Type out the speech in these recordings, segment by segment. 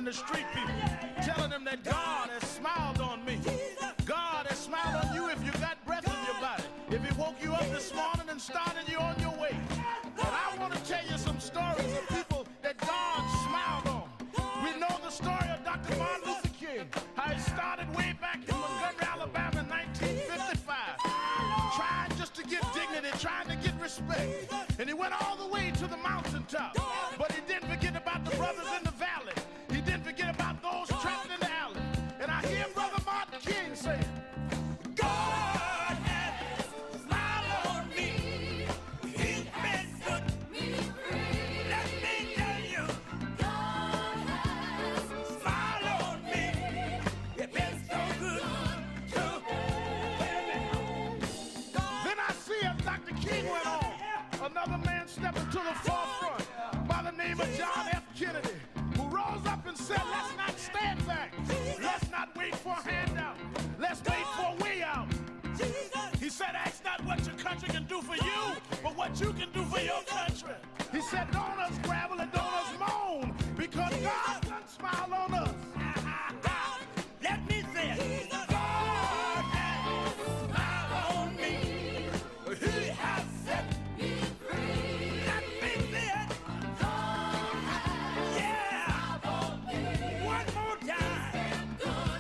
the street people, telling them that God has smiled on me. God has smiled on you if you got breath in your body. If he woke you up this morning and started you on your way. And I want to tell you some stories of people that God smiled on. We know the story of Dr. Martin Luther King, how he started way back in Montgomery, Alabama in 1955, trying just to get dignity, trying to get respect. And he went all the way to the mountaintop. But he didn't forget about the brothers in the valley. He didn't forget about those trapped in the alley. And I hear Brother Martin King saying, God has smiled on me. He's been good to me. Let me tell you, God has smiled on me. It's been so good to me. Then I see as Dr. King went on, another man stepped into the forefront by the name of John F. Kennedy, who rose up and said, let's not stand back. Let's not wait for a handout. Let's wait for a way out. He said, ask not what your country can do for you, but what you can do for your country. He said, don't us gravel and don't us moan, because God done smile on us. God, let me say it. God has smiled on me. He has set me free. Let me say it. Yeah. One more time.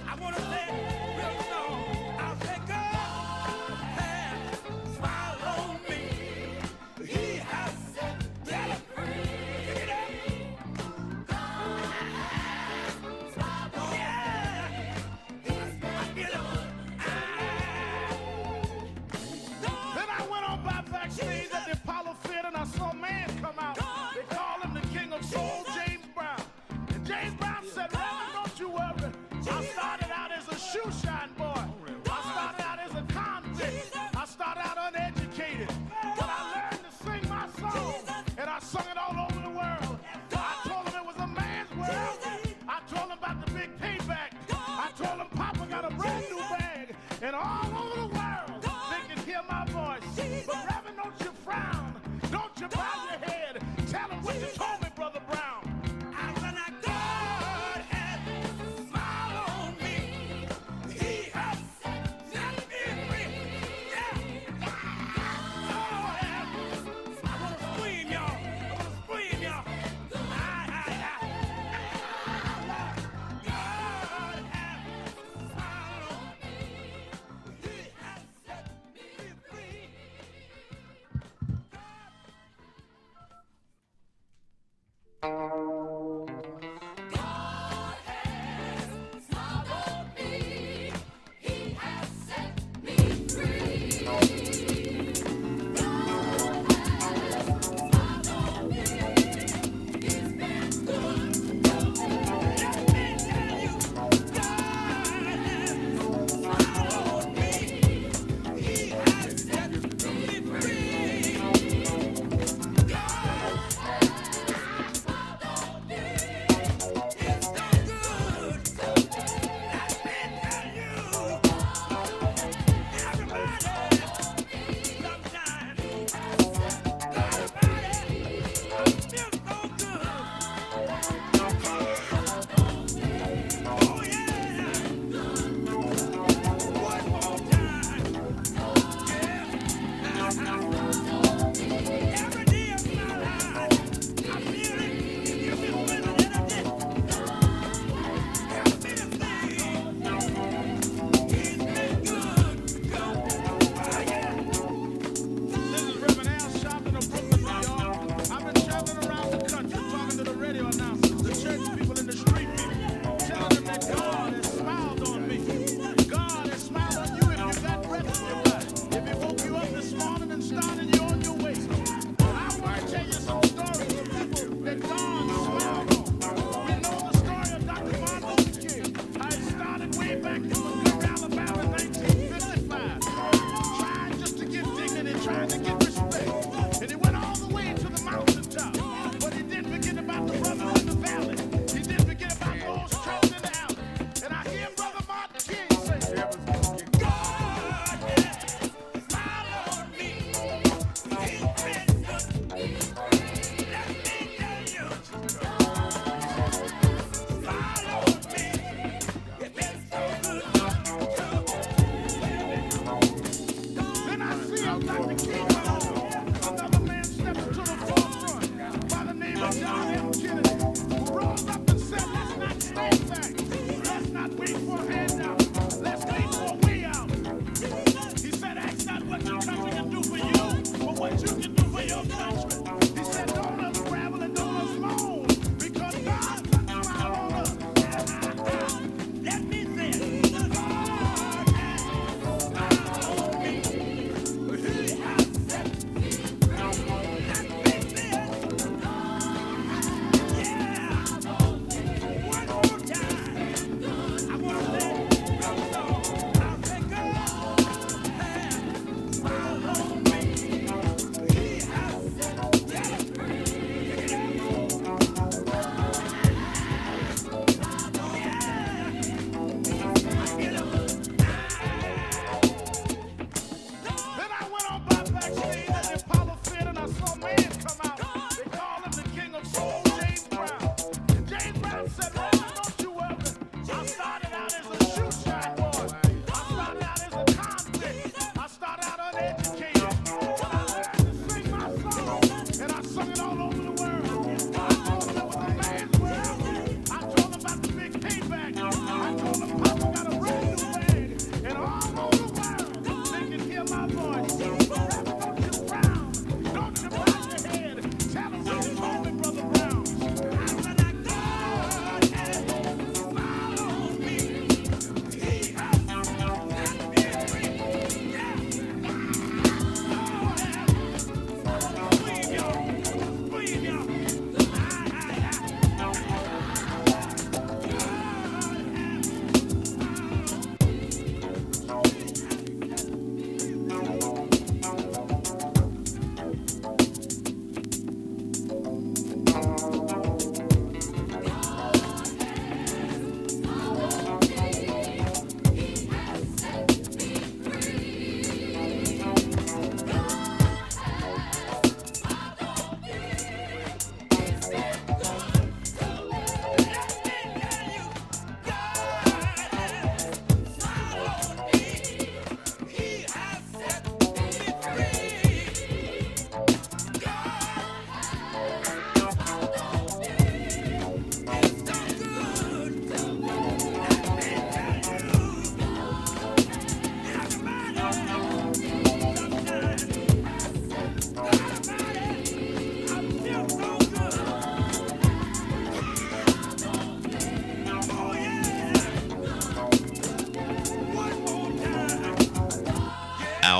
I want to say it real slow. I'll say God has smiled on me. He has set me free. Pick it up.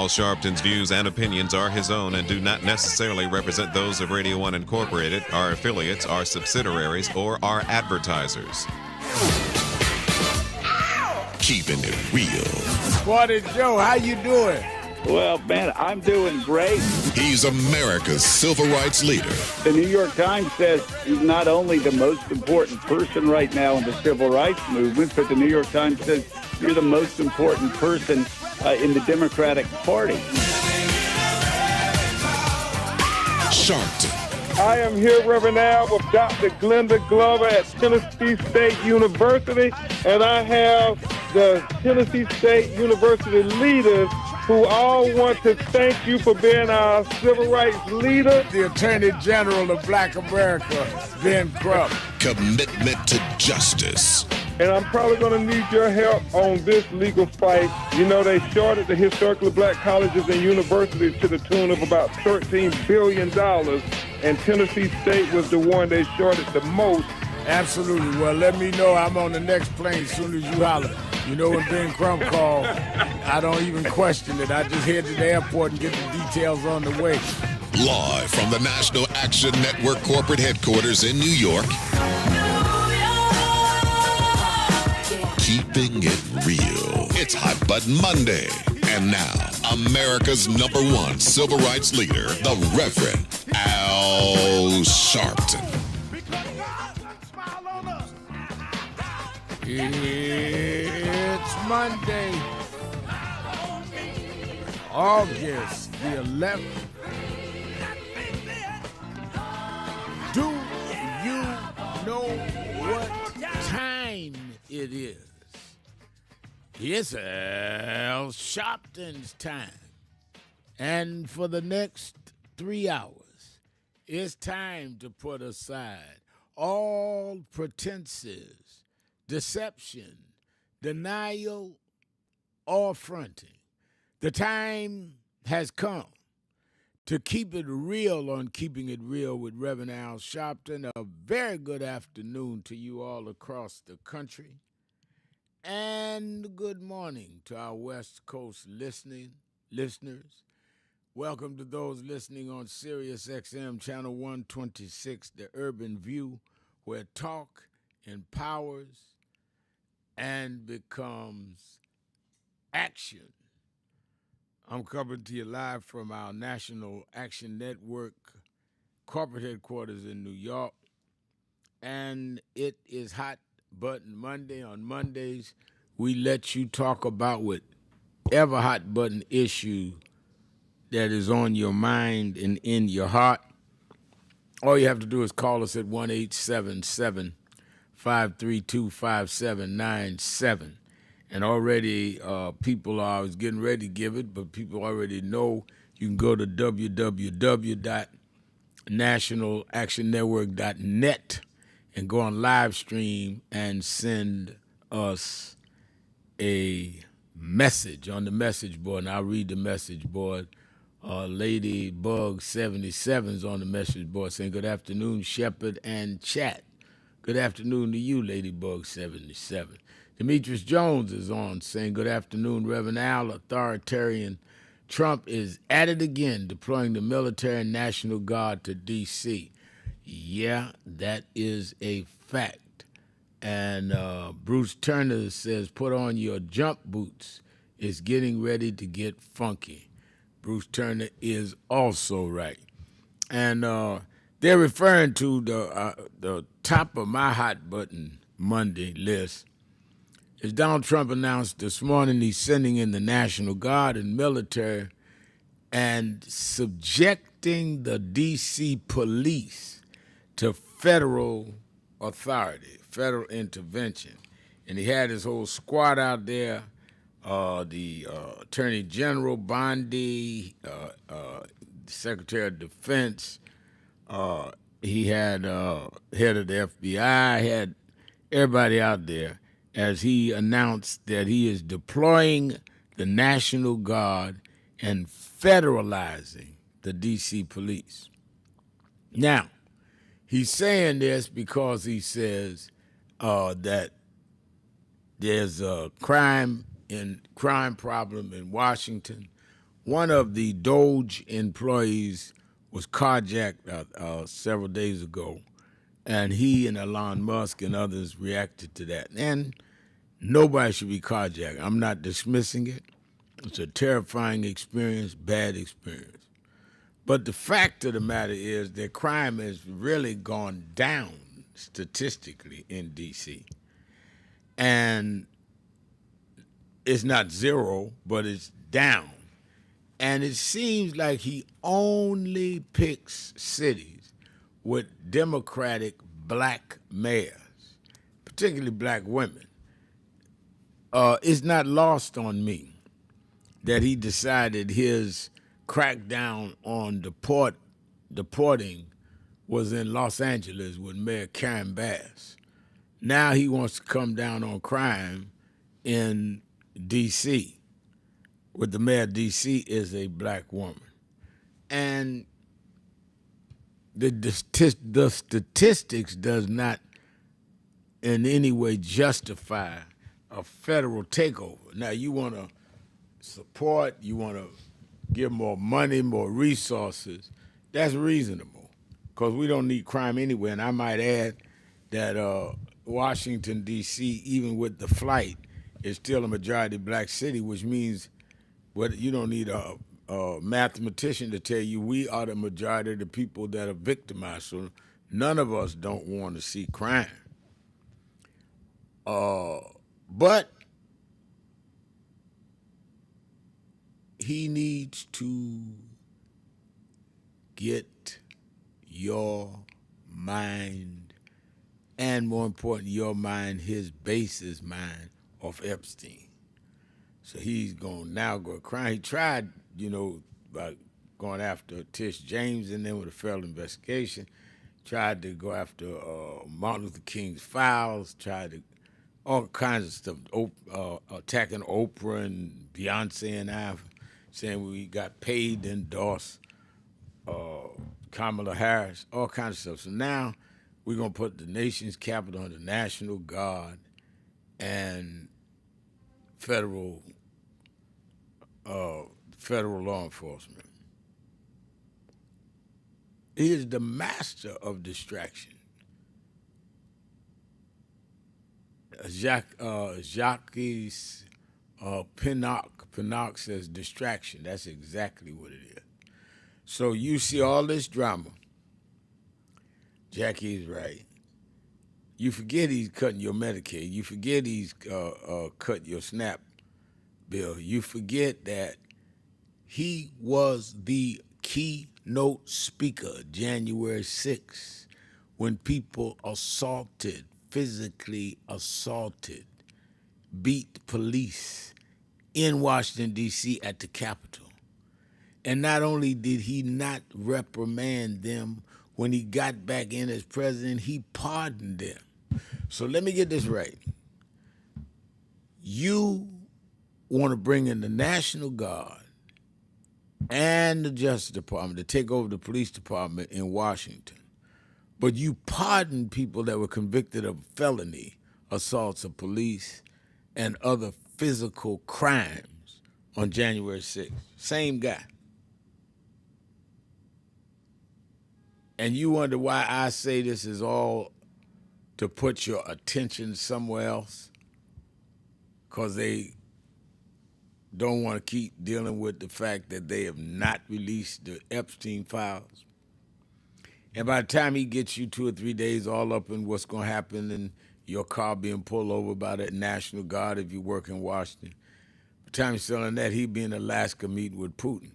Al Sharpton's views and opinions are his own and do not necessarily represent those of Radio 1 Incorporated, our affiliates, our subsidiaries, or our advertisers. Keeping it real. Buddy Joe, how you doing? Well, man, I'm doing great. He's America's civil rights leader. The New York Times says he's not only the most important person right now in the civil rights movement, but the New York Times says you're the most important person in the Democratic Party. Sharpton. I am here, Reverend Al, with Dr. Glenda Glover at Tennessee State University, and I have the Tennessee State University leaders who all want to thank you for being our civil rights leader. The Attorney General of Black America, Ben Crump. Commitment to justice. And I'm probably going to need your help on this legal fight. You know, they shorted the historically black colleges and universities to the tune of about $13 billion, and Tennessee State was the one they shorted the most. Absolutely. Well, let me know. I'm on the next plane as soon as you holler. You know, when Ben Crump called, I don't even question it. I just head to the airport and get the details on the way. Live from the National Action Network corporate headquarters in New York. Keeping it real. It's Hot Button Monday. And now, America's #1 civil rights leader, the Reverend Al Sharpton. It's Monday, August the 11th. Do you know what time it is? It's Al Sharpton's time. And for the next 3 hours, it's time to put aside all pretenses, deception, denial, or fronting. The time has come to keep it real on Keeping It Real with Reverend Al Sharpton. A very good afternoon to you all across the country. And good morning to our West Coast listeners. Welcome to those listening on Sirius XM Channel 126, The Urban View, where talk empowers and becomes action. I'm coming to you live from our National Action Network corporate headquarters in New York, and it is Hot Button Monday. On Mondays, we let you talk about whatever hot button issue that is on your mind and in your heart. All you have to do is call us at 1-877-532-5797. And already people are, I was getting ready to give it, but people already know you can go to www.nationalactionnetwork.net and go on live stream and send us a message on the message board. And I'll read the message board. Lady Bug 77 is on the message board saying, good afternoon, Shepherd and Chat. Good afternoon to you, Lady Bug 77. Demetrius Jones is on saying, good afternoon, Reverend Al. Authoritarian Trump is at it again, deploying the military and National Guard to D.C. Yeah, that is a fact. And Bruce Turner says, put on your jump boots. It's getting ready to get funky. Bruce Turner is also right. And they're referring to the top of my Hot Button Monday list. As Donald Trump announced this morning, he's sending in the National Guard and military and subjecting the D.C. police to federal authority, federal intervention. And he had his whole squad out there, the Attorney General, Bondi, Secretary of Defense. He had head of the FBI, had everybody out there as he announced that he is deploying the National Guard and federalizing the D.C. police. Now, he's saying this because he says that there's a crime problem in Washington. one of the Doge employees was carjacked several days ago, and he and Elon Musk and others reacted to that. And nobody should be carjacked. I'm not dismissing it. It's a terrifying experience, bad experience. But the fact of the matter is that crime has really gone down statistically in D.C. And it's not zero, but it's down. And it seems like he only picks cities with Democratic black mayors, particularly black women. It's not lost on me that he decided his crackdown on deporting was in Los Angeles with Mayor Karen Bass. Now he wants to come down on crime in D.C., where the mayor of D.C. is a black woman. And the statistics does not in any way justify a federal takeover. Now, you want to support, you want to give more money, more resources, that's reasonable because we don't need crime anywhere. And I might add that Washington, D.C., even with the flight, is still a majority black city, which means you don't need a mathematician to tell you we are the majority of the people that are victimized. So none of us don't want to see crime. But he needs to get your mind, and more important, your mind, his base's mind, off Epstein. So he's going to now go crime. He tried, by going after Tish James and then with a federal investigation, tried to go after Martin Luther King's files, tried to all kinds of stuff, attacking Oprah and Beyonce and I, saying we got paid to endorse Kamala Harris, all kinds of stuff. So now we're going to put the nation's capital under National Guard and federal law enforcement. He is the master of distraction. Jacques Pinnock says distraction. That's exactly what it is. So you see all this drama. Jackie's right. You forget he's cutting your Medicaid. You forget he's cut your SNAP bill. You forget that he was the keynote speaker January 6th when people physically assaulted, beat police in Washington, D.C. at the Capitol. And not only did he not reprimand them, when he got back in as president, he pardoned them. So let me get this right. You want to bring in the National Guard and the Justice Department to take over the police department in Washington, but you pardon people that were convicted of felony assaults of police and other physical crimes on January 6th. Same guy. And you wonder why I say this is all to put your attention somewhere else? Because they don't want to keep dealing with the fact that they have not released the Epstein files. And by the time he gets you 2 or 3 days all up in what's going to happen and your car being pulled over by the National Guard if you work in Washington, by the time he's selling that, he'd be in Alaska meeting with Putin.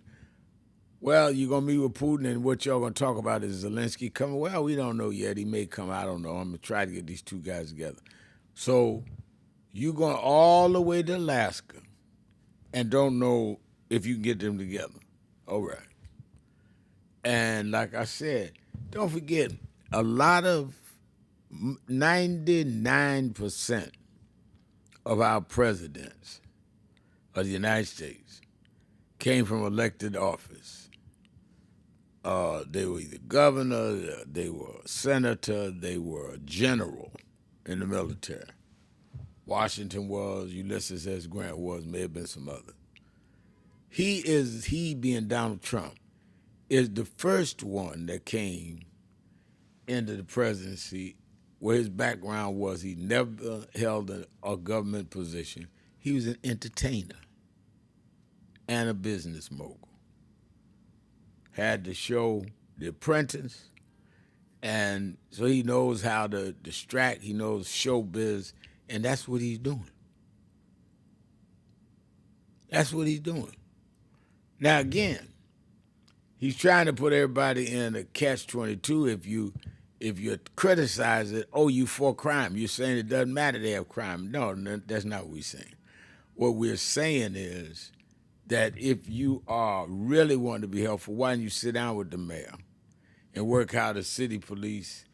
Well, you're going to meet with Putin, and what y'all going to talk about is Zelensky coming. Well, we don't know yet. He may come. I don't know. I'm going to try to get these two guys together. So you're going all the way to Alaska and don't know if you can get them together. All right. And like I said, don't forget, a lot of 99% of our presidents of the United States came from elected office. They were either governor, they were a senator, they were a general in the military. Washington was, Ulysses S. Grant was, may have been some other. he being Donald Trump, is the first one that came into the presidency where his background was he never held a government position. He was an entertainer and a business mogul. Had the show The Apprentice, and so he knows how to distract, he knows showbiz, and that's what he's doing. That's what he's doing. Now again, he's trying to put everybody in a catch-22. If you criticize it, oh, you for crime. You're saying it doesn't matter they have crime. No, that's not what we're saying. What we're saying is that if you are really wanting to be helpful, why don't you sit down with the mayor and work how the city police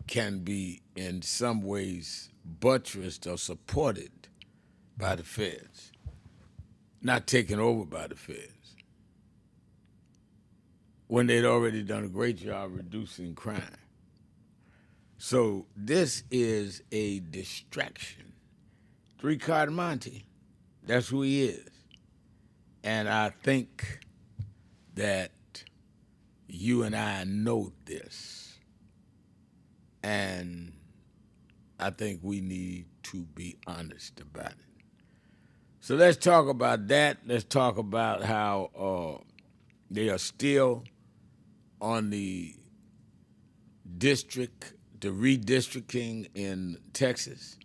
can be in some ways buttressed or supported by the feds, not taken over by the feds, when they'd already done a great job reducing crime. So this is a distraction. Three-Card Monty, that's who he is. And I think that you and I know this. And I think we need to be honest about it. So let's talk about that. Let's talk about how they are still on the redistricting in Texas.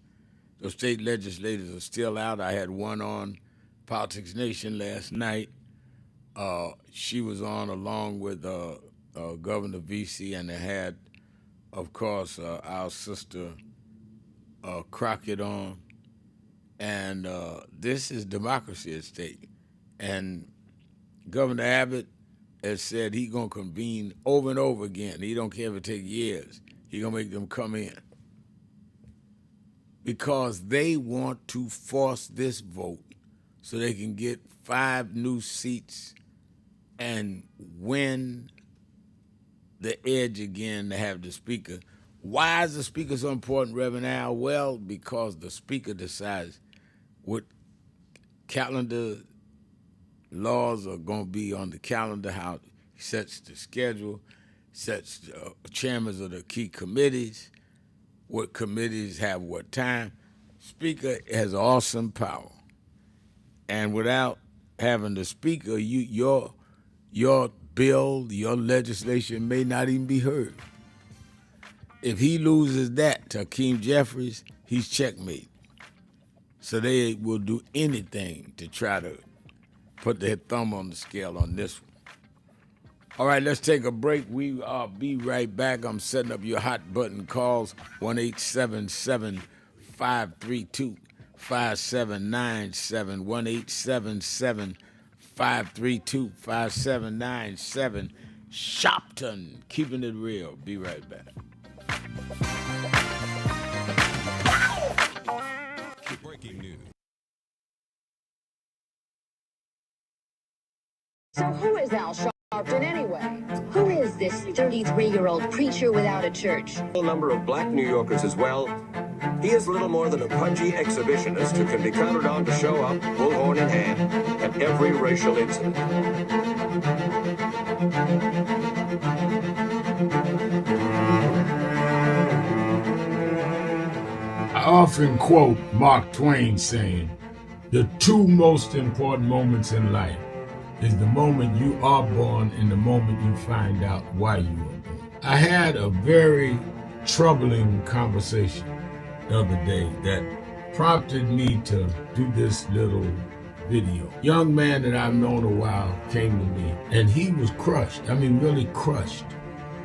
The state legislators are still out. I had one on Politics Nation last night. She was on along with Governor Vesey, and they had, of course, our sister Crockett on. And this is democracy at stake. And Governor Abbott has said he's going to convene over and over again. He don't care if it takes years. He's going to make them come in. Because they want to force this vote so they can get 5 new seats and win the edge again to have the speaker. Why is the speaker so important, Reverend Al? Well, because the speaker decides what calendar laws are going to be on the calendar, how he sets the schedule, sets the chairmen of the key committees, what committees have what time. Speaker has awesome power. And without having the speaker, your bill, your legislation may not even be heard. If he loses that to Hakeem Jeffries, he's checkmate. So they will do anything to try to put their thumb on the scale on this one. All right, let's take a break. We'll be right back. I'm setting up your hot button calls, 1-877-532-5797, 1-877-532-5797. Sharpton, keeping it real. Be right back. Breaking news. So who is Al Sharpton anyway? Who is this 33-year-old preacher without a church? A number of black New Yorkers as well. He is little more than a pudgy exhibitionist who can be counted on to show up, bullhorn in hand, at every racial incident. I often quote Mark Twain saying, the 2 most important moments in life is the moment you are born and the moment you find out why you were born. I had a very troubling conversation the other day that prompted me to do this little video. Young man that I've known a while came to me, and he was crushed. I mean, really crushed,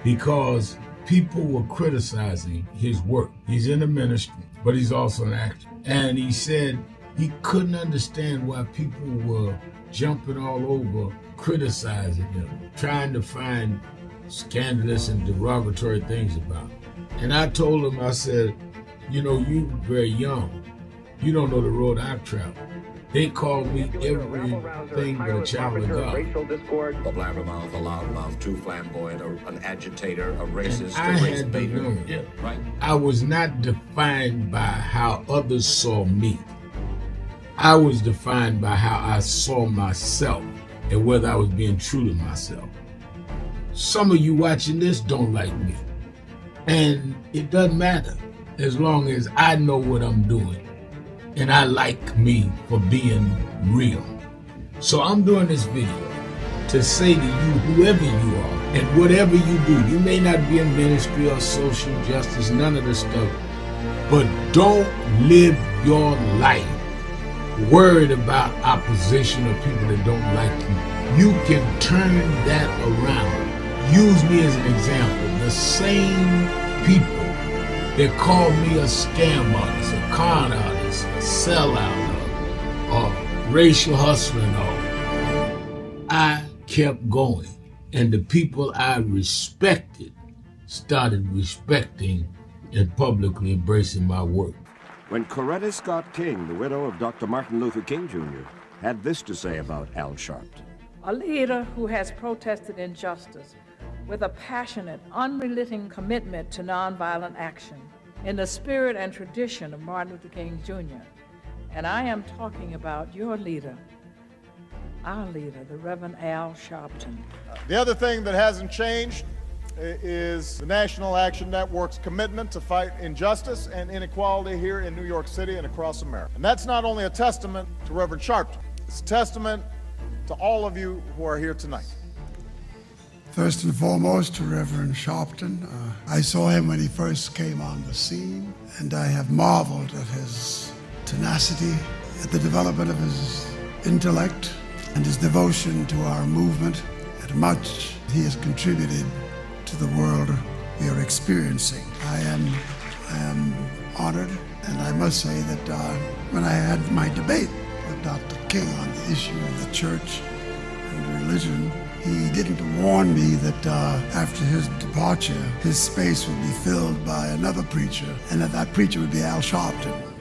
because people were criticizing his work. He's in the ministry, but he's also an actor. And he said he couldn't understand why people were jumping all over, criticizing him, trying to find scandalous and derogatory things about him. And I told him, I said, you know, you very young. You don't know the road I've traveled. They call me everything but a child of God. A blabbermouth, a loudmouth, too flamboyant, an agitator, a racist, I a race had to baiter. learn. Yeah, right. I was not defined by how others saw me. I was defined by how I saw myself. and whether I was being true to myself. Some of you watching this don't like me. And it doesn't matter as long as I know what I'm doing and I like me for being real. So I'm doing this video to say to you, whoever you are and whatever you do, you may not be in ministry or social justice, none of this stuff, but don't live your life worried about opposition or people that don't like you. You can turn that around. Use me as an example. The same people that call me a scam artist, a con artist, a sellout, or racial hustling, I kept going. And the people I respected started respecting and publicly embracing my work. When Coretta Scott King, the widow of Dr. Martin Luther King Jr., had this to say about Al Sharpton. A leader who has protested injustice with a passionate, unrelenting commitment to nonviolent action in the spirit and tradition of Martin Luther King Jr. And I am talking about your leader, our leader, the Reverend Al Sharpton. The other thing that hasn't changed is the National Action Network's commitment to fight injustice and inequality here in New York City and across America. And that's not only a testament to Reverend Sharpton, it's a testament to all of you who are here tonight. First and foremost, to Reverend Sharpton. I saw him when he first came on the scene, and I have marveled at his tenacity, at the development of his intellect, and his devotion to our movement, and much he has contributed to the world we are experiencing. I am honored, and I must say that when I had my debate with Dr. King on the issue of the church and religion, he didn't warn me that after his departure, his space would be filled by another preacher, and that preacher would be Al Sharpton.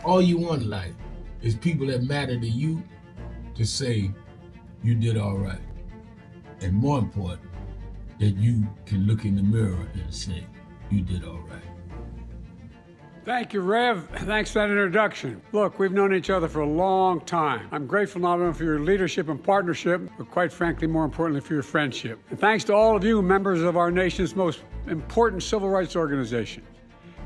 All you want in life is people that matter to you to say you did all right. And more important, that you can look in the mirror and say you did all right. Thank you, Rev. Thanks for that introduction. Look, we've known each other for a long time. I'm grateful not only for your leadership and partnership, but quite frankly, more importantly, for your friendship. And thanks to all of you, members of our nation's most important civil rights organization.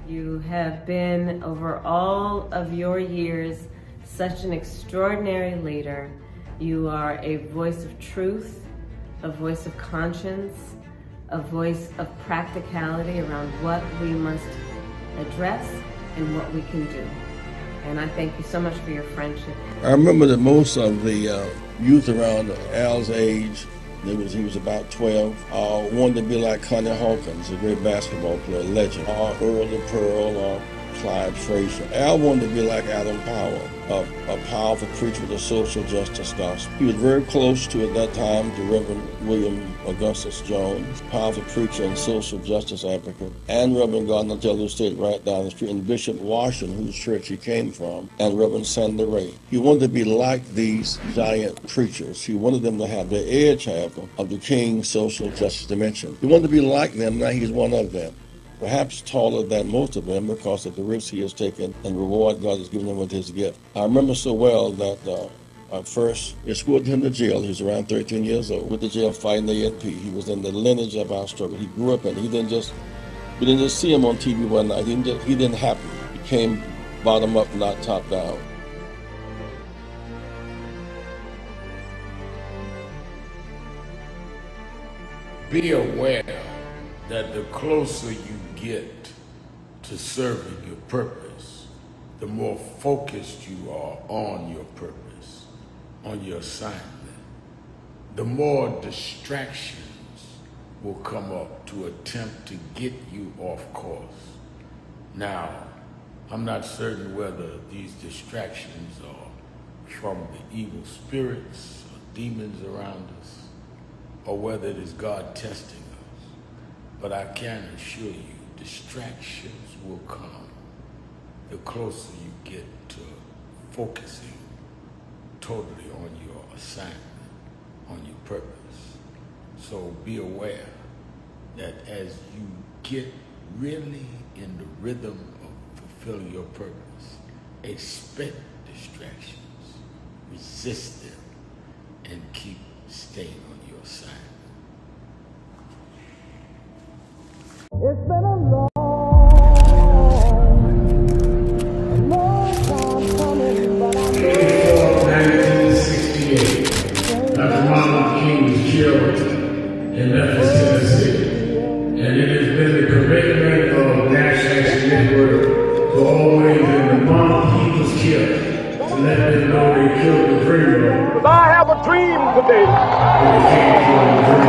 You have been, over all of your years, such an extraordinary leader. You are a voice of truth, a voice of conscience, a voice of practicality around what we must address and what we can do. And I thank you so much for your friendship. I remember that most of the youth around Al's age, he was about 12, wanted to be like Connie Hawkins, a great basketball player, legend, or Earl the Pearl, or Clyde Frazier. Al wanted to be like Adam Powell, a powerful preacher with a social justice gospel. He was very close to, at that time, to Reverend William Augustus Jones, powerful preacher and social justice advocate, and Reverend Gardner Taylor State right down the street, and Bishop Washington, whose church he came from, and Reverend Sandy Ray. He wanted to be like these giant preachers. He wanted them to have the edge, however, of the King's social justice dimension. He wanted to be like them, now he's one of them. Perhaps taller than most of them because of the risks he has taken and the reward God has given him with his gift. I remember so well that I first escorted him to jail. He was around 13 years old, with the jail fighting the ANP. He was in the lineage of our struggle. He grew up in it. We didn't just see him on TV one night. He didn't happen. He came bottom up, not top down. Be aware that the closer you get to serving your purpose, the more focused you are on your purpose, on your assignment. The more distractions will come up to attempt to get you off course. Now, I'm not certain whether these distractions are from the evil spirits or demons around us, or whether it is God testing us. But I can assure you, distractions will come the closer you get to focusing totally on your assignment, on your purpose. So be aware that as you get really in the rhythm of fulfilling your purpose, expect distractions resist them, and keep staying on your side. It's been a long time coming, but I know 1968, Dr. Martin Luther King was killed in Memphis, Tennessee. And it has been the commitment of National Action Network to always, in the month he was killed, to let them know they killed the dreamer. Because I have a dream today. When they came for the dream.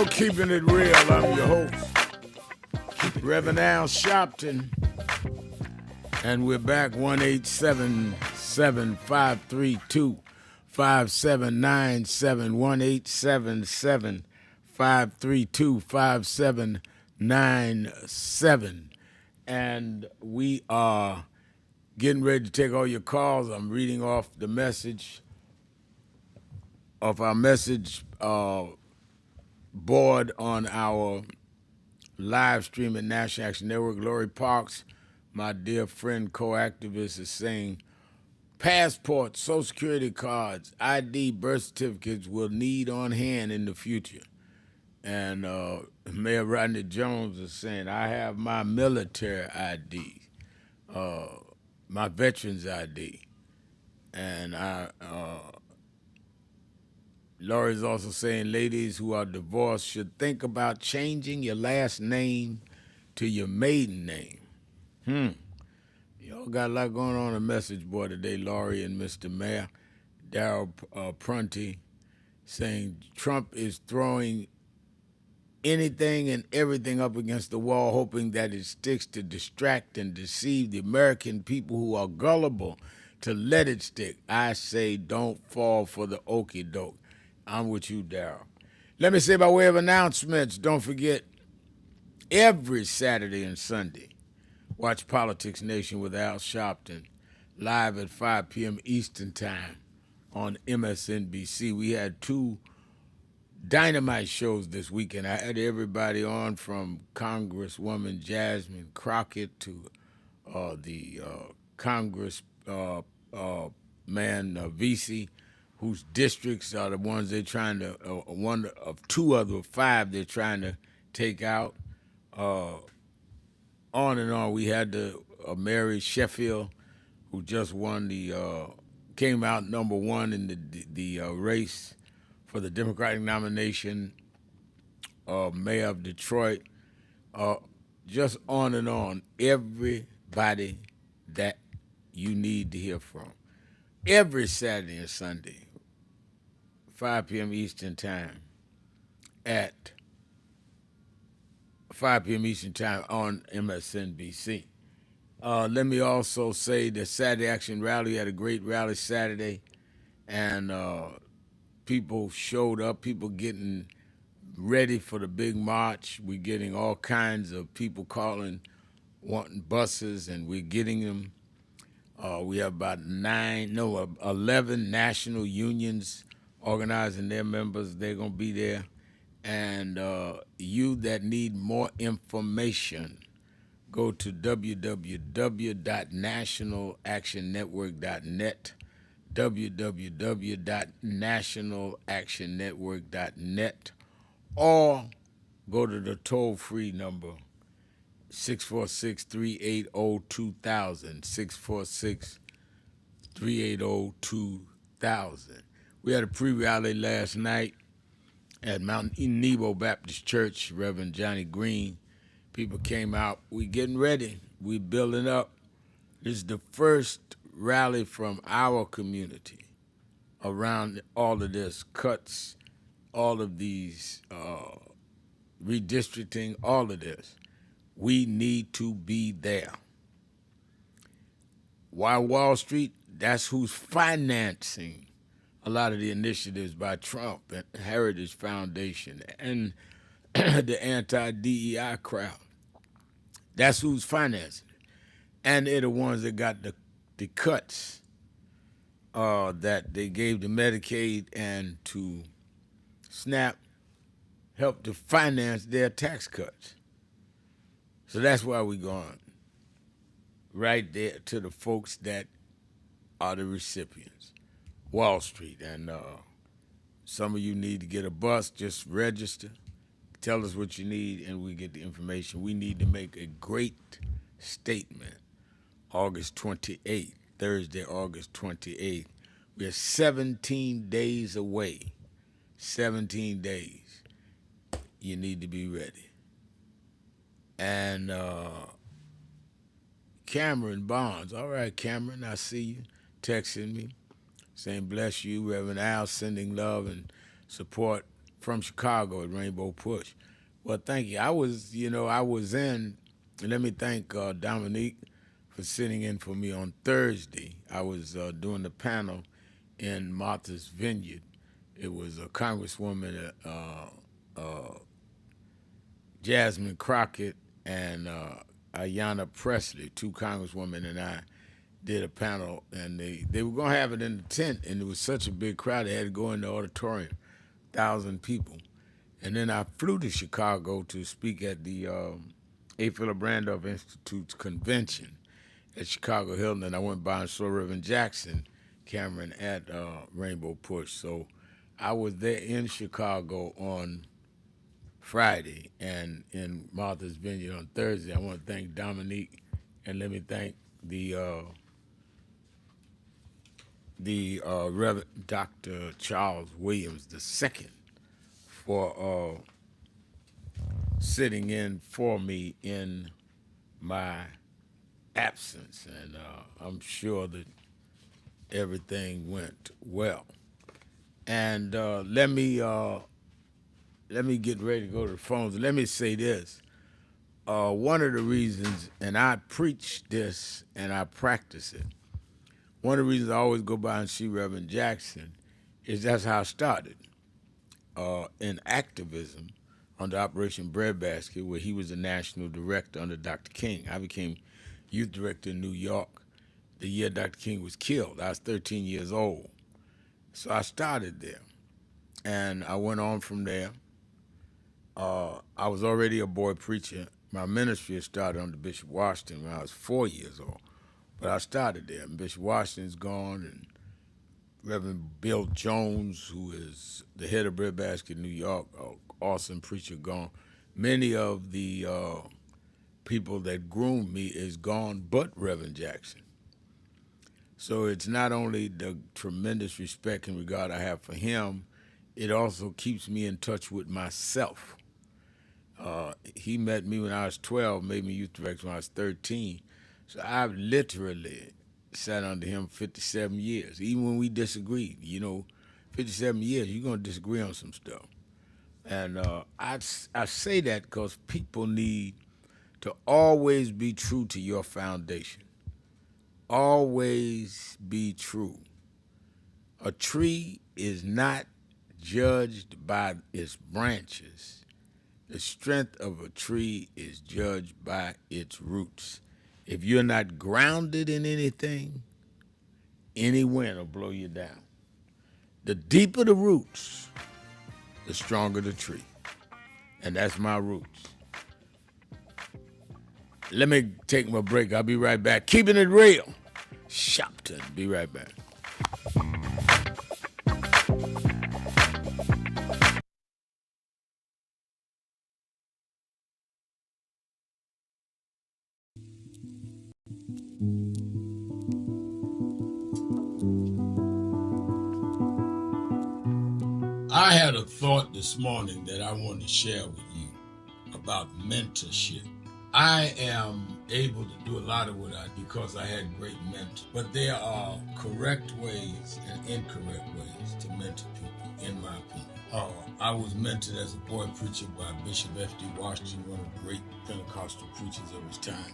Keeping it real. I'm your host, Reverend Al Sharpton, and we're back 1-877-532-5797, 1-877-532-5797, and we are getting ready to take all your calls. I'm reading off the message of our message board on our live stream at National Action Network. Lori Parks, my dear friend, co-activist, is saying passports, social security cards, ID, birth certificates will need on hand in the future. And Mayor Rodney Jones is saying, I have my military ID, my veterans ID. And Laurie's also saying ladies who are divorced should think about changing your last name to your maiden name. Y'all got a lot going on the message board today, Laurie and Mr. Mayor. Darryl Prunty saying Trump is throwing anything and everything up against the wall, hoping that it sticks to distract and deceive the American people who are gullible to let it stick. I say don't fall for the okie doke. I'm with you, Darryl. Let me say by way of announcements, don't forget, every Saturday and Sunday, watch Politics Nation with Al Sharpton, live at 5 p.m. Eastern Time on MSNBC. We had two dynamite shows this weekend. I had everybody on from Congresswoman Jasmine Crockett to the Congress man Vesey, whose districts are the ones they're trying to, one of two other five they're trying to take out. On and on. We had Mary Sheffield, who just won came out number one in the race for the Democratic nomination of mayor of Detroit. Just on and on. Everybody that you need to hear from. Every Saturday and Sunday, 5 p.m. Eastern Time, at 5 p.m. Eastern Time on MSNBC. Let me also say the Saturday Action Rally had a great rally Saturday, and people showed up, people getting ready for the big march. We're getting all kinds of people calling, wanting buses, and we're getting them. We have about 11 national unions organizing their members. They're going to be there. And you that need more information, go to www.nationalactionnetwork.net, www.nationalactionnetwork.net, or go to the toll-free number, 646-380-2000, 646-380-2000. We had a pre-rally last night at Mount Nebo Baptist Church, Reverend Johnny Green. People came out. We getting ready. We building up. This is the first rally from our community around all of this, cuts, all of these redistricting, all of this. We need to be there. Why Wall Street? That's who's financing a lot of the initiatives by Trump and Heritage Foundation and the anti-DEI crowd. That's who's financing it. And they're the ones that got the cuts that they gave to Medicaid and to SNAP, helped to finance their tax cuts. So that's why we're going right there to the folks that are the recipients. Wall Street. And some of you need to get a bus, just register, tell us what you need, and we get the information. We need to make a great statement August 28th, Thursday, August 28th. We're 17 days away. 17 days. You need to be ready. And Cameron Barnes. All right, Cameron, I see you texting me, saying bless you. Reverend Al sending love and support from Chicago at Rainbow Push. Well, thank you. I was in, and let me thank Dominique for sitting in for me on Thursday. I was doing the panel in Martha's Vineyard. It was a Congresswoman, Jasmine Crockett, and Ayanna Presley, two congresswomen, and I did a panel, and they were going to have it in the tent, and it was such a big crowd, they had to go in the auditorium, 1,000 people. And then I flew to Chicago to speak at the A. Philip Randolph Institute's convention at Chicago Hilton, and I went by and saw Reverend Jackson Cameron at Rainbow Push. So I was there in Chicago on Friday and in Martha's Vineyard on Thursday. I want to thank Dominique, and let me thank the Reverend Dr. Charles Williams II for sitting in for me in my absence, and I'm sure that everything went well. And let me get ready to go to the phones. Let me say this. One of the reasons, and I preach this and I practice it, one of the reasons I always go by and see Reverend Jackson is that's how I started in activism under Operation Breadbasket, where he was the national director under Dr. King. I became youth director in New York the year Dr. King was killed. I was 13 years old. So I started there, and I went on from there. I was already a boy preacher. My ministry had started under Bishop Washington when I was 4 years old, but I started there. And Bishop Washington's gone, and Reverend Bill Jones, who is the head of Breadbasket New York, an awesome preacher, gone. Many of the people that groomed me is gone, but Reverend Jackson. So it's not only the tremendous respect and regard I have for him, it also keeps me in touch with myself. He met me when I was 12, made me youth director when I was 13. So I've literally sat under him 57 years, even when we disagreed. 57 years, you're going to disagree on some stuff. And I say that because people need to always be true to your foundation. Always be true. A tree is not judged by its branches. The strength of a tree is judged by its roots. If you're not grounded in anything, any wind will blow you down. The deeper the roots, the stronger the tree. And that's my roots. Let me take my break. I'll be right back. Keeping it real. Sharpton. Be right back. I had a thought this morning that I want to share with you about mentorship. I am able to do a lot of what I do because I had great mentors, but there are correct ways and incorrect ways to mentor people, in my opinion. I was mentored as a boy preacher by Bishop F.D. Washington, one of the great Pentecostal preachers of his time.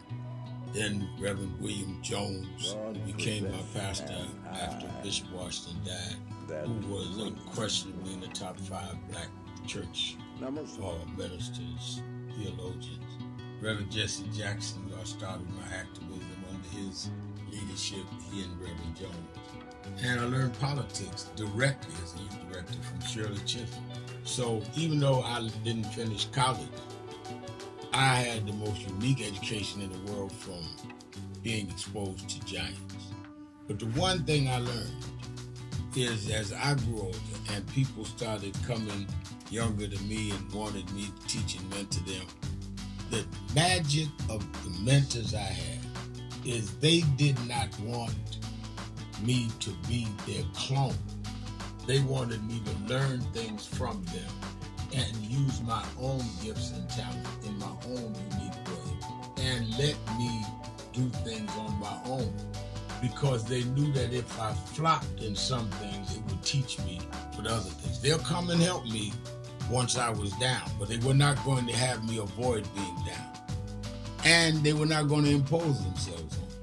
Then Reverend William Jones, who became my pastor after Bishop Washington died, who was unquestionably in the top 5 black church ministers, theologians. Reverend Jesse Jackson, who I started my activism under his leadership, he and Reverend Jones. And I learned politics directly as a youth director from Shirley Chisholm. So even though I didn't finish college, I had the most unique education in the world from being exposed to giants. But the one thing I learned is as I grew older and people started coming younger than me and wanted me to teach and mentor them, the magic of the mentors I had is they did not want me to be their clone. They wanted me to learn things from them and use my own gifts and talents in my own unique way and let me do things on my own, because they knew that if I flopped in some things, it would teach me for the other things. They'll come and help me once I was down, but they were not going to have me avoid being down. And they were not going to impose themselves on me.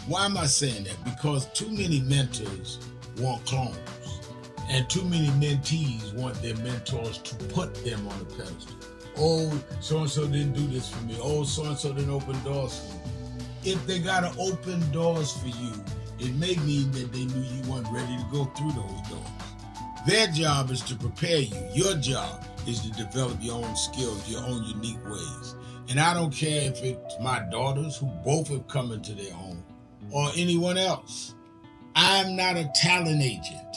Why am I saying that? Because too many mentors want clones, and too many mentees want their mentors to put them on a pedestal. Oh, so-and-so didn't do this for me. Oh, so-and-so didn't open doors for me. If they got to open doors for you, it may mean that they knew you weren't ready to go through those doors. Their job is to prepare you. Your job is to develop your own skills, your own unique ways. And I don't care if it's my daughters, who both have come into their own, or anyone else. I'm not a talent agent.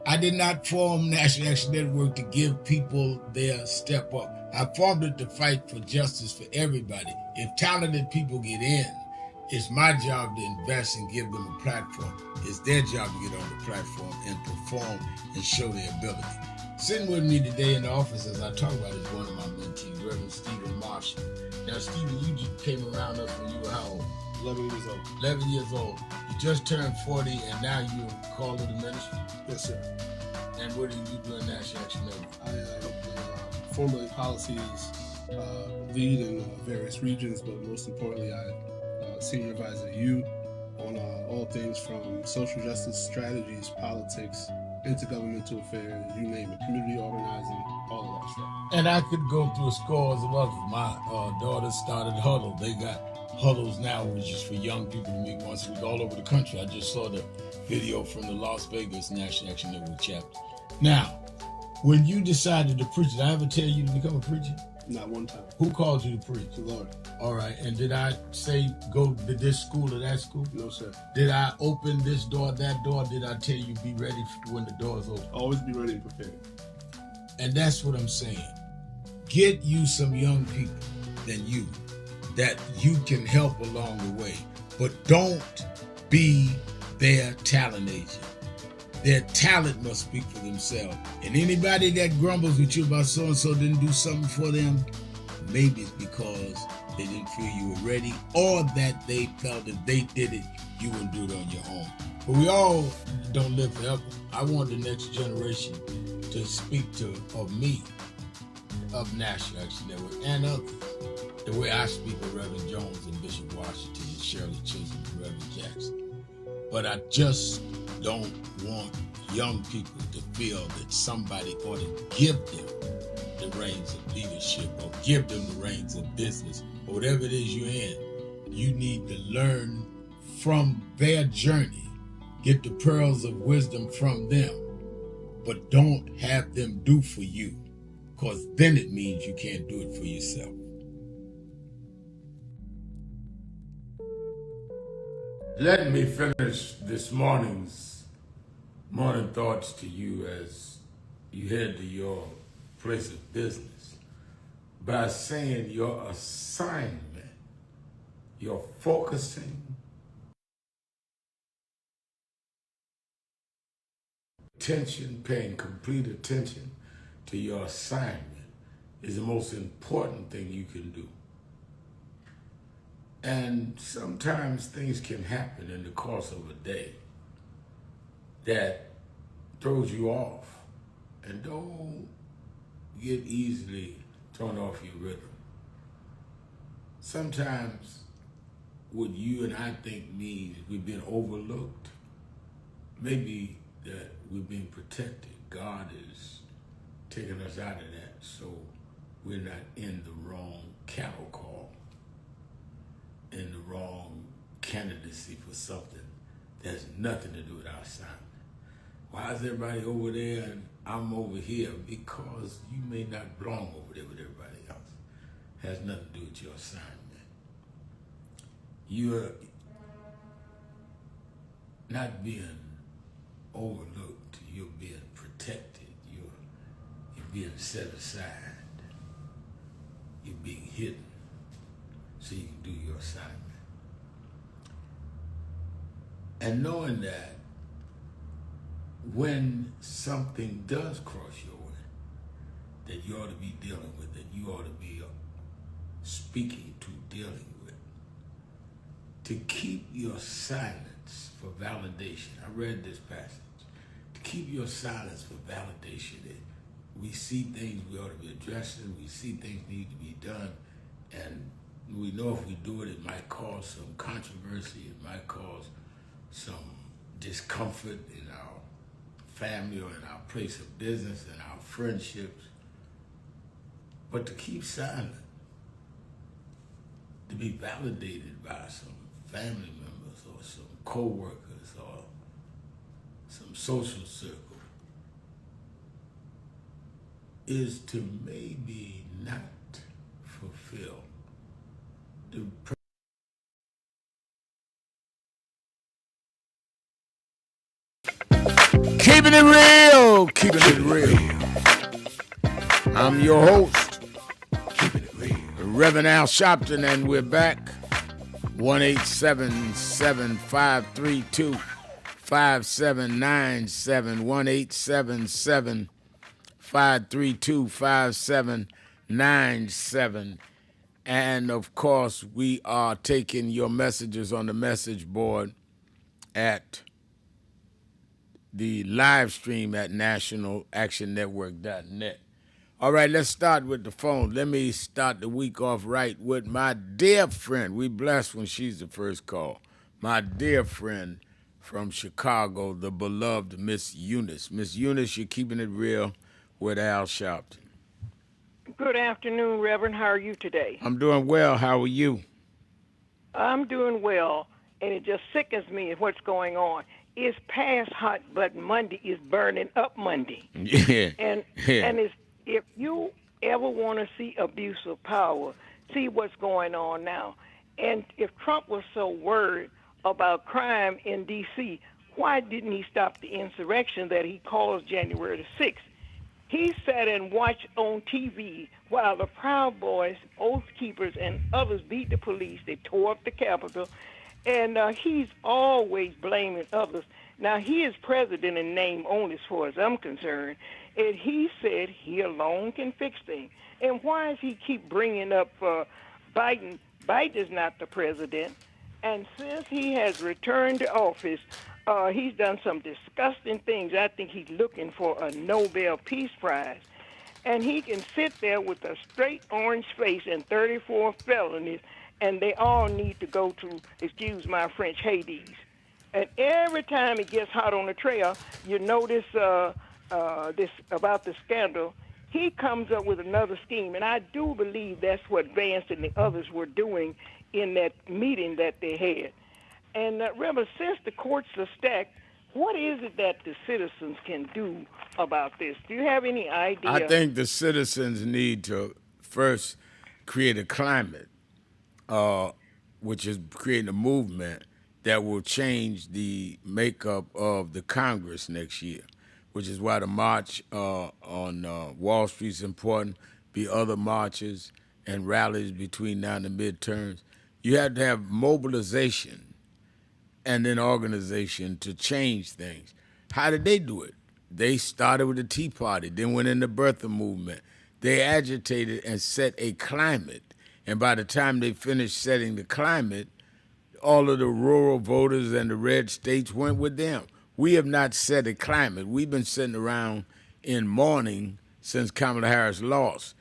I did not form National Action Network to give people their step up. I formed it to fight for justice for everybody. If talented people get in, it's my job to invest and give them a platform. It's their job to get on the platform and perform and show their ability. Sitting with me today in the office as I talk about it is one of my mentees, Reverend Stephen Marshall. Now, Stephen, you just came around us when you were how old? 11 years old. 11 years old. You just turned 40 and now you're called to the ministry? Yes, sir. And what do you do in National Action Network? I help formulate policies, lead in various regions, but most importantly, I senior advise you on all things from social justice strategies, politics, intergovernmental affairs, you name it, community organizing, all of that stuff. And I could go through scores of others. My daughter started Huddle. They got Huddles now, which is for young people to meet once a week all over the country. I just saw the video from the Las Vegas National Action Network chapter. Now, when you decided to preach, did I ever tell you to become a preacher? Not one time. Who called you to preach? The Lord. All right. And did I say go to this school or that school? No, sir. Did I open this door, that door? Did I tell you be ready when the door's open? Always be ready and prepared. And that's what I'm saying. Get you some young people than you that you can help along the way. But don't be their talent agent. Their talent must speak for themselves. And anybody that grumbles with you about so-and-so didn't do something for them, maybe it's because they didn't feel you were ready, or that they felt if they did it, you wouldn't do it on your own. But we all don't live forever. I want the next generation to speak of me, of National Action Network, and others, the way I speak of Reverend Jones and Bishop Washington and Shirley Chisholm and Reverend Jackson. But I just don't want young people to feel that somebody ought to give them the reins of leadership or give them the reins of business or whatever it is you're in. You need to learn from their journey, get the pearls of wisdom from them, but don't have them do for you, because then it means you can't do it for yourself. Let me finish this morning's morning thoughts to you as you head to your place of business by saying your assignment, your focusing, attention, paying complete attention to your assignment is the most important thing you can do. And sometimes things can happen in the course of a day that throws you off. And don't get easily thrown off your rhythm. Sometimes what you and I think means we've been overlooked, maybe that we're being protected. God is taking us out of that so we're not in the wrong cattle call, in the wrong candidacy for something that has nothing to do with our assignment. Why is everybody over there and I'm over here? Because you may not belong over there with everybody else. It has nothing to do with your assignment. You're not being overlooked. You're being protected. You're being set aside. You're being hidden so you can do your assignment. And knowing that when something does cross your way that you ought to be dealing with, that you ought to be speaking to, dealing with, to keep your silence for validation. I read this passage. To keep your silence for validation. That we see things we ought to be addressing, we see things need to be done, and we know if we do it, it might cause some controversy, it might cause some discomfort in our family or in our place of business and our friendships. But to keep silent, to be validated by some family members or some co-workers or some social circle is to maybe not fulfill the Keeping it real, keeping it real. I'm your host, Reverend Al Sharpton, and we're back. 1-877-532-5797, 1-877-532-5797. And of course, we are taking your messages on the message board at the live stream at nationalactionnetwork.net. All right, let's start with the phone. Let me start the week off right with my dear friend. We blessed when she's the first call. My dear friend from Chicago, the beloved Miss Eunice. Miss Eunice, you're keeping it real with Al Sharpton. Good afternoon, Reverend. How are you today? I'm doing well. How are you? I'm doing well, and it just sickens me at what's going on. It's past hot button Monday. Is burning up Monday. Yeah. And it's, if you ever want to see abuse of power, see what's going on now. And if Trump was so worried about crime in D.C., why didn't he stop the insurrection that he caused January the 6th? He sat and watched on TV while the Proud Boys, Oath Keepers, and others beat the police. They tore up the Capitol. And he's always blaming others. Now, he is president in name only as far as I'm concerned. And he said he alone can fix things. And why does he keep bringing up Biden? Biden is not the president. And since he has returned to office, he's done some disgusting things. I think he's looking for a Nobel Peace Prize. And he can sit there with a straight orange face and 34 felonies, and they all need to go to, excuse my French, Hades. And every time it gets hot on the trail, you notice this about the scandal, he comes up with another scheme. And I do believe that's what Vance and the others were doing in that meeting that they had. And remember, since the courts are stacked, what is it that the citizens can do about this? Do you have any idea? I think the citizens need to first create a climate, which is creating a movement that will change the makeup of the Congress next year, which is why the march on Wall Street is important, be other marches and rallies between now and the midterms. You have to have mobilization and then organization to change things. How did they do it? They started with the Tea Party, then went in the birther movement. They agitated and set a climate. And by the time they finished setting the climate, all of the rural voters and the red states went with them. We have not set a climate. We've been sitting around in mourning since Kamala Harris lost.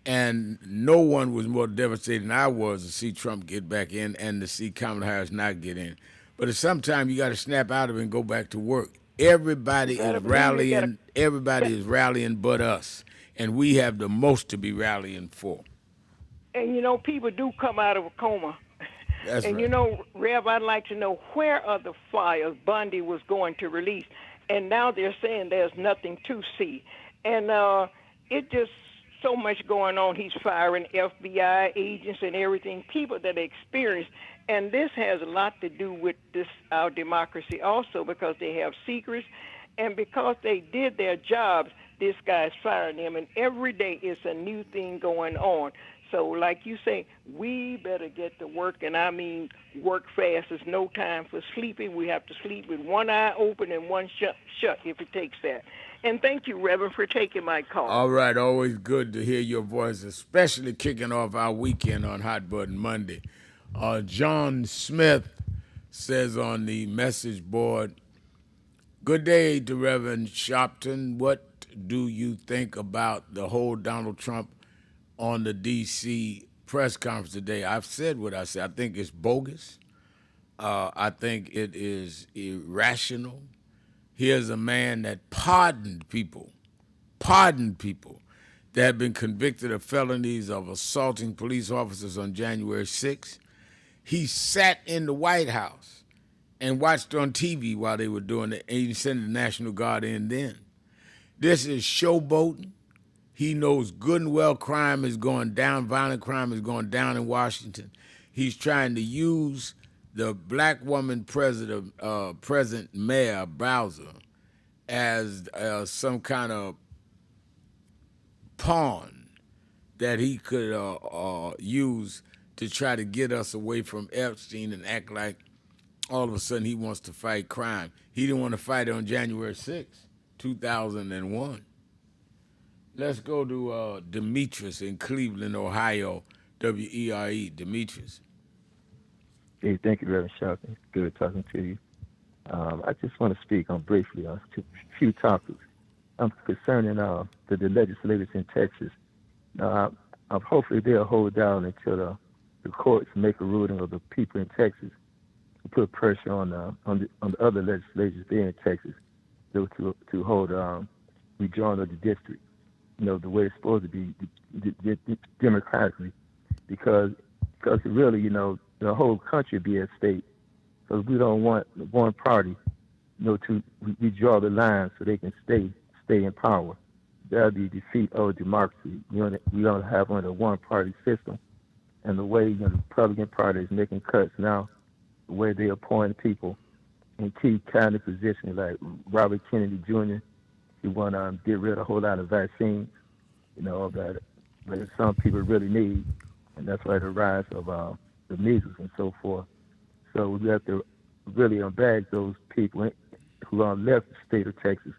And no one was more devastated than I was to see Trump get back in and to see Kamala Harris not get in. But at some time, you got to snap out of it and go back to work. Everybody is rallying. Everybody is rallying but us. And we have the most to be rallying for. And, you know, people do come out of a coma. That's and, right. you know, Rev, I'd like to know, where are the files Bundy was going to release? And now they're saying there's nothing to see. And it just so much going on. He's firing FBI agents and everything, people that are experienced. And this has a lot to do with this our democracy also, because they have secrets. And because they did their jobs, this guy's firing them. And every day it's a new thing going on. So like you say, we better get to work, and I mean work fast. There's no time for sleeping. We have to sleep with one eye open and one shut if it takes that. And thank you, Reverend, for taking my call. All right, always good to hear your voice, especially kicking off our weekend on Hot Button Monday. John Smith says on the message board, good day to Reverend Sharpton. What do you think about the whole Donald Trump on the D.C. press conference today? I've said what I said. I think it's bogus. I think it is irrational. Here's a man that pardoned people that have been convicted of felonies of assaulting police officers on January 6th. He sat in the White House and watched on TV while they were doing it, and he sent the National Guard in then. This is showboating. He knows good and well crime is going down, violent crime is going down in Washington. He's trying to use the black woman present Mayor Bowser as some kind of pawn that he could use to try to get us away from Epstein and act like all of a sudden he wants to fight crime. He didn't want to fight it on January 6th, 2001. Let's go to Demetrius in Cleveland, Ohio, WERE. Demetrius. Hey, thank you, Reverend Sharpton. Good talking to you. I just want to speak on briefly on a few topics concerning the legislators in Texas. Hopefully they'll hold down until the courts make a ruling of the people in Texas to put pressure on the other legislators there in Texas to hold withdrawal of the district. You know, the way it's supposed to be democratically, because really, you know, the whole country be at stake. Because we don't want one party, you know, to withdraw the line so they can stay in power. That'll be defeat of democracy. You know, we don't have a one-party system. And the way, you know, the Republican Party is making cuts now, the way they appoint people in key cabinet positions like Robert Kennedy Jr., he want to get rid of a whole lot of vaccines, you know, that some people really need. And that's why the rise of the measles and so forth. So we have to really unbag those people who left the state of Texas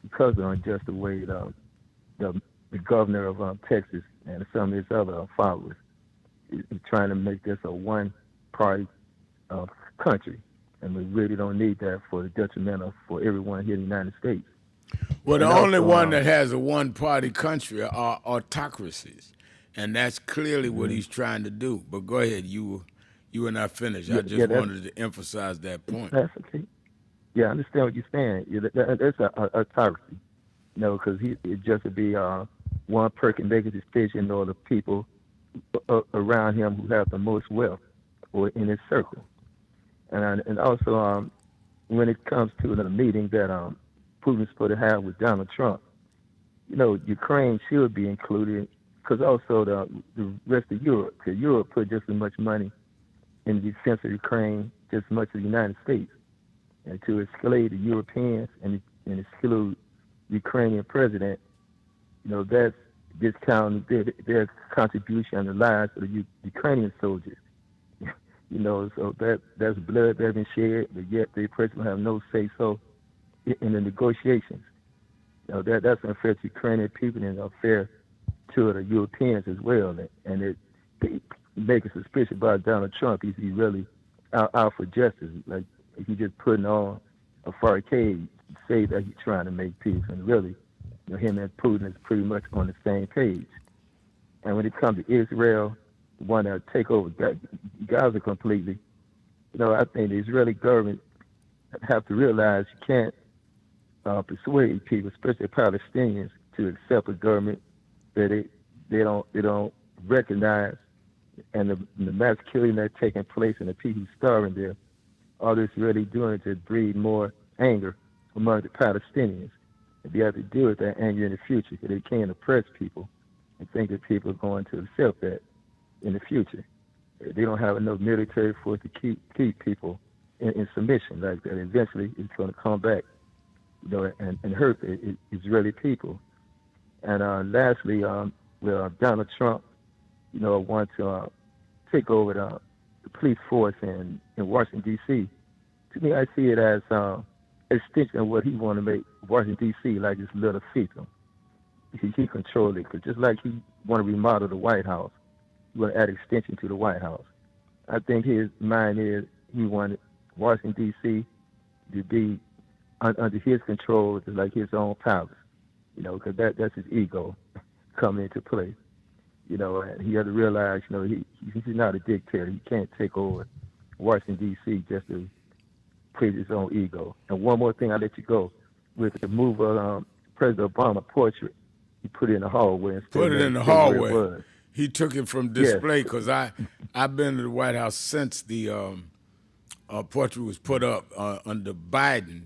because of the unjust way the governor of Texas and some of his other followers is trying to make this a one-party country. And we really don't need that for the detrimental for everyone here in the United States. Well, the And only also, one that has a one-party country are autocracies, and that's clearly what he's trying to do. But go ahead, you were not finished. I just wanted to emphasize that point. That's okay. Yeah, I understand what you're saying. That's a autocracy, because it just would be one person making a decision, or the people around him who have the most wealth or in his circle. And also, when it comes to the meeting that Putin's supposed to have with Donald Trump, Ukraine should be included, because also the rest of Europe, because Europe put just as much money in the defense of Ukraine just as much as the United States. And to exclude the Europeans and exclude the Ukrainian president, that's discounting their contribution on the lives of the Ukrainian soldiers. So that's blood that's been shed, but yet the president have no say-so in the negotiations. That's unfair to Ukrainian people and unfair to the Europeans as well. And it making suspicious about Donald Trump. He's really out for justice. Like he's just putting on a facade to say that he's trying to make peace, and really, him and Putin is pretty much on the same page. And when it comes to Israel, want to take over Gaza completely, I think the Israeli government have to realize you can't persuade people, especially Palestinians, to accept a government that they don't recognize, and the mass killing that's taking place and the people starving there. All this really doing is to breed more anger among the Palestinians. And they have to deal with that anger in the future, because they can't oppress people and think that people are going to accept that in the future. They don't have enough military force to keep people in submission like that. Eventually, it's going to come back, and hurt the Israeli people. And lastly, Donald Trump, want to take over the police force in Washington, D.C. To me, I see it as extension of what he want to make Washington, D.C. like this little fiefdom. He controls it, because just like he want to remodel the White House, he want to add extension to the White House. I think his mind is he wanted Washington, D.C. to be under his control, just like his own palace, because that's his ego coming into play. And he had to realize, he's not a dictator. He can't take over Washington, D.C. just to please his own ego. And one more thing, I'll let you go. With the move of President Obama portrait, he put it in the hallway. Put it in the hallway. He took it from display, because I've been to the White House since the portrait was put up under Biden,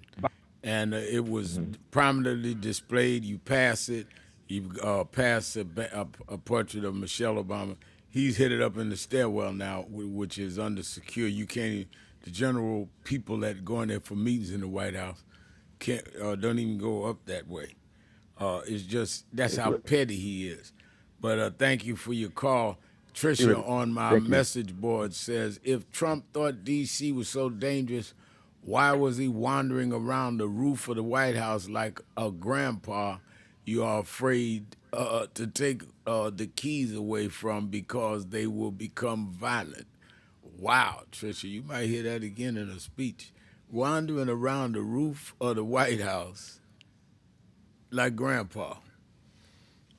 and it was prominently displayed. You pass it. You pass a portrait of Michelle Obama. He's hid it up in the stairwell now, which is under secure. You can't. The general people that go in there for meetings in the White House don't even go up that way. It's just that's how petty he is. But thank you for your call. Tricia on my message board says, if Trump thought D.C. was so dangerous, why was he wandering around the roof of the White House like a grandpa you are afraid to take the keys away from because they will become violent? Wow, Tricia, you might hear that again in a speech. Wandering around the roof of the White House like grandpa.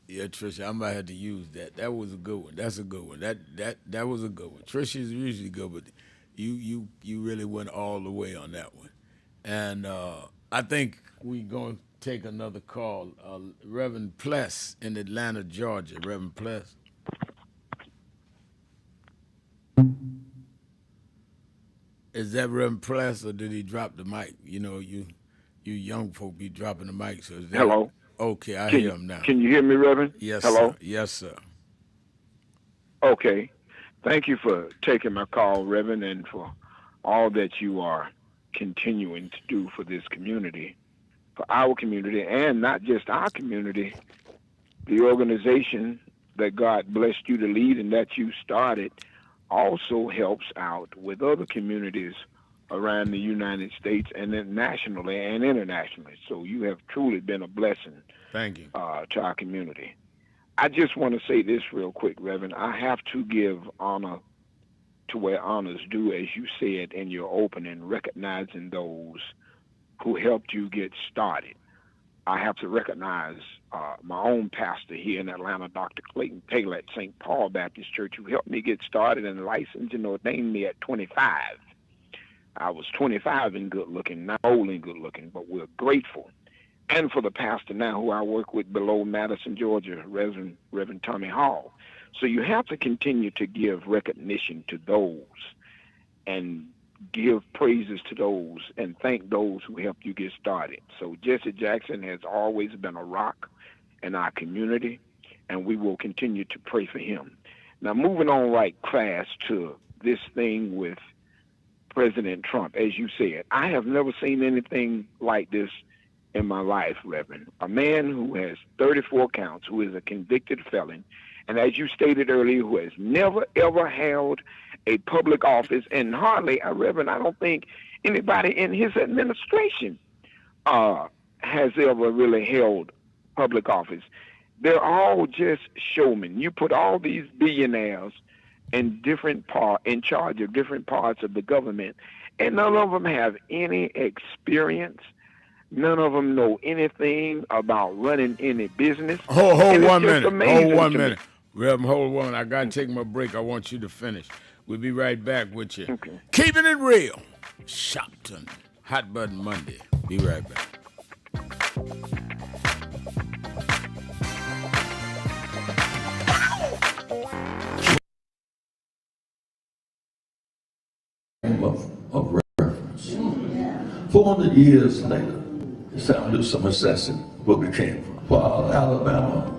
Yeah, Tricia, I might have to use that. That was a good one. That's a good one. That was a good one. Tricia's usually good, but you really went all the way on that one. And I think we're going to take another call. Reverend Pless in Atlanta, Georgia. Reverend Pless. Is that Reverend Pless, or did he drop the mic? You young folk be dropping the mic. So is that, hello? Okay, I hear him now. Can you hear me, Reverend? Yes, hello? Sir. Yes, sir. Okay. Thank you for taking my call, Reverend, and for all that you are continuing to do for this community, for our community, and not just our community, the organization that God blessed you to lead and that you started also helps out with other communities around the United States and then nationally and internationally. So you have truly been a blessing. Thank you. To our community. I just want to say this real quick, Reverend. I have to give honor to where honors due, as you said in your opening, recognizing those who helped you get started. I have to recognize my own pastor here in Atlanta, Dr. Clayton Taylor at St. Paul Baptist Church, who helped me get started and licensed and ordained me at 25. I was 25 and good looking, not old and good looking, but we're grateful. And for the pastor now who I work with below Madison, Georgia, Reverend Tommy Hall. So you have to continue to give recognition to those and give praises to those and thank those who helped you get started. So Jesse Jackson has always been a rock in our community, and we will continue to pray for him. Now, moving on right fast to this thing with President Trump, as you said, I have never seen anything like this in my life, Reverend. A man who has 34 counts, who is a convicted felon, and as you stated earlier, who has never, ever held a public office, and hardly, Reverend, I don't think anybody in his administration has ever really held public office. They're all just showmen. You put all these billionaires in charge of different parts of the government, and none of them have any experience. None of them know anything about running any business. Hold 1 minute. Hold 1 minute. minute. Reverend, hold one. I got to take my break. I want you to finish. We'll be right back with you. Okay. Keeping it real. Sharpton. Hot Button Monday. Be right back. Of reference. 400 years later, it's time to do some assessing where we came from. While Alabama,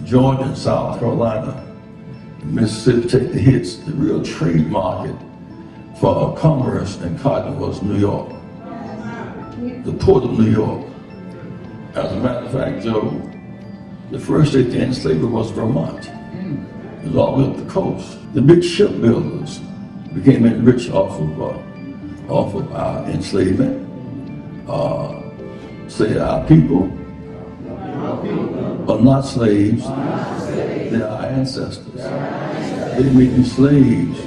Georgia, and South Carolina, and Mississippi take the hits, the real trade market for commerce and cotton was New York, the port of New York. As a matter of fact, Joe, the first state to end slavery was Vermont. It was all the way up the coast. The big shipbuilders became rich off of our enslavement. Say our people are not slaves, they are our ancestors. They may be slaves,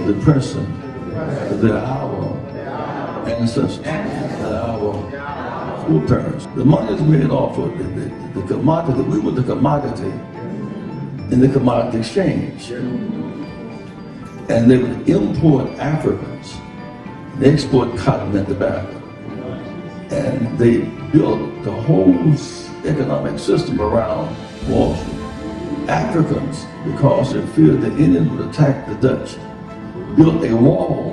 the person, they're our ancestors, they're our foreparents. The money is made off of the commodity. We were the commodity in the commodity exchange. And they would import Africans, they export cotton and tobacco. And they built the whole economic system around Wall Street. Africans, because they feared the Indians would attack the Dutch, built a wall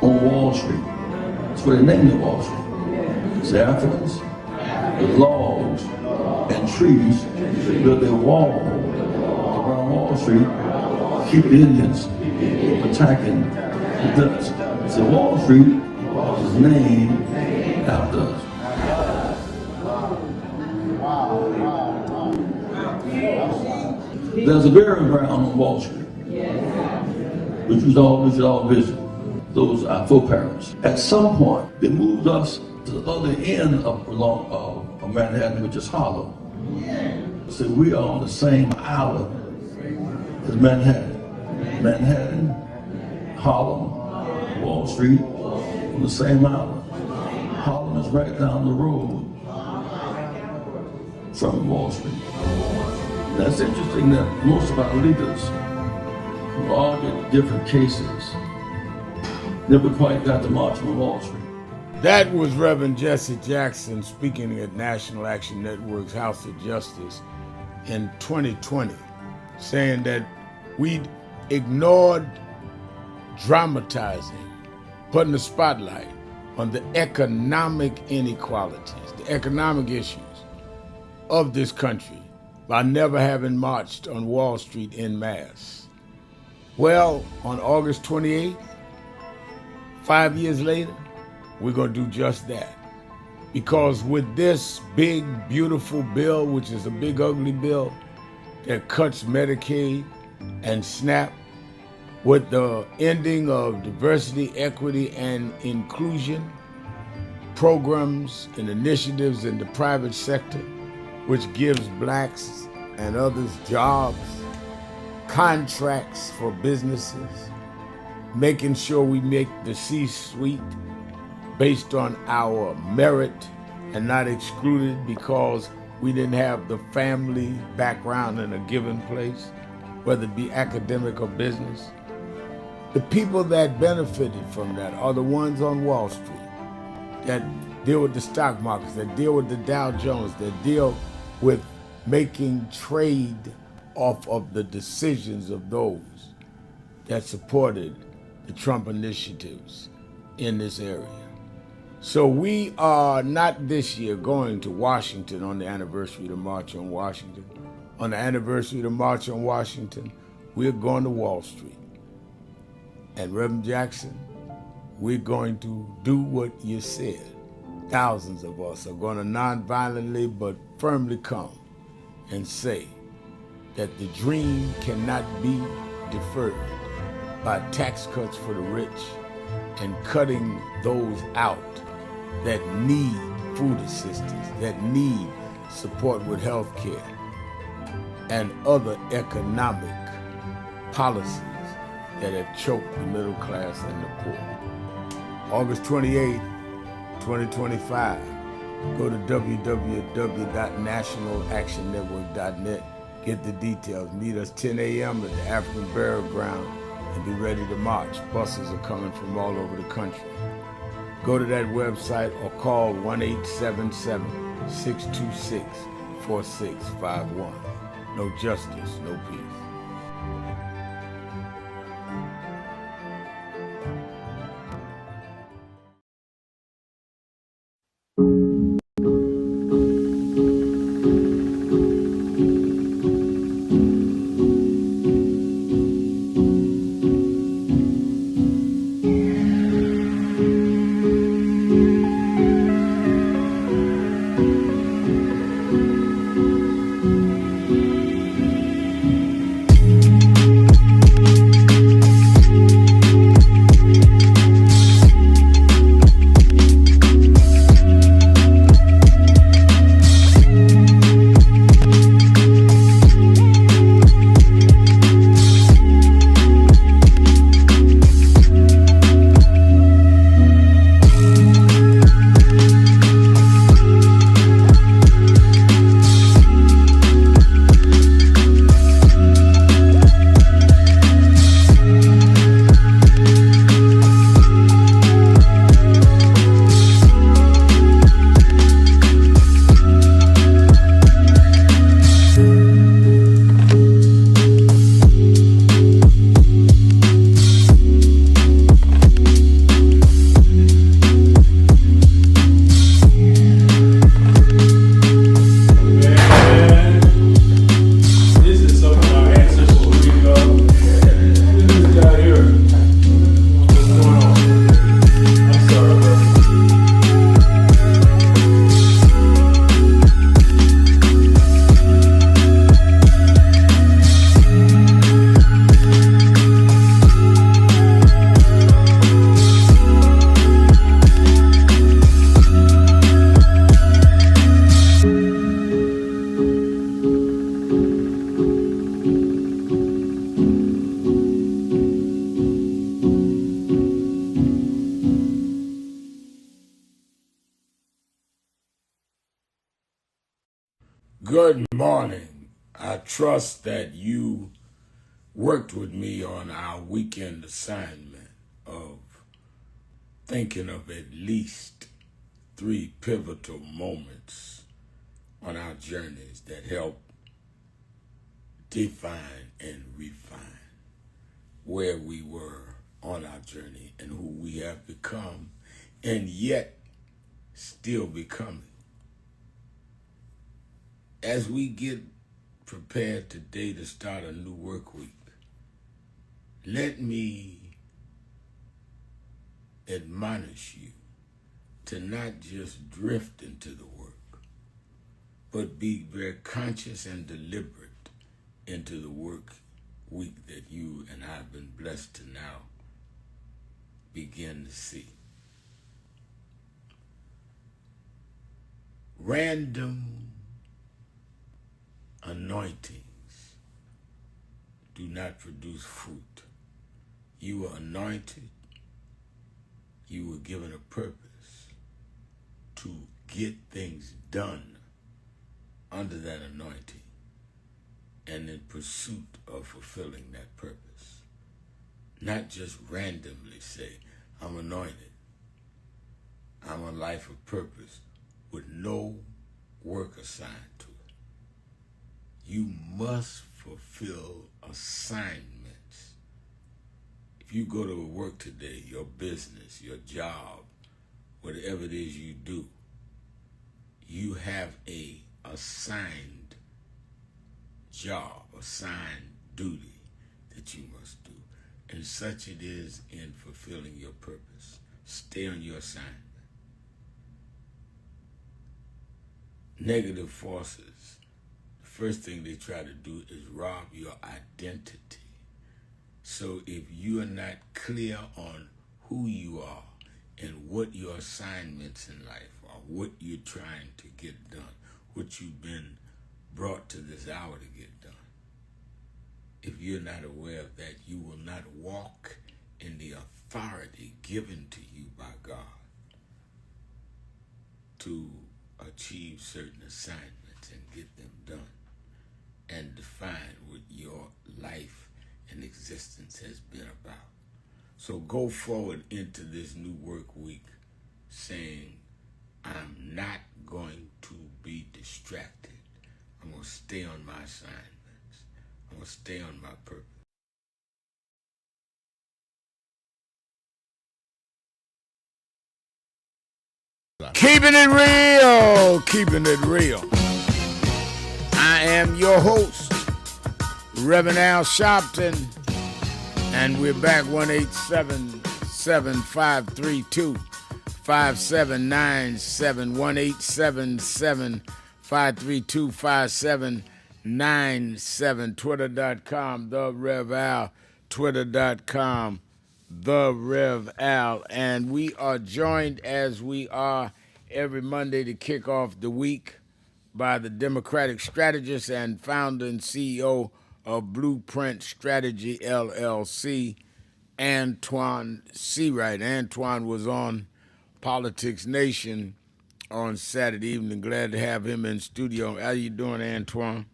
on Wall Street. That's why they named it Wall Street. It's the Africans, with logs and trees, they built a wall around Wall Street, keep the Indians from attacking the Dutch. So Wall Street was named after us. There's a burial ground on Wall Street, which we should all visit. Those are our foreparents. At some point, they moved us to the other end of Manhattan, which is Harlem. So we are on the same island as Manhattan. Manhattan, Harlem, Wall Street, on the same island. Harlem is right down the road from Wall Street. That's interesting that most of our leaders who argued different cases never quite got to march on Wall Street. That was Reverend Jesse Jackson speaking at National Action Network's House of Justice in 2020, saying that we'd ignored dramatizing, putting the spotlight on the economic inequalities, the economic issues of this country by never having marched on Wall Street en masse. Well, on August 28th, 5 years later, we're going to do just that. Because with this big, beautiful bill, which is a big, ugly bill that cuts Medicaid, and SNAP, with the ending of diversity, equity, and inclusion programs and initiatives in the private sector, which gives blacks and others jobs, contracts for businesses, making sure we make the C-suite based on our merit and not excluded because we didn't have the family background in a given place, whether it be academic or business. The people that benefited from that are the ones on Wall Street that deal with the stock markets, that deal with the Dow Jones, that deal with making trade off of the decisions of those that supported the Trump initiatives in this area. So we are not this year going to Washington on the anniversary of the March on Washington. On the anniversary of the March on Washington, we're going to Wall Street. And Reverend Jackson, we're going to do what you said. Thousands of us are going to nonviolently but firmly come and say that the dream cannot be deferred by tax cuts for the rich and cutting those out that need food assistance, that need support with health care and other economic policies that have choked the middle class and the poor. August 28, 2025, go to www.nationalactionnetwork.net, get the details. Meet us 10 a.m. at the African Burial Ground and be ready to march. Buses are coming from all over the country. Go to that website or call 1-877-626-4651. No justice, no peace. Good morning. I trust that you worked with me on our weekend assignment of thinking of at least 3 pivotal moments on our journeys that help define and refine where we were on our journey and who we have become and yet still becoming. As we get prepared today to start a new work week, let me admonish you to not just drift into the work, but be very conscious and deliberate into the work week that you and I have been blessed to now begin to see. Random anointings do not produce fruit. You were anointed, you were given a purpose to get things done under that anointing and in pursuit of fulfilling that purpose. Not just randomly say, I'm anointed, I'm a life of purpose with no work assigned to it. You must fulfill assignments. If you go to work today, your business, your job, whatever it is you do, you have a assigned job, assigned duty that you must do. And such it is in fulfilling your purpose. Stay on your assignment. Negative forces, the first thing they try to do is rob your identity. So if you are not clear on who you are and what your assignments in life are, what you're trying to get done, what you've been brought to this hour to get done, if you're not aware of that, you will not walk in the authority given to you by God to achieve certain assignments and get them done and define what your life and existence has been about. So go forward into this new work week saying, I'm not going to be distracted. I'm going to stay on my assignments. I'm going to stay on my purpose. Keeping it real, keeping it real. I am your host, Reverend Al Sharpton, and we're back 1-877-532-5797, 1-877-532-5797, twitter.com, The Rev Al, twitter.com, The Rev Al, and we are joined as we are every Monday to kick off the week by the Democratic strategist and founder and CEO of Blueprint Strategy LLC, Antoine Seawright. Antoine was on Politics Nation on Saturday evening. Glad to have him in studio. How you doing, Antoine?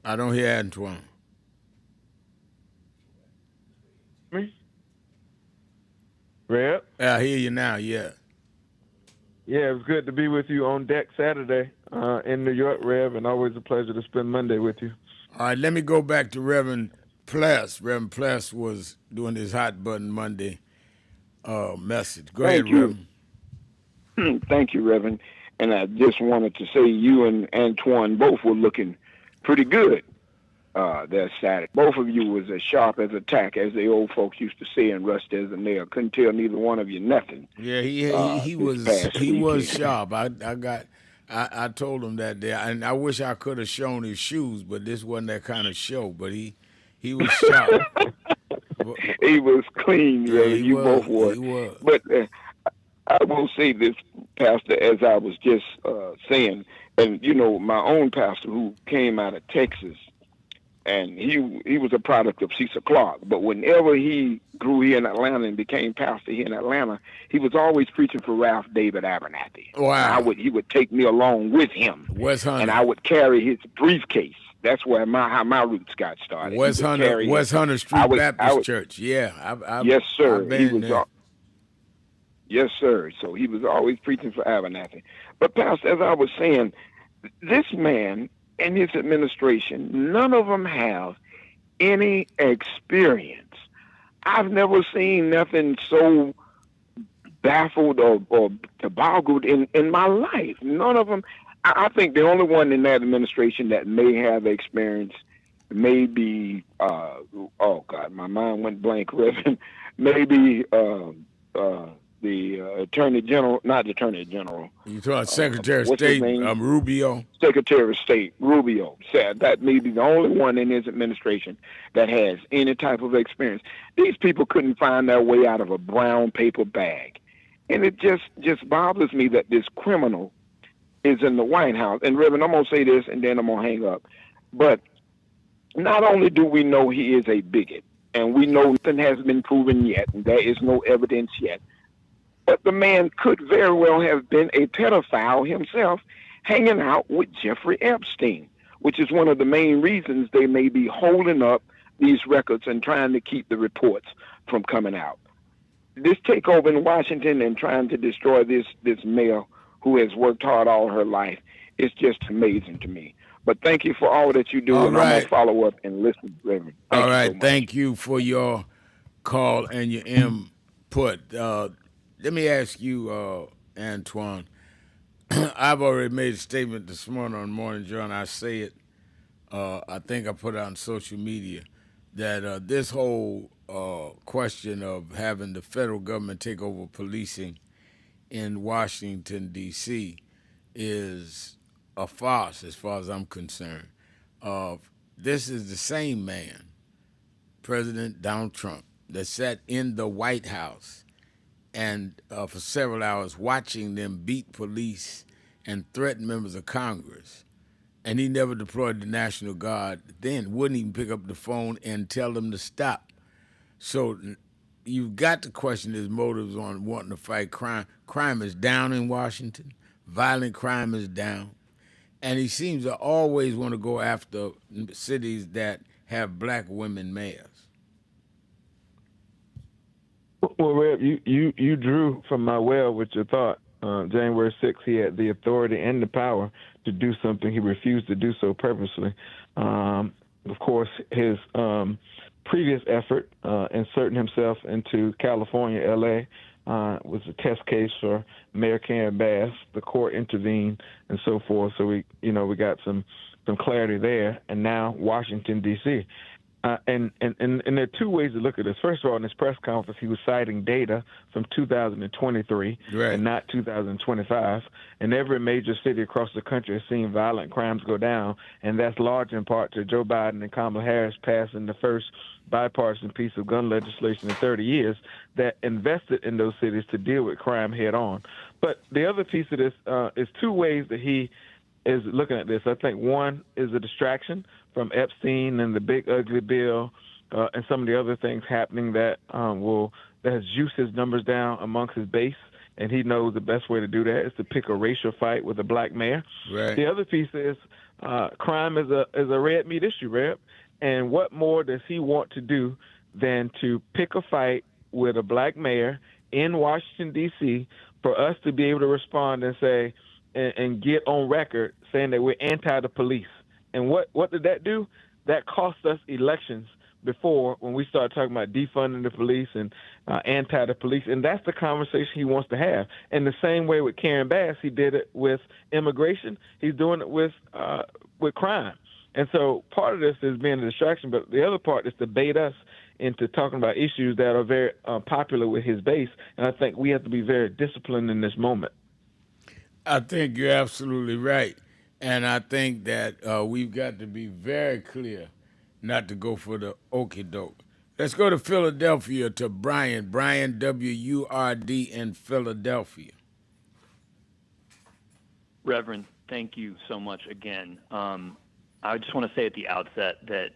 I don't hear Antoine. Me? Rev? I hear you now, yeah. Yeah, it was good to be with you on deck Saturday in New York, Rev, and always a pleasure to spend Monday with you. All right, let me go back to Reverend Pless. Reverend Pless was doing his Hot Button Monday message. Go ahead, Reverend. Thank you, Reverend. And I just wanted to say you and Antoine both were looking pretty good that Saturday. Both of you was as sharp as a tack, as the old folks used to say, and rust as a nail. Couldn't tell neither one of you nothing. Yeah, he was sharp. I told him that day, and I wish I could have shown his shoes, but this wasn't that kind of show. But he was sharp. He was clean, yeah, you both were. He was. But I will say this, Pastor, as I was just saying, and you know, my own pastor who came out of Texas, and he was a product of Cecil Clark. But whenever he grew here in Atlanta and became pastor here in Atlanta, he was always preaching for Ralph David Abernathy. Wow. He would take me along with him. Wes Hunter. And I would carry his briefcase. That's where how my roots got started. Wes Hunter Street Baptist Church. Yeah. Yes, sir. I've been there. Yes, sir. So he was always preaching for Abernathy. But Pastor, as I was saying, this man and his administration, none of them have any experience. I've never seen nothing so baffled or boggled in my life. None of them. I think the only one in that administration that may have experience may be, oh God, my mind went blank, Reverend. Maybe the Attorney General, not the Attorney General. You talking Secretary of What's his State name? Rubio? Secretary of State Rubio said that may be the only one in his administration that has any type of experience. These people couldn't find their way out of a brown paper bag. And it just bothers me that this criminal is in the White House. And Reverend, I'm going to say this and then I'm going to hang up. But not only do we know he is a bigot, and we know nothing has been proven yet, and there is no evidence yet, but the man could very well have been a pedophile himself, hanging out with Jeffrey Epstein, which is one of the main reasons they may be holding up these records and trying to keep the reports from coming out. This takeover in Washington and trying to destroy this mayor who has worked hard all her life is just amazing to me. But thank you for all that you do, and I'm going to follow up and listen, Reverend. All right, thank you for your call and your input. Let me ask you, Antoine. I've already made a statement this morning on Morning Joe, and I say it, I think I put it on social media, that this whole question of having the federal government take over policing in Washington, D.C. is a farce as far as I'm concerned. This is the same man, President Donald Trump, that sat in the White House and for several hours watching them beat police and threaten members of Congress. And he never deployed the National Guard then, wouldn't even pick up the phone and tell them to stop. So you've got to question his motives on wanting to fight crime. Crime is down in Washington. Violent crime is down. And he seems to always want to go after cities that have black women mayors. Well, Reb, you drew from my well with your thought. January 6th, he had the authority and the power to do something. He refused to do so purposely. Of course, his previous effort, inserting himself into California, L.A., was a test case for Mayor Karen Bass. The court intervened and so forth. So we got some clarity there. And now Washington, D.C. And there are two ways to look at this. First of all, in his press conference, he was citing data from 2023 and not 2025. And every major city across the country has seen violent crimes go down, and that's large in part to Joe Biden and Kamala Harris passing the first bipartisan piece of gun legislation in 30 years that invested in those cities to deal with crime head on. But the other piece of this is two ways that he is looking at this. I think one is a distraction from Epstein and the big ugly bill and some of the other things happening that has juiced his numbers down amongst his base, and he knows the best way to do that is to pick a racial fight with a black mayor. Right. The other piece is crime is a red meat issue, Reb, and what more does he want to do than to pick a fight with a black mayor in Washington, D.C., for us to be able to respond and say and get on record saying that we're anti the police. And what did that do? That cost us elections before, when we started talking about defunding the police and anti the police. And that's the conversation he wants to have. And the same way with Karen Bass, he did it with immigration. He's doing it with crime. And so part of this is being a distraction, but the other part is to bait us into talking about issues that are very popular with his base. And I think we have to be very disciplined in this moment. I think you're absolutely right. And I think that we've got to be very clear not to go for the okie doke. Let's go to Philadelphia to Brian. Brian, WURD in Philadelphia. Reverend, thank you so much again. I just want to say at the outset that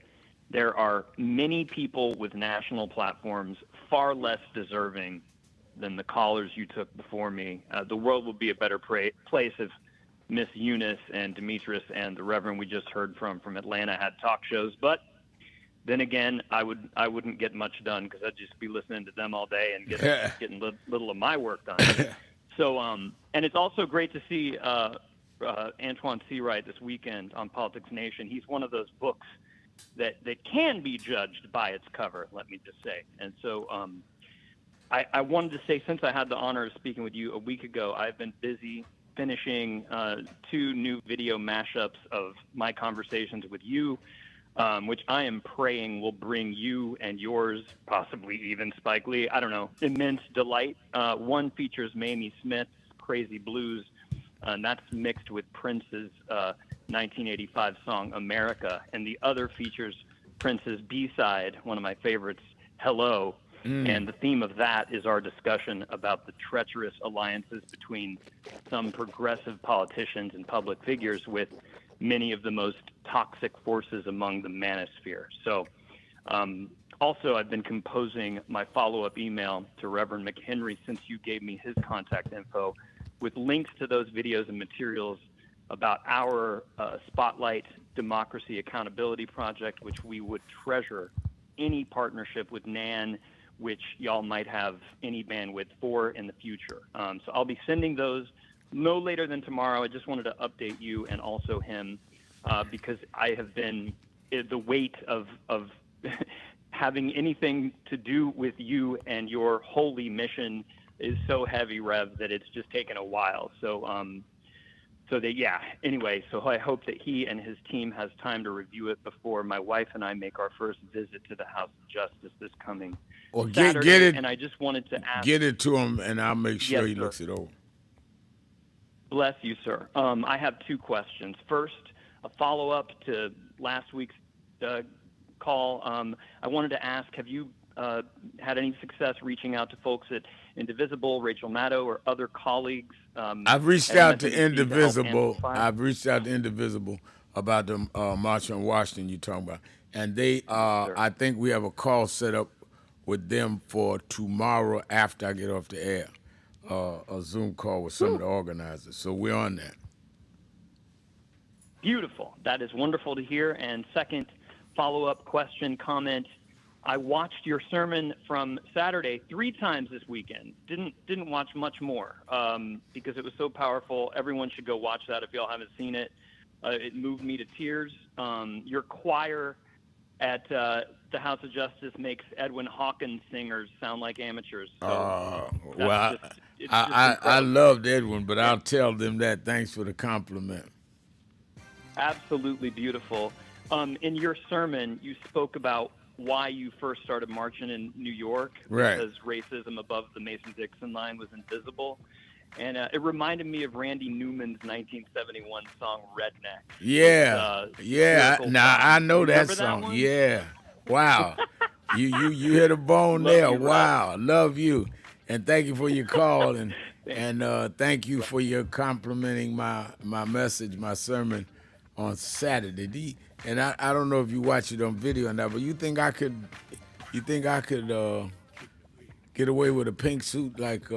there are many people with national platforms far less deserving than the callers you took before me. The world would be a better place if Miss Eunice and Demetrius and the Reverend we just heard from Atlanta had talk shows. But then again, I wouldn't get much done because I'd just be listening to them all day and getting little of my work done. So, and it's also great to see Antoine Seawright this weekend on Politics Nation. He's one of those books that can be judged by its cover, let me just say. And so I wanted to say, since I had the honor of speaking with you a week ago, I've been busy finishing 2 new video mashups of my conversations with you which I am praying will bring you and yours, possibly even Spike Lee, I don't know, immense delight. One features Mamie Smith's Crazy Blues, and that's mixed with Prince's 1985 song America, and the other features Prince's B-side, one of my favorites, Hello. And the theme of that is our discussion about the treacherous alliances between some progressive politicians and public figures with many of the most toxic forces among the manosphere. So also, I've been composing my follow-up email to Reverend McHenry since you gave me his contact info with links to those videos and materials about our Spotlight Democracy Accountability Project, which we would treasure any partnership with NAN, which y'all might have any bandwidth for in the future. So I'll be sending those no later than tomorrow. I just wanted to update you and also him because I have been, the weight of having anything to do with you and your holy mission is so heavy, Rev, that it's just taken a while. So anyway, so I hope that he and his team has time to review it before my wife and I make our first visit to the House of Justice this coming Saturday. Get it, and I just wanted to ask. Get it to him, and I'll make sure he looks it over. Bless you, sir. I have two questions. First, a follow-up to last week's call. I wanted to ask, have you had any success reaching out to folks at Indivisible, Rachel Maddow, or other colleagues? I've reached out to Indivisible. I've reached out to Indivisible about the March on Washington you're talking about. And they, I think we have a call set up with them for tomorrow after I get off the air, a Zoom call with some of the organizers. So we're on that. Beautiful. That is wonderful to hear. And second, follow-up question, comment. I watched your sermon from Saturday 3 times this weekend. Didn't watch much more because it was so powerful. Everyone should go watch that if y'all haven't seen it. It moved me to tears. Your choir at the House of Justice makes Edwin Hawkins singers sound like amateurs. So well, I loved Edwin, but I'll tell them that. Thanks for the compliment. Absolutely beautiful. In your sermon, you spoke about why you first started marching in New York, because racism above the Mason-Dixon line was invisible. And it reminded me of Randy Newman's 1971 song Redneck. Yeah, I know that song. Yeah, wow. you hit a bone there. Wow, love you, and thank you for your call, and thank you for your complimenting my message, my sermon on Saturday. And I don't know if you watch it on video or not, but you think I could get away with a pink suit like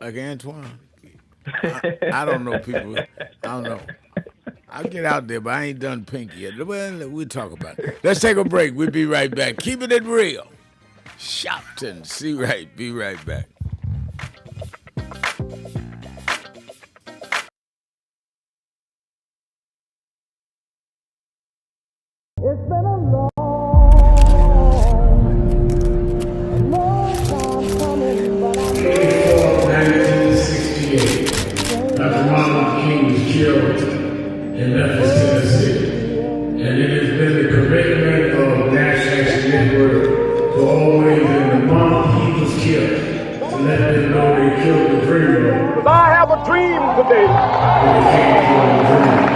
Antoine? I don't know, people. I don't know. I'll get out there, but I ain't done pink yet. Well, we'll talk about it. Let's take a break. We'll be right back. Keeping it real. Sharpton. Be right back. It's been a long time coming, but I know 1968, Dr. Martin Luther King was killed in Memphis, Tennessee. And it has been the commitment of National Action Network to always, in the month he was killed, to let them know they killed the dreamer. Because I have a dream today. They can't kill the dreamer.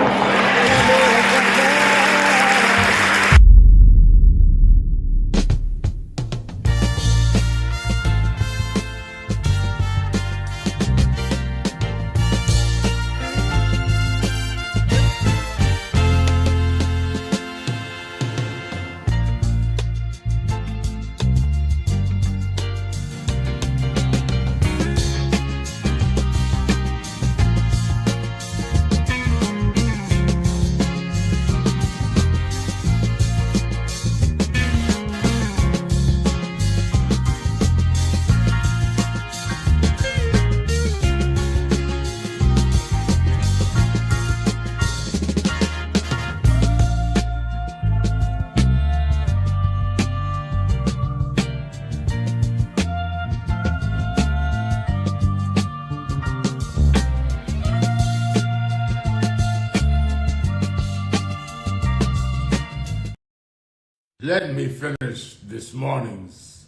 Let me finish this morning's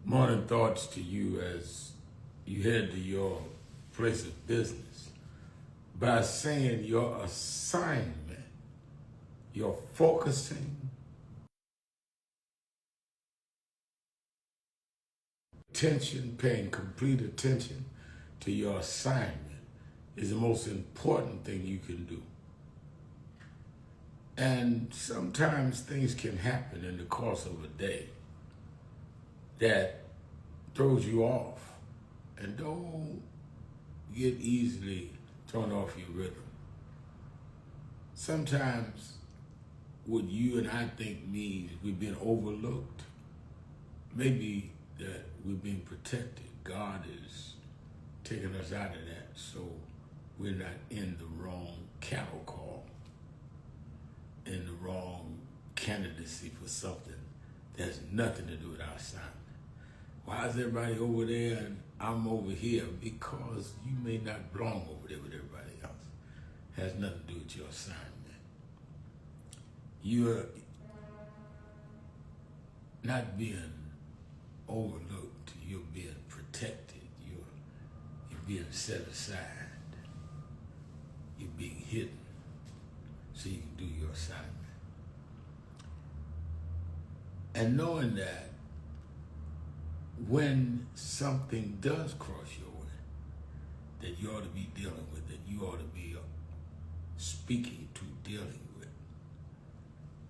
morning thoughts to you as you head to your place of business by saying your assignment, your focusing attention, paying complete attention to your assignment is the most important thing you can do. And sometimes things can happen in the course of a day that throws you off. And don't get easily thrown off your rhythm. Sometimes what you and I think means we've been overlooked, maybe that we're being protected. God is taking us out of that so we're not in the wrong cattle call, in the wrong candidacy for something that has nothing to do with our assignment. Why is everybody over there and I'm over here? Because you may not belong over there with everybody else. It has nothing to do with your assignment. You're not being overlooked. You're being protected. You're being set aside. You're being hidden so you can do your assignment. And knowing that when something does cross your way that you ought to be dealing with, that you ought to be speaking to, dealing with,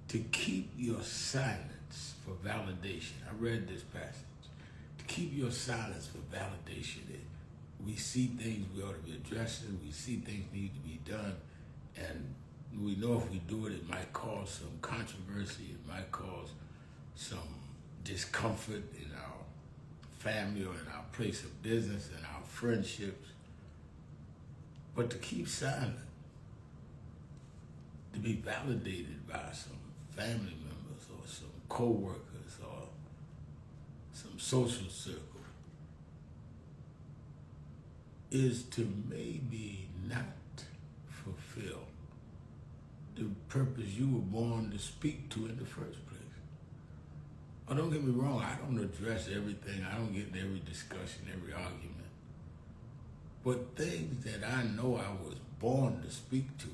to keep your silence for validation. I read this passage. To keep your silence for validation. We see things we ought to be addressing. We see things need to be done. And we know if we do it, it might cause some controversy. It might cause some discomfort in our family or in our place of business and our friendships. But to keep silent, to be validated by some family members or some co-workers or some social circle is to maybe not fulfill the purpose you were born to speak to in the first place. Oh, don't get me wrong, I don't address everything. I don't get in every discussion, every argument. But things that I know I was born to speak to,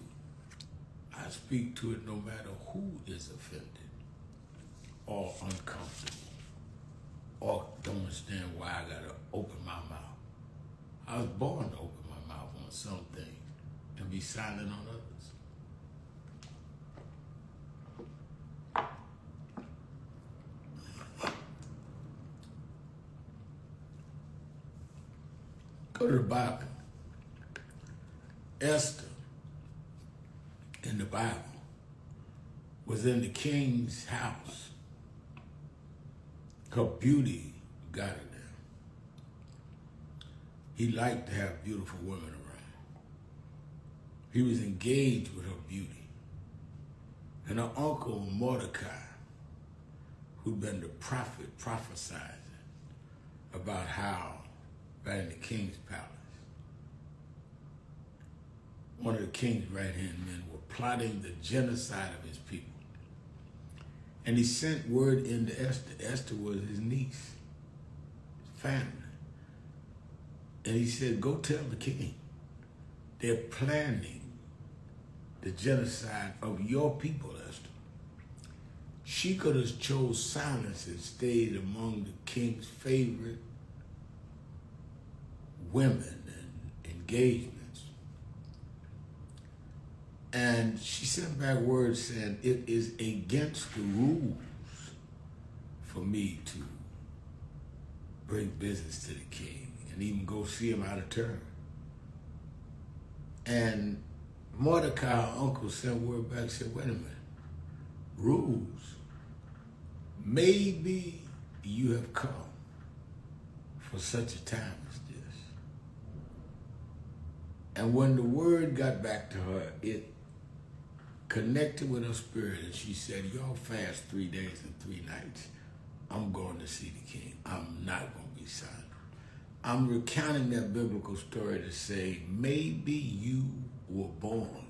I speak to it no matter who is offended or uncomfortable or don't understand why I gotta open my mouth. I was born to open my mouth on some things and be silent on others. Go to the Bible. Esther in the Bible was in the king's house. Her beauty got her there. He liked to have beautiful women around. He was engaged with her beauty. And her uncle Mordecai, who'd been the prophet prophesizing about how right in the king's palace, one of the king's right-hand men were plotting the genocide of his people. And he sent word into Esther. Esther was his niece, his family. And he said, go tell the king, they're planning the genocide of your people, Esther. She could have chose silence and stayed among the king's favorite women and engagements. And she sent back word saying, it is against the rules for me to bring business to the king and even go see him out of turn. And Mordecai, her uncle, sent word back and said, wait a minute, rules? Maybe you have come for such a time as this. And when the word got back to her, it connected with her spirit, and she said, y'all fast 3 days and 3 nights. I'm going to see the king. I'm not going to be silent. I'm recounting that biblical story to say, maybe you were born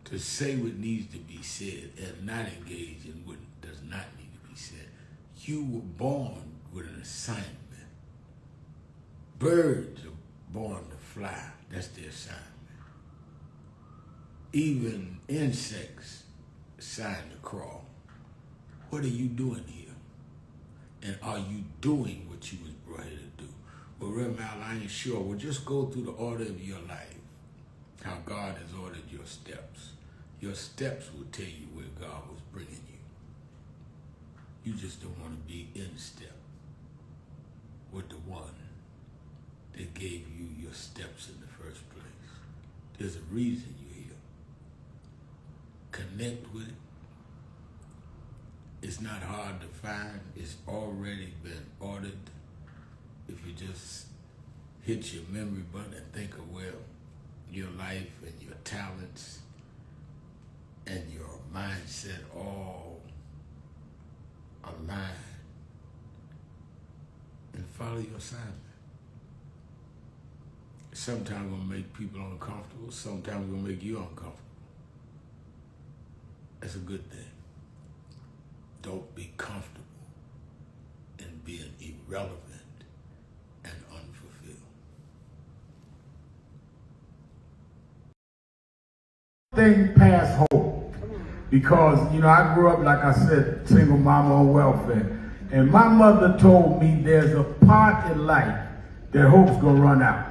to to say what needs to be said and not engage in what does not need to be said. You were born with an assignment. Birds are born to fly. That's their assignment. Even insects assigned to crawl. What are you doing here? And are you doing what you was brought here to do? Well, Reverend Al, I ain't sure. Well, just go through the order of your life, how God has ordered your steps. Your steps will tell you where God was bringing you. You just don't want to be in step with the one that gave you your steps in the first place. There's a reason you're here. Connect with it. It's not hard to find. It's already been ordered. If you just hit your memory button and think of where your life and your talents and your mindset all align and follow your assignment. Sometimes we'll make people uncomfortable. Sometimes we'll make you uncomfortable. That's a good thing. Don't be comfortable in being irrelevant and unfulfilled. Thing past hope, because I grew up, like I said, single mama on welfare, and my mother told me there's a part in life that hope's gonna run out.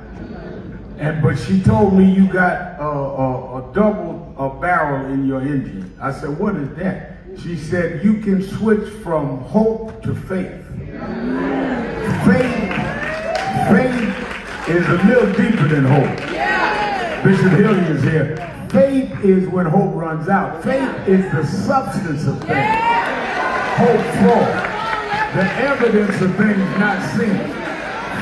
But she told me you got a double barrel in your engine. I said, what is that? She said, you can switch from hope to faith. Faith is a little deeper than hope. Bishop Hilly is here. Faith is when hope runs out. Faith is the substance of things. Hope for the evidence of things not seen.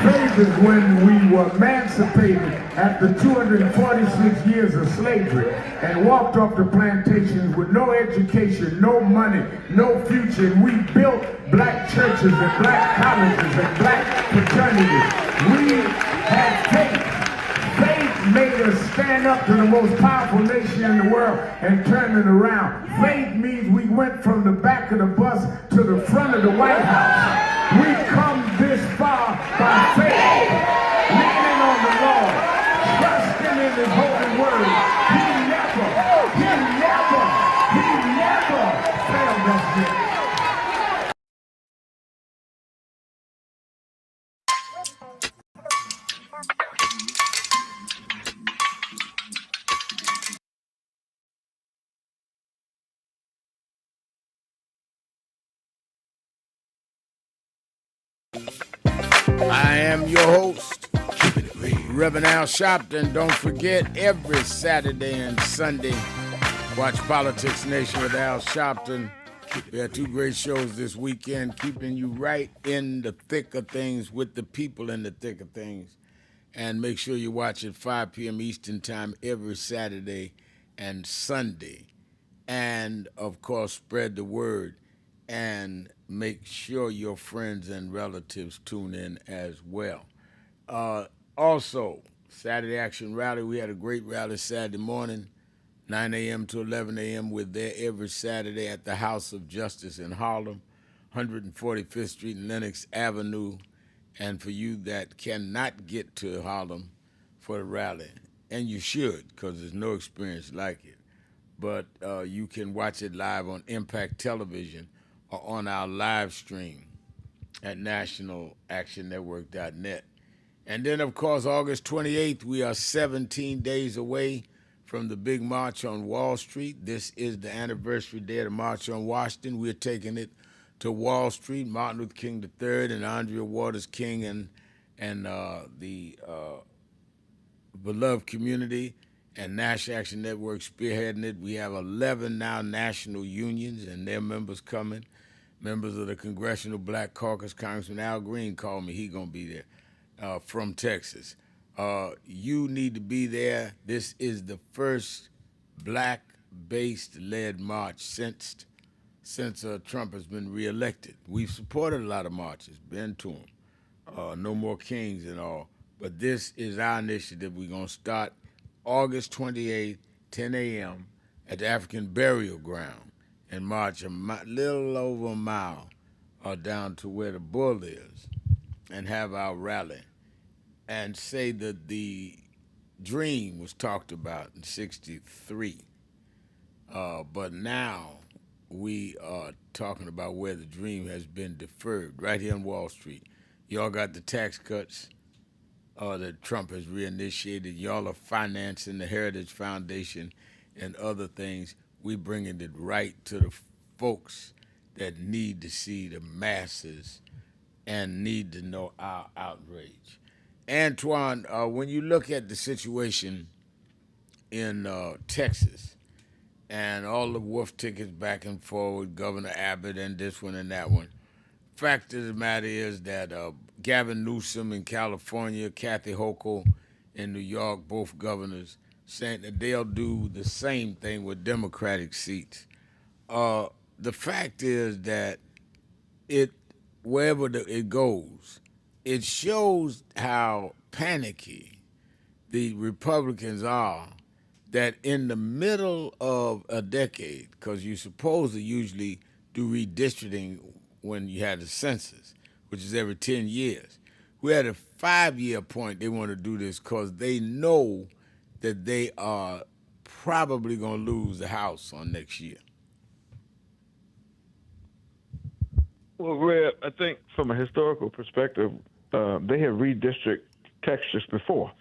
Faith is when we were emancipated after 246 years of slavery and walked off the plantations with no education, no money, no future. And we built black churches and black colleges and black fraternities. We had faith. Faith made us stand up to the most powerful nation in the world and turn it around. Faith means we went from the back of the bus to the front of the White House. We've come this far by faith, leaning on the Lord, trusting in His holy word. He never failed us yet. I am your host, Reverend Al Sharpton. Don't forget, every Saturday and Sunday, watch Politics Nation with Al Sharpton. We had two great shows this weekend, keeping you right in the thick of things with the people in the thick of things. And make sure you watch at 5 p.m. Eastern Time every Saturday and Sunday. And, of course, spread the word. And make sure your friends and relatives tune in as well. Also, Saturday Action Rally. We had a great rally Saturday morning, 9 a.m. to 11 a.m. We're there every Saturday at the House of Justice in Harlem, 145th Street and Lenox Avenue. And for you that cannot get to Harlem for the rally, and you should, because there's no experience like it, but you can watch it live on Impact Television or on our live stream at nationalactionnetwork.net. And then, of course, August 28th, we are 17 days away from the big march on Wall Street. This is the anniversary day of the March on Washington. We're taking it to Wall Street. Martin Luther King III and Andrea Waters King and the beloved community and National Action Network spearheading it. We have 11 now national unions and their members coming. Members of the Congressional Black Caucus. Congressman Al Green called me. He gonna be there from Texas. You need to be there. This is the first black-based led march since Trump has been reelected. We've supported a lot of marches, been to them. No More Kings and all. But this is our initiative. We're gonna start August 28th, 10 a.m. at the African Burial Ground and march little over a mile down to where the bull is and have our rally and say that the dream was talked about in 63. But now we are talking about where the dream has been deferred, right here on Wall Street. Y'all got the tax cuts that Trump has reinitiated. Y'all are financing the Heritage Foundation and other things. We bringing it right to the folks that need to see the masses and need to know our outrage. Antoine, when you look at the situation in Texas and all the wolf tickets back and forward, Governor Abbott and this one and that one, fact of the matter is that Gavin Newsom in California, Kathy Hochul in New York, both governors, saying that they'll do the same thing with Democratic seats. The fact is that wherever it goes, it shows how panicky the Republicans are that in the middle of a decade, because you're supposed to usually do redistricting when you had the census, which is every 10 years. We had a 5-year point they want to do this because they know that they are probably going to lose the House on next year. Well, Red, I think from a historical perspective, they have redistricted Texas before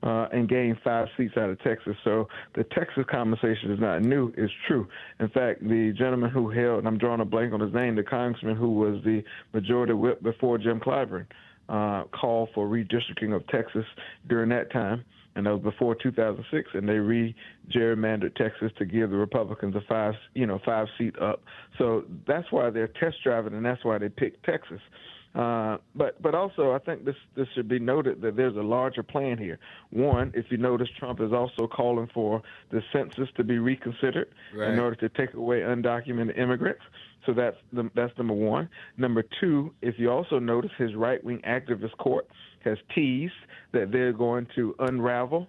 and gained 5 seats out of Texas. So the Texas conversation is not new. It's true. In fact, the gentleman who held, and I'm drawing a blank on his name, the congressman who was the majority whip before Jim Clyburn, called for redistricting of Texas during that time. And that was before 2006, and they re-gerrymandered Texas to give the Republicans a 5-seat up. So that's why they're test driving, and that's why they picked Texas. But also, I think this should be noted that there's a larger plan here. One, if you notice, Trump is also calling for the census to be reconsidered in order to take away undocumented immigrants. So that's number one. Number two, if you also notice, his right-wing activist court has teased that they're going to unravel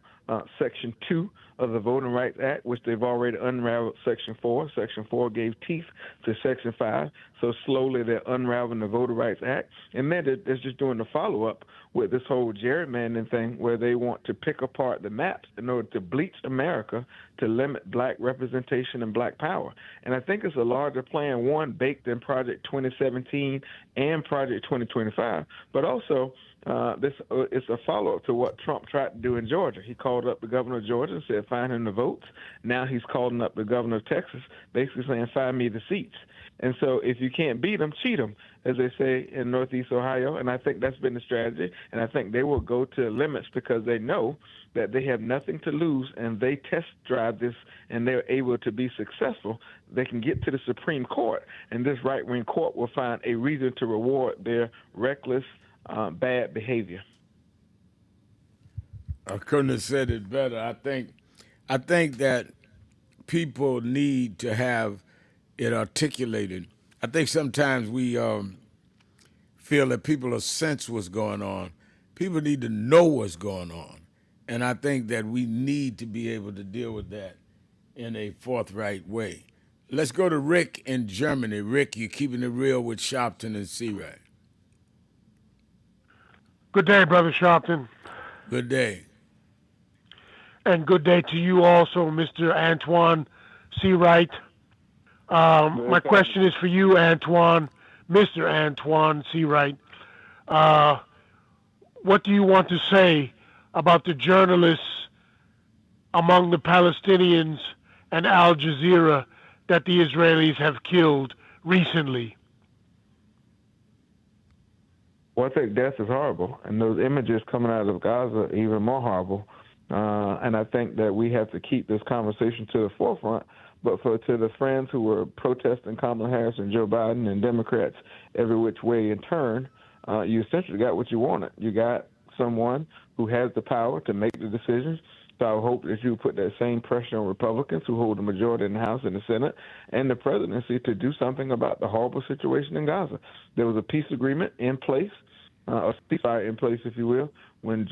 Section 2 of the Voting Rights Act, which they've already unraveled Section 4. Section 4 gave teeth to Section 5. So slowly they're unraveling the Voting Rights Act. And then they're just doing the follow-up with this whole gerrymandering thing where they want to pick apart the maps in order to bleach America to limit black representation and black power. And I think it's a larger plan, one, baked in Project 2017 and Project 2025, but also it's a follow-up to what Trump tried to do in Georgia. He called up the governor of Georgia and said, find him the votes. Now he's calling up the governor of Texas, basically saying, find me the seats. And so if you can't beat them, cheat them, as they say in Northeast Ohio. And I think that's been the strategy. And I think they will go to limits because they know that they have nothing to lose, and they test drive this and they're able to be successful. They can get to the Supreme Court, and this right-wing court will find a reason to reward their reckless, bad behavior. I couldn't have said it better. I think that people need to have it articulated. I think sometimes we feel that people will sense what's going on. People need to know what's going on. And I think that we need to be able to deal with that in a forthright way. Let's go to Rick in Germany. Rick, you're keeping it real with Sharpton and Seawright. Good day, Brother Sharpton. Good day. And good day to you also, Mr. Antoine Seawright. My question is for you, Antoine, Mr. Antoine Seawright. What do you want to say about the journalists among the Palestinians and Al Jazeera that the Israelis have killed recently? Well, I think death is horrible, and those images coming out of Gaza are even more horrible. And I think that we have to keep this conversation to the forefront. But to the friends who were protesting Kamala Harris and Joe Biden and Democrats every which way in turn, you essentially got what you wanted. You got someone who has the power to make the decisions. So I hope that you put that same pressure on Republicans who hold the majority in the House and the Senate and the presidency to do something about the horrible situation in Gaza. There was a peace agreement in place a ceasefire in place, if you will. When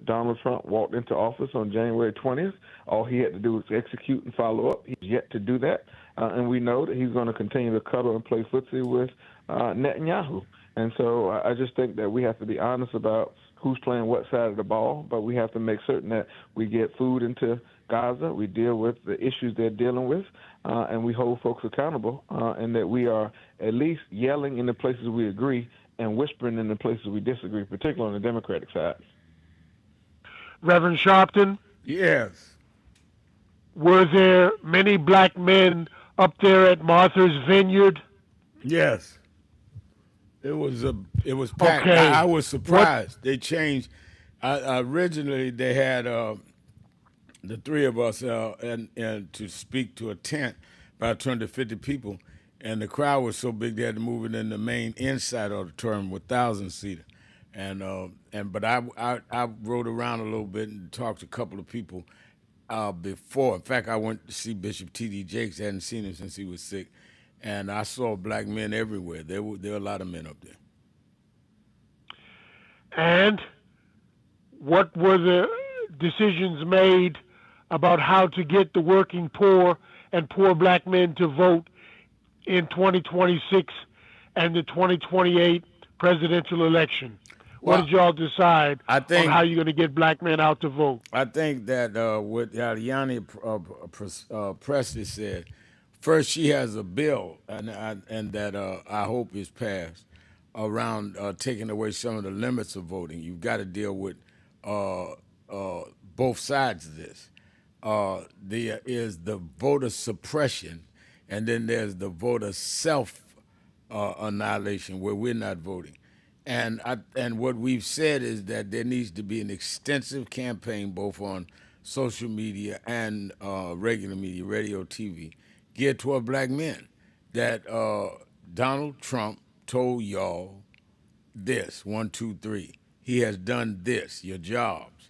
Donald Trump walked into office on January 20th, all he had to do was execute and follow up. He's yet to do that, and we know that he's going to continue to cuddle and play footsie with Netanyahu. And so I just think that we have to be honest about who's playing what side of the ball, but we have to make certain that we get food into Gaza, we deal with the issues they're dealing with, and we hold folks accountable, and that we are at least yelling in the places we agree and whispering in the places we disagree, particularly on the Democratic side. Reverend Sharpton? Yes. Were there many black men up there at Martha's Vineyard? Yes. It was packed. Okay. I was surprised. They changed. Originally, they had the three of us and to speak to a tent, about 250 people, and the crowd was so big they had to move it in the main inside auditorium with 1,000-seater. But I rode around a little bit and talked to a couple of people before. In fact, I went to see Bishop T.D. Jakes. I hadn't seen him since he was sick. And I saw black men everywhere. There were a lot of men up there. And what were the decisions made about how to get the working poor and poor black men to vote in 2026 and the 2028 presidential election? What did y'all decide on how you're going to get black men out to vote? I think that what Yanni Presley said, first, she has a bill, and that I hope is passed, around taking away some of the limits of voting. You've got to deal with both sides of this. There is the voter suppression, and then there's the voter self-annihilation, where we're not voting. And what we've said is that there needs to be an extensive campaign, both on social media and regular media, radio, TV, geared toward black men, that Donald Trump told y'all this, 1, 2, 3. He has done this, your jobs.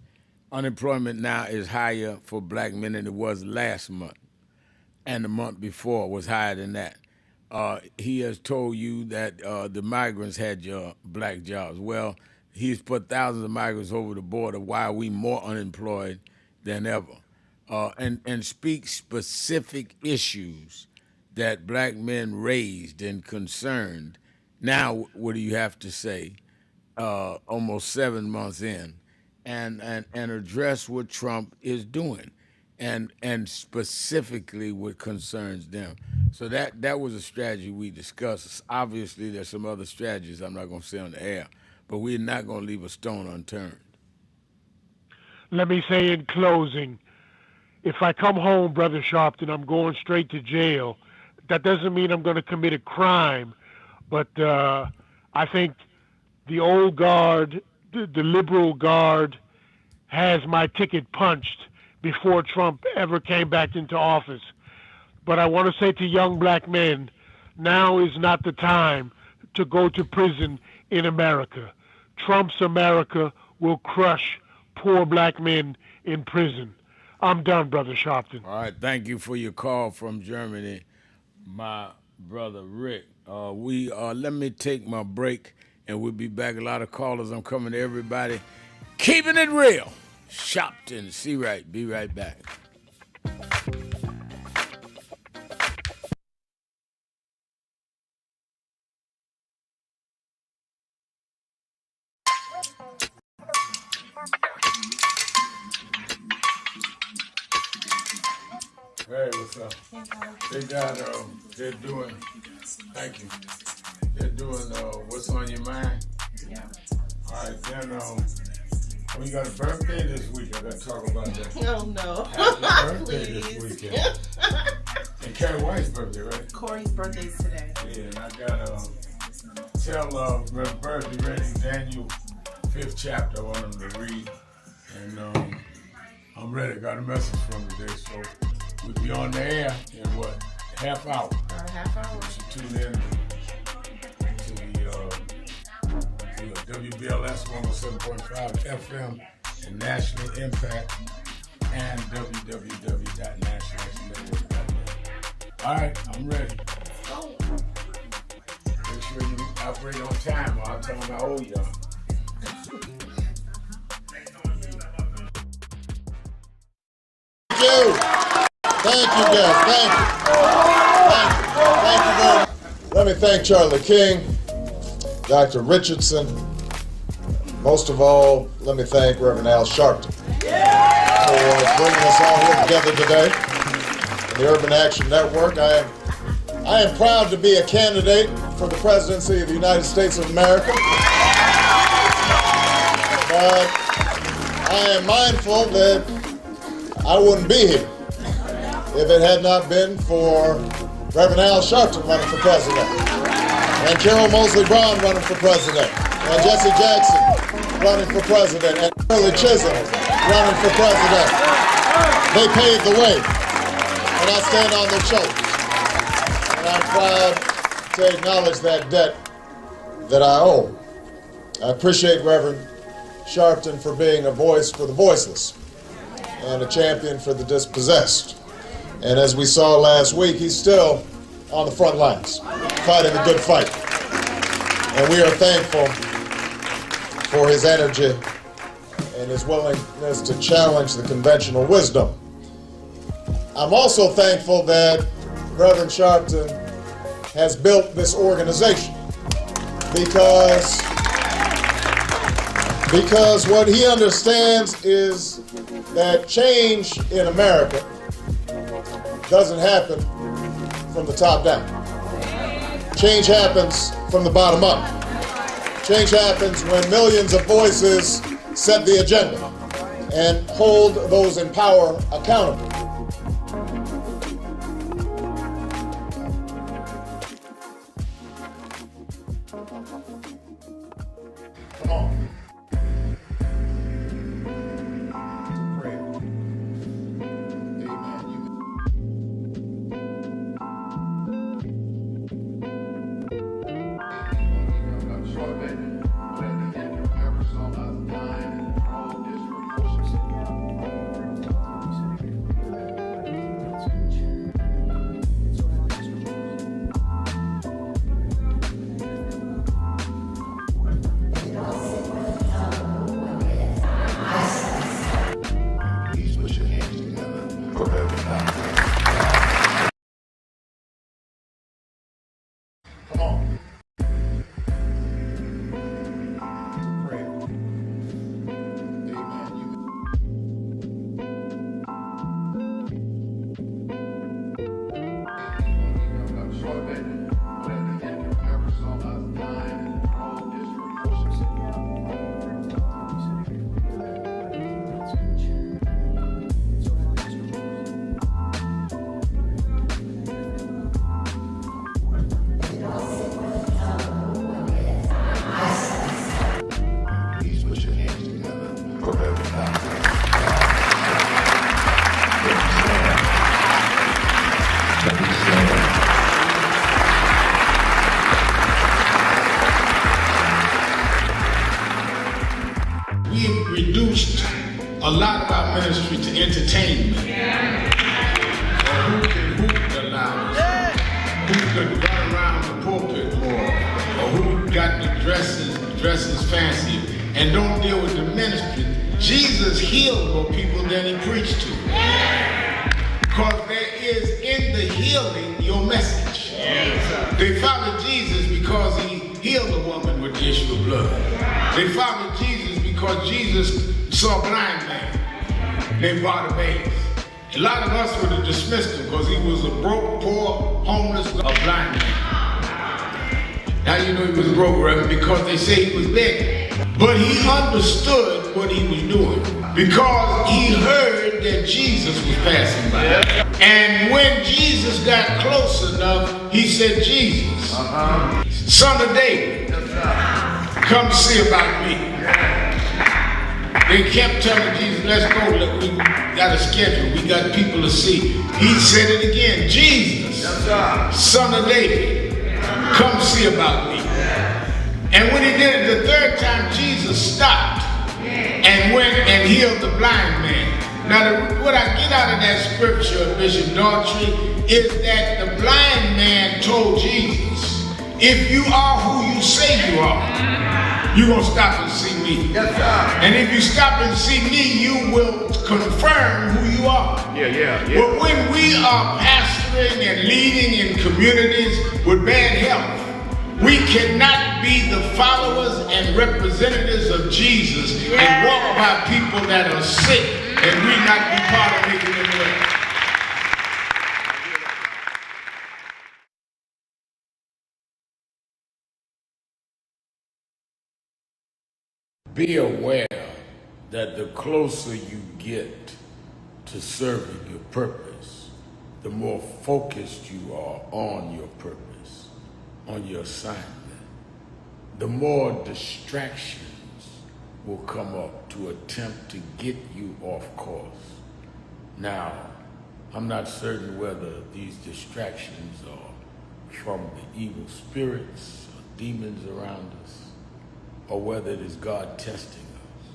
Unemployment now is higher for black men than it was last month, and the month before was higher than that. He has told you that the migrants had your black jobs. Well, he's put thousands of migrants over the border. Why are we more unemployed than ever? And speak specific issues that black men raised and concerned. Now, what do you have to say, almost 7 months in, and address what Trump is doing, and specifically what concerns them. So that was a strategy we discussed. Obviously, there's some other strategies I'm not going to say on the air, but we're not going to leave a stone unturned. Let me say in closing, if I come home, Brother Sharpton, I'm going straight to jail. That doesn't mean I'm going to commit a crime, but I think the old guard, the liberal guard, has my ticket punched before Trump ever came back into office. But I want to say to young black men, now is not the time to go to prison in America. Trump's America will crush poor black men in prison. I'm done, Brother Sharpton. All right, thank you for your call from Germany, my brother Rick. Let me take my break, and we'll be back. A lot of callers. I'm coming to everybody. Keeping it real. Sharpton, see right. Be right back. Hey, what's up? They got, they're doing, thank you. They're doing, what's on your mind? Yeah. All right, then, we got a birthday this week. I got to talk about that. Oh, no. Happy birthday this weekend. And Carrie White's birthday, right? Corey's birthday's today. Yeah, and I got to tell Reverend Berkeley reading Daniel 5th chapter. I want him to read. And I'm ready. Got a message from today, so we'll be on the air in what? Half hour. A half hour. You should tune in to the WBLS 107.5 FM and National Impact and www.nationalnetwork.net. All right, I'm ready. Oh. Make sure you operate on time or I'll tell them how old you are. you. Thank you, guys. Thank you. Thank you very much. Let me thank Charlie King, Dr. Richardson. Most of all, let me thank Reverend Al Sharpton for bringing us all here together today. The Urban Action Network. I am proud to be a candidate for the presidency of the United States of America. But I am mindful that I wouldn't be here if it had not been for Reverend Al Sharpton running for president, and Carol Moseley Brown running for president, and Jesse Jackson running for president, and Shirley Chisholm running for president. They paved the way, and I stand on their shoulders. And I'm proud to acknowledge that debt that I owe. I appreciate Reverend Sharpton for being a voice for the voiceless and a champion for the dispossessed. And as we saw last week, he's still on the front lines, fighting a good fight. And we are thankful for his energy and his willingness to challenge the conventional wisdom. I'm also thankful that Reverend Sharpton has built this organization because what he understands is that change in America doesn't happen from the top down. Change happens from the bottom up. Change happens when millions of voices set the agenda and hold those in power accountable. Come on. We've reduced a lot of our ministry to entertainment. Or who can hoop the loudest? Who can run around the pulpit more? Or who got the dresses fancy and don't deal with the ministry? Jesus healed more people than he preached to. Because there is in the healing your message. They followed Jesus because he healed a woman with the issue of blood. They followed Jesus because Jesus saw a blind man named Bartimaeus. A lot of us would have dismissed him because he was a broke, poor, homeless, a blind man. How do you know he was broke, Reverend? Because they say he was begging. But he understood what he was doing because he heard that Jesus was passing by. And when Jesus got close enough, he said, Jesus, son of David, come see about me. They kept telling Jesus, let's go, we got a schedule, we got people to see. He said it again, Jesus, son of David, come see about me. And when he did it the third time, Jesus stopped and went and healed the blind man. Now, what I get out of that scripture, Bishop Daughtry, is that the blind man told Jesus, if you are who you say you are, you're going to stop and see me. Yes, sir. And if you stop and see me, you will confirm who you are. Yeah. But when we are pastoring and leading in communities with bad health, we cannot be the followers and representatives of Jesus and walk by people that are sick and we not be part of making them well. Be aware that the closer you get to serving your purpose, the more focused you are on your purpose, on your assignment, the more distractions will come up to attempt to get you off course. Now, I'm not certain whether these distractions are from the evil spirits or demons around us, or whether it is God testing us.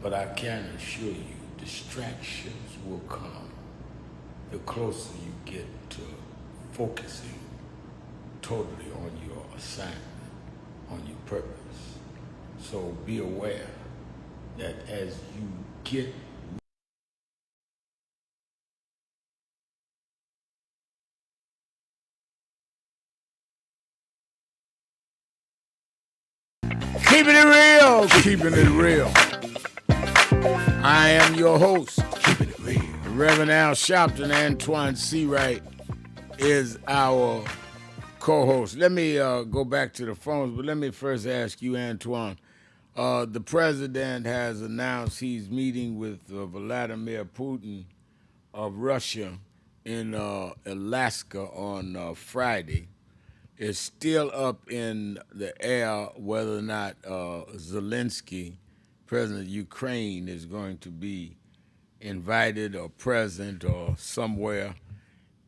But I can assure you, distractions will come the closer you get to focusing totally on your assignment, on your purpose. So be aware that as you get keeping it real, keeping it real. I am your host, keeping it real. Reverend Al Sharpton. Antoine Seawright is our co-host. Let me go back to the phones, but let me first ask you, Antoine. The president has announced he's meeting with Vladimir Putin of Russia in Alaska on Friday. It's still up in the air whether or not Zelensky, president of Ukraine, is going to be invited or present or somewhere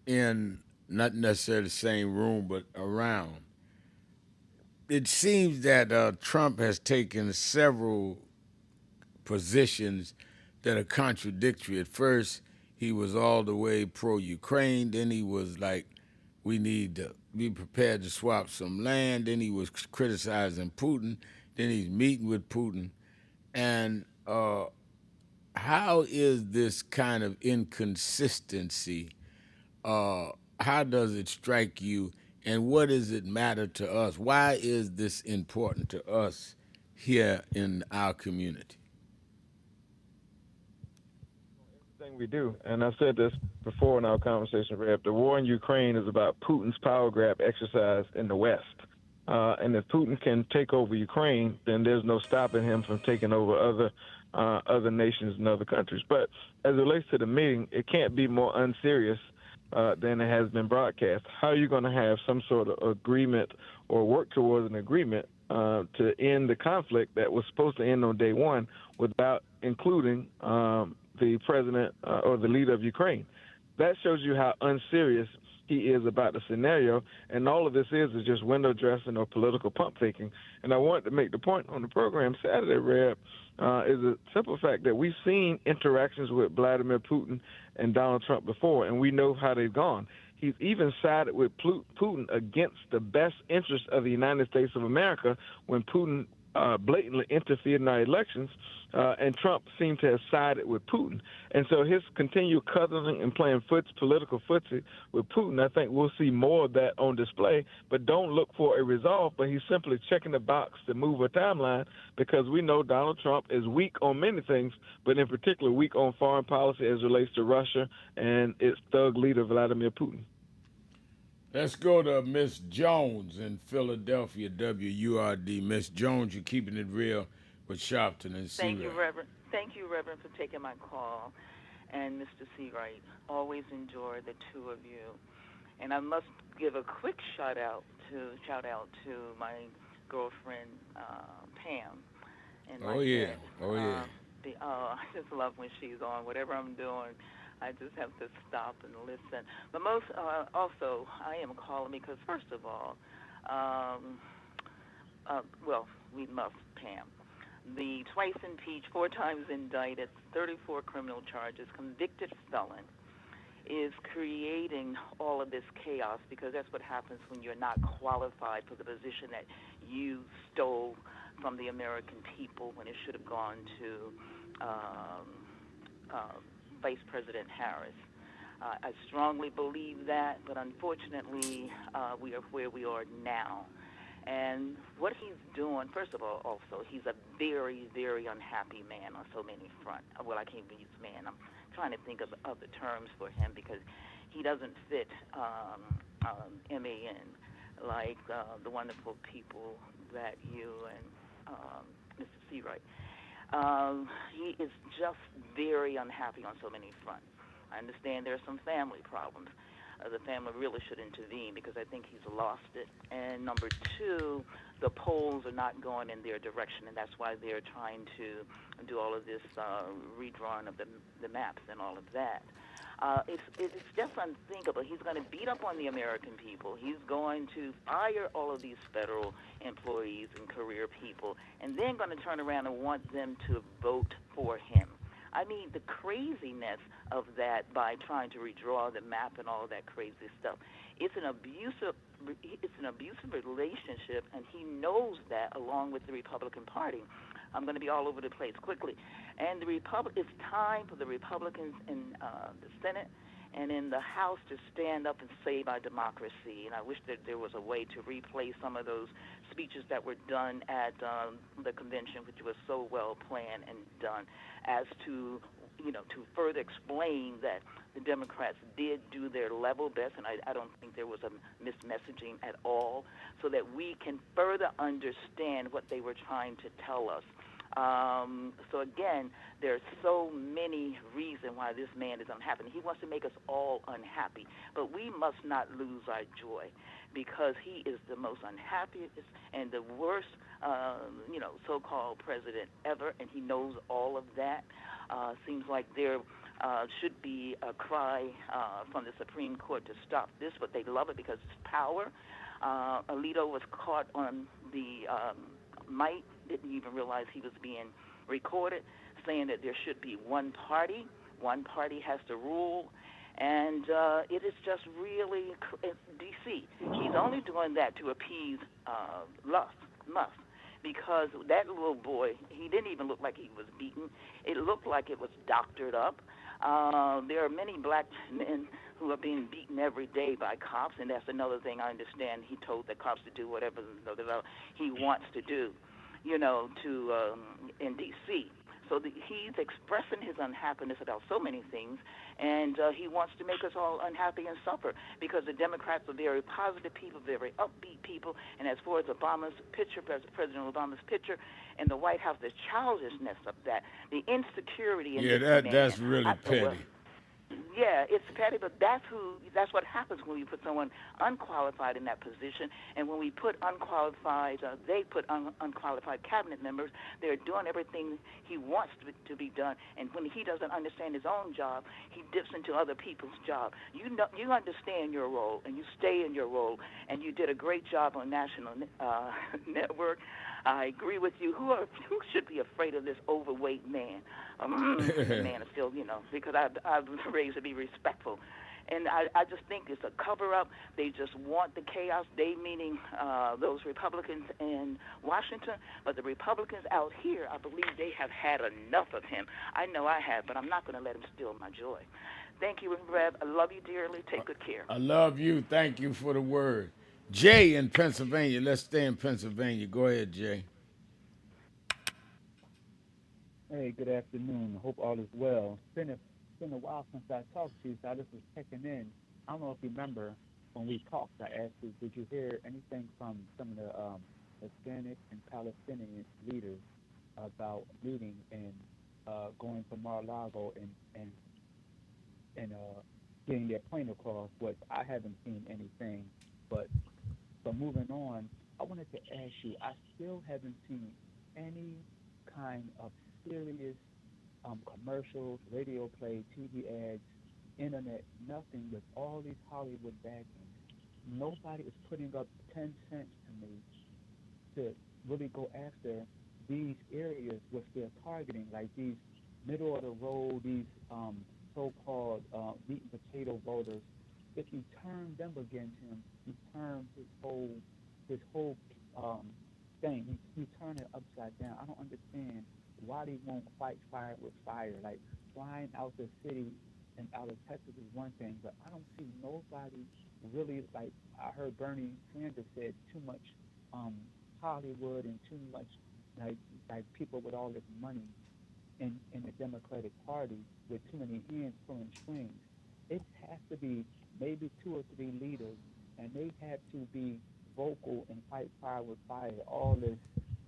in not necessarily the same room but around. It seems that Trump has taken several positions that are contradictory. At first, he was all the way pro-Ukraine. Then he was like, we need to be prepared to swap some land. Then he was criticizing Putin. Then he's meeting with Putin. And how is this kind of inconsistency, how does it strike you, and what does it matter to us? Why is this important to us here in our community? Thing we do, and I've said this before in our conversation, Reb, the war in Ukraine is about Putin's power grab exercise in the West. And if Putin can take over Ukraine, then there's no stopping him from taking over other nations and other countries. But as it relates to the meeting, it can't be more unserious than it has been broadcast. How are you going to have some sort of agreement or work towards an agreement to end the conflict that was supposed to end on day one without including the president or the leader of Ukraine? That shows you how unserious he is about the scenario, and all of this is just window dressing or political pump faking. And I wanted to make the point on the program Saturday, Reb, is a simple fact that we've seen interactions with Vladimir Putin and Donald Trump before, and we know how they've gone. He's even sided with Putin against the best interests of the United States of America when Putin blatantly interfered in our elections, and Trump seemed to have sided with Putin. And so his continued cuddling and playing political footsie with Putin, I think we'll see more of that on display. But don't look for a resolve, but he's simply checking the box to move a timeline, because we know Donald Trump is weak on many things, but in particular weak on foreign policy as it relates to Russia and its thug leader, Vladimir Putin. Let's go to Miss Jones in Philadelphia, WURD. Miss Jones, you're keeping it real with Sharpton and Seawright. Thank you, Reverend. Thank you, Reverend, for taking my call. And Mr. Seawright, always enjoy the two of you. And I must give a quick shout out to my girlfriend Pam. And oh yeah. I just love when she's on. Whatever I'm doing, I just have to stop and listen. But also, I am calling because, first of all, we love Pam. The twice impeached, 4 times indicted, 34 criminal charges, convicted felon, is creating all of this chaos, because that's what happens when you're not qualified for the position that you stole from the American people when it should have gone to Vice President Harris. I strongly believe that, but unfortunately, we are where we are now. And what he's doing, first of all, also, he's a very, very unhappy man on so many fronts. Well, I can't even use man. I'm trying to think of other terms for him because he doesn't fit MAN like the wonderful people that you and Mr. Seawright. He is just very unhappy on so many fronts. I understand there are some family problems. The family really should intervene because I think he's lost it. And number two, the polls are not going in their direction, and that's why they're trying to do all of this redrawing of the maps and all of that. It's just unthinkable. He's going to beat up on the American people. He's going to fire all of these federal employees and career people, and then going to turn around and want them to vote for him. I mean, the craziness of that by trying to redraw the map and all of that crazy stuff. It's an abusive relationship, and he knows that, along with the Republican Party. I'm going to be all over the place quickly. And it's time for the Republicans in the Senate and in the House to stand up and save our democracy. And I wish that there was a way to replay some of those speeches that were done at the convention, which was so well planned and done, as to, to further explain that the Democrats did do their level best, and I don't think there was a mismessaging at all, so that we can further understand what they were trying to tell us. So again, there's so many reasons why this man is unhappy. He wants to make us all unhappy, but we must not lose our joy, because he is the most unhappiest and the worst, so-called president ever, and he knows all of that. Seems like there should be a cry from the Supreme Court to stop this, but they love it because it's power. Alito was caught on the mic, didn't even realize he was being recorded, saying that there should be one party has to rule, and it is just really D.C. He's only doing that to appease Musk, because that little boy, he didn't even look like he was beaten. It looked like it was doctored up. There are many black men who are being beaten every day by cops, and that's another thing I understand. He told the cops to do whatever he wants to do, in D.C. So he's expressing his unhappiness about so many things, and he wants to make us all unhappy and suffer, because the Democrats are very positive people, very upbeat people, and as far as Obama's picture, President Obama's picture in the White House, the childishness of that, the insecurity in this man. That's really petty. Yeah, it's petty, but that's what happens when we put someone unqualified in that position. And when we put they put unqualified cabinet members, they're doing everything he wants to be done. And when he doesn't understand his own job, he dips into other people's job. You understand your role, and you stay in your role, and you did a great job on National Network. I agree with you. Who should be afraid of this overweight man? The man is still, because I've been raised to be respectful. And I just think it's a cover-up. They just want the chaos, they meaning those Republicans in Washington. But the Republicans out here, I believe they have had enough of him. I know I have, but I'm not going to let him steal my joy. Thank you, Rev. I love you dearly. Take good care. I love you. Thank you for the word. Jay in Pennsylvania. Let's stay in Pennsylvania. Go ahead, Jay. Hey, good afternoon. Hope all is well. It's been a while since I talked to you, so I just was checking in. I don't know if you remember when we talked, I asked you, did you hear anything from some of the Hispanic and Palestinian leaders about meeting and going to Mar-a-Lago and getting their point across? What I haven't seen anything, but moving on, I wanted to ask you, I still haven't seen any kind of serious commercials, radio play, TV ads, internet, nothing with all these Hollywood backing. Nobody is putting up 10 cents to me to really go after these areas which they're targeting, like these middle of the road, these so-called meat and potato voters, if you turn them against him, you turn his whole thing. You turn it upside down. I don't understand why they won't fight fire with fire. Like flying out the city and out of Texas is one thing, but I don't see nobody really, like I heard Bernie Sanders said, too much Hollywood and too much like people with all this money in the Democratic Party with too many hands pulling strings. It has to be maybe 2 or 3 leaders, and they have to be vocal and fight fire with fire. All this,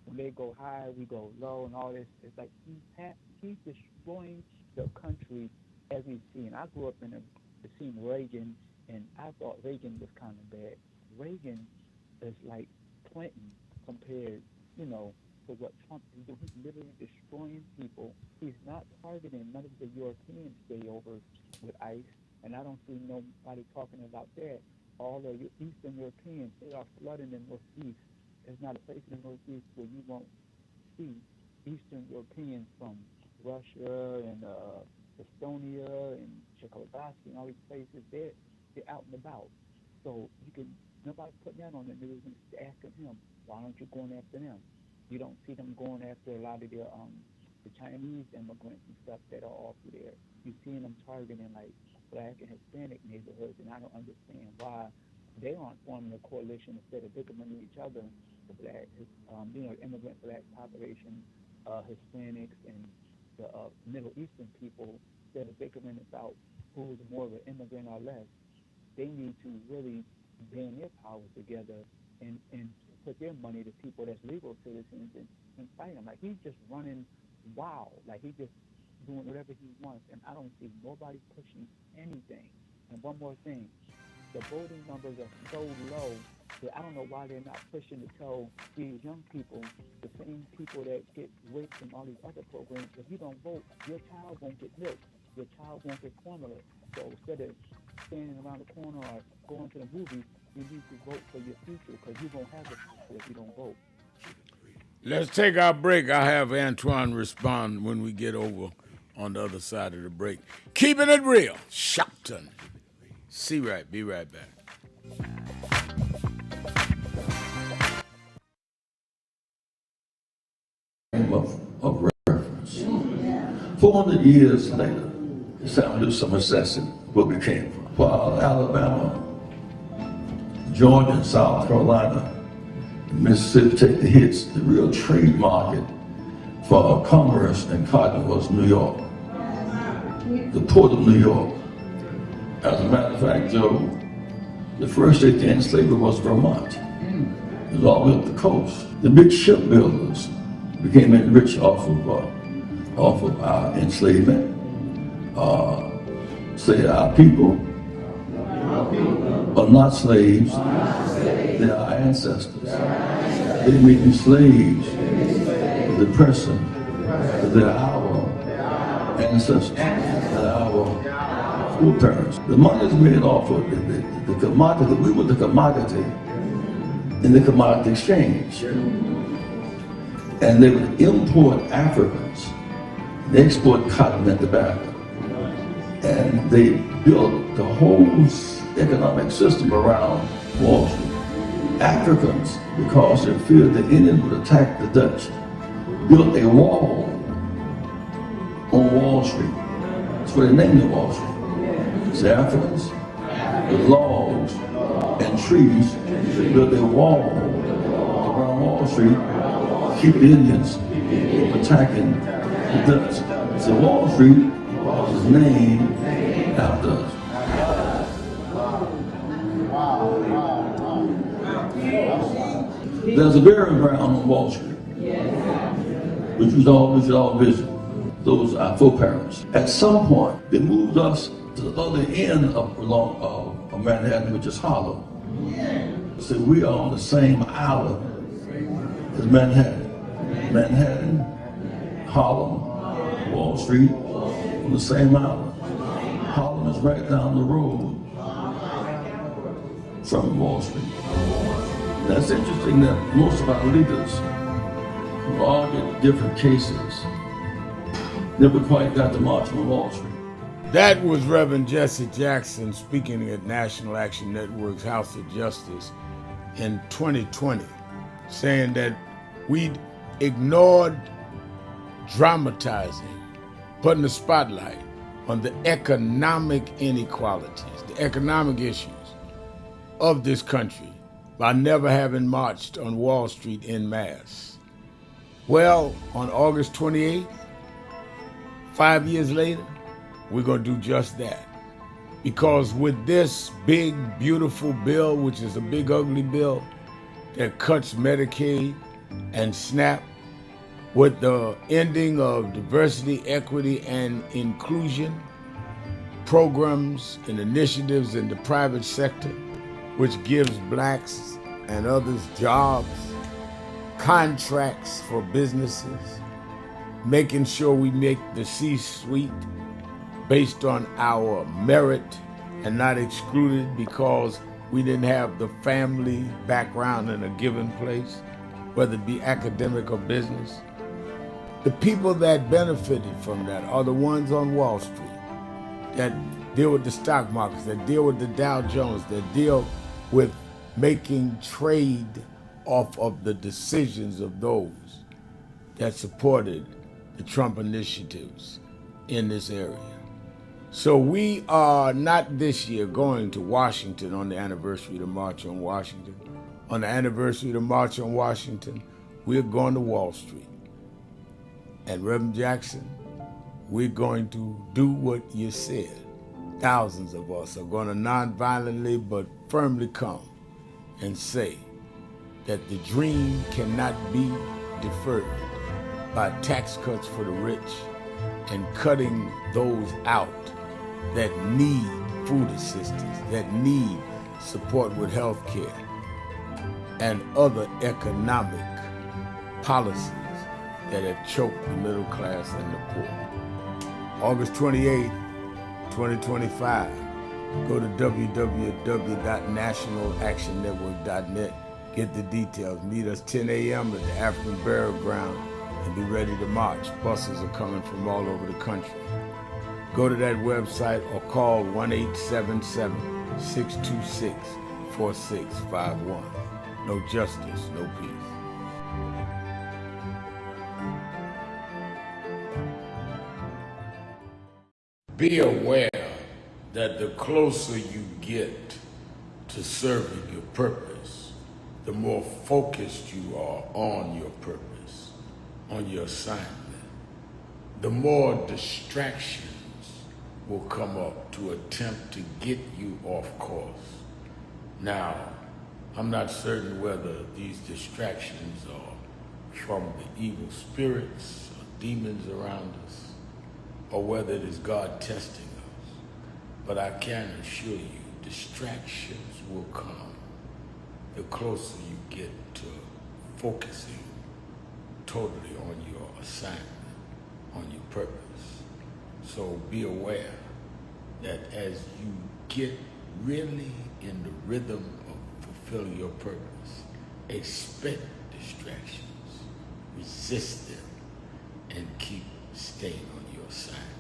when they go high, we go low, and all this. It's like he's destroying the country as we see. And I grew up in seeing Reagan, and I thought Reagan was kind of bad. Reagan is like Clinton compared, to what Trump is doing. He's literally destroying people. He's not targeting none of the Europeans stay over with ICE, and I don't see nobody talking about that. All the Eastern Europeans, they are flooding the Northeast. There's not a place in the Northeast where you won't see Eastern Europeans from Russia and Estonia and Czechoslovakia and all these places. They're out and about. So nobody's putting that on the news and asking him, why aren't you going after them? You don't see them going after a lot of the Chinese immigrants and stuff that are off there. You see them targeting like Black and Hispanic neighborhoods, and I don't understand why they aren't forming a coalition instead of bickering with each other. The Black, immigrant Black population, Hispanics, and the Middle Eastern people, instead of bickering about who's more of an immigrant or less. They need to really band their powers together and put their money to people that's legal citizens and fight them. Like, he's just running wild. Like, he's just doing whatever he wants, and I don't see nobody pushing anything. And one more thing, the voting numbers are so low that I don't know why they're not pushing to tell these young people, the same people that get raped in all these other programs, if you don't vote, your child won't get milk, your child won't get formula. So instead of standing around the corner or going to the movies, you need to vote for your future, because you won't have a future if you don't vote. Let's take our break. I'll have Antoine respond when we get over on the other side of the break. Keeping it real, Sharpton. Be right back. Of reference. 400 years later, it's time to do some assessing where we came from. While Alabama, Georgia, and South Carolina, and Mississippi take the hits, the real trade market for commerce and cotton was New York, the port of New York. As a matter of fact, Joe, the first state to end slavery was Vermont. It was all the way up the coast. The big shipbuilders became rich off of our enslavement. Say our people are not slaves, they are our ancestors. They became slaves, the person, they're our ancestors, they're our foreparents. The money is made off of the commodity. We were the commodity in the commodity exchange. And they would import Africans. They export cotton and tobacco. And they built the whole economic system around Wall Street. Africans, because they feared the Indians would attack the Dutch, built a wall on Wall Street. That's where they named it Wall Street. It's the Africans, with logs and trees, they built a wall around Wall Street, keep the Indians from attacking the Dutch. So Wall Street was named after us. There's a burial ground on Wall Street, which we should all visit. Those are our foreparents. At some point, they moved us to the other end of Manhattan, which is Harlem. So we are on the same island as Manhattan. Manhattan, Harlem, Wall Street, on the same island. Harlem is right down the road from Wall Street. That's interesting that most of our leaders who all get different cases never quite got to march on Wall Street. That was Reverend Jesse Jackson speaking at National Action Network's House of Justice in 2020, saying that we'd ignored dramatizing, putting the spotlight on the economic inequalities, the economic issues of this country by never having marched on Wall Street en masse. Well, on August 28th, 5 years later, we're going to do just that. Because with this big, beautiful bill, which is a big, ugly bill that cuts Medicaid and SNAP, with the ending of diversity, equity, and inclusion programs and initiatives in the private sector, which gives blacks and others jobs, contracts for businesses, making sure we make the C-suite based on our merit and not excluded because we didn't have the family background in a given place, whether it be academic or business. The people that benefited from that are the ones on Wall Street that deal with the stock markets, that deal with the Dow Jones, that deal with making trade off of the decisions of those that supported the Trump initiatives in this area. So we are not this year going to Washington on the anniversary of the March on Washington. On the anniversary of the March on Washington, we're going to Wall Street. And Reverend Jackson, we're going to do what you said. Thousands of us are going to nonviolently but firmly come and say that the dream cannot be deferred by tax cuts for the rich and cutting those out that need food assistance, that need support with health care and other economic policies that have choked the middle class and the poor. August 28, 2025, go to www.nationalactionnetwork.net, get the details. Meet us 10 a.m. at the African Burial Ground and be ready to march. Buses are coming from all over the country. Go to that website or call 1-877-626-4651. No justice, no peace. Be aware that the closer you get to serving your purpose, the more focused you are on your purpose, on your assignment. The more distractions will come up to attempt to get you off course. Now, I'm not certain whether these distractions are from the evil spirits or demons around us, or whether it is God testing us. But I can assure you, distractions will come the closer you get to focusing totally on your assignment, on your purpose. So be aware that as you get really in the rhythm of fulfilling your purpose, expect distractions, resist them, and keep staying on your assignment.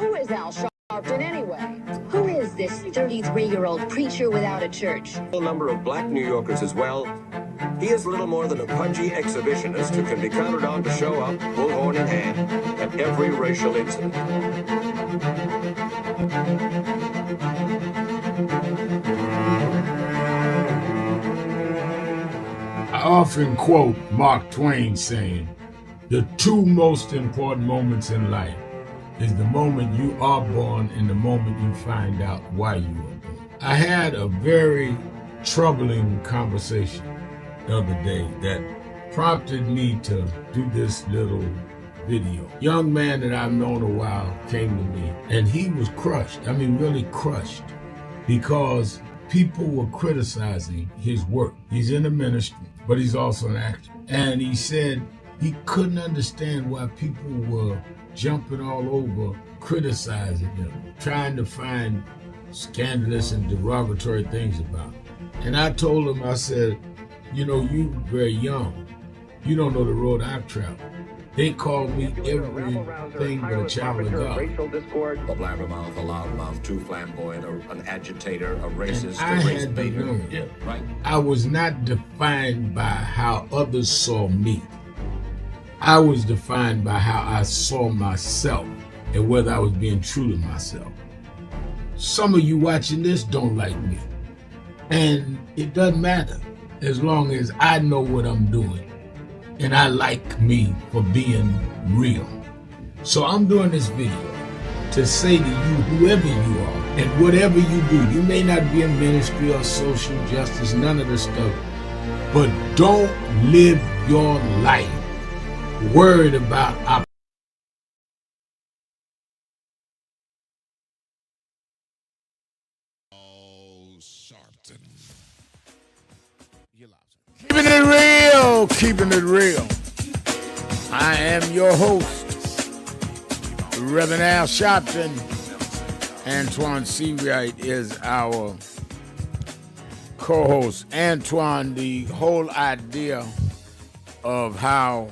who is Al Sharpton anyway? Who is this 33-year-old preacher without a church? A number of black New Yorkers as well. He is little more than a pudgy exhibitionist who can be counted on to show up, bullhorn in hand, at every racial incident. I often quote Mark Twain saying, the two most important moments in life is the moment you are born and the moment you find out why you were born. I had a very troubling conversation the other day that prompted me to do this little video. Young man that I've known a while came to me and he was crushed. I mean, really crushed, because people were criticizing his work. He's in the ministry, but he's also an actor. And he said he couldn't understand why people were jumping all over, criticizing him, trying to find scandalous and derogatory things about him. And I told him, I said, you know, you very young. You don't know the road I've traveled. They call me everything but a child of God. A blabbermouth, a loudmouth, too flamboyant, an agitator, a racist, I had to learn. Yeah, right. I was not defined by how others saw me. I was defined by how I saw myself and whether I was being true to myself. Some of you watching this don't like me. And it doesn't matter as long as I know what I'm doing. And I like me for being real. So I'm doing this video to say to you, whoever you are and whatever you do, you may not be in ministry or social justice, none of this stuff, but don't live your life worried about opportunity. Keeping it real, keeping it real. I am your host, Reverend Al Sharpton. Antoine Seawright is our co-host. Antoine, the whole idea of how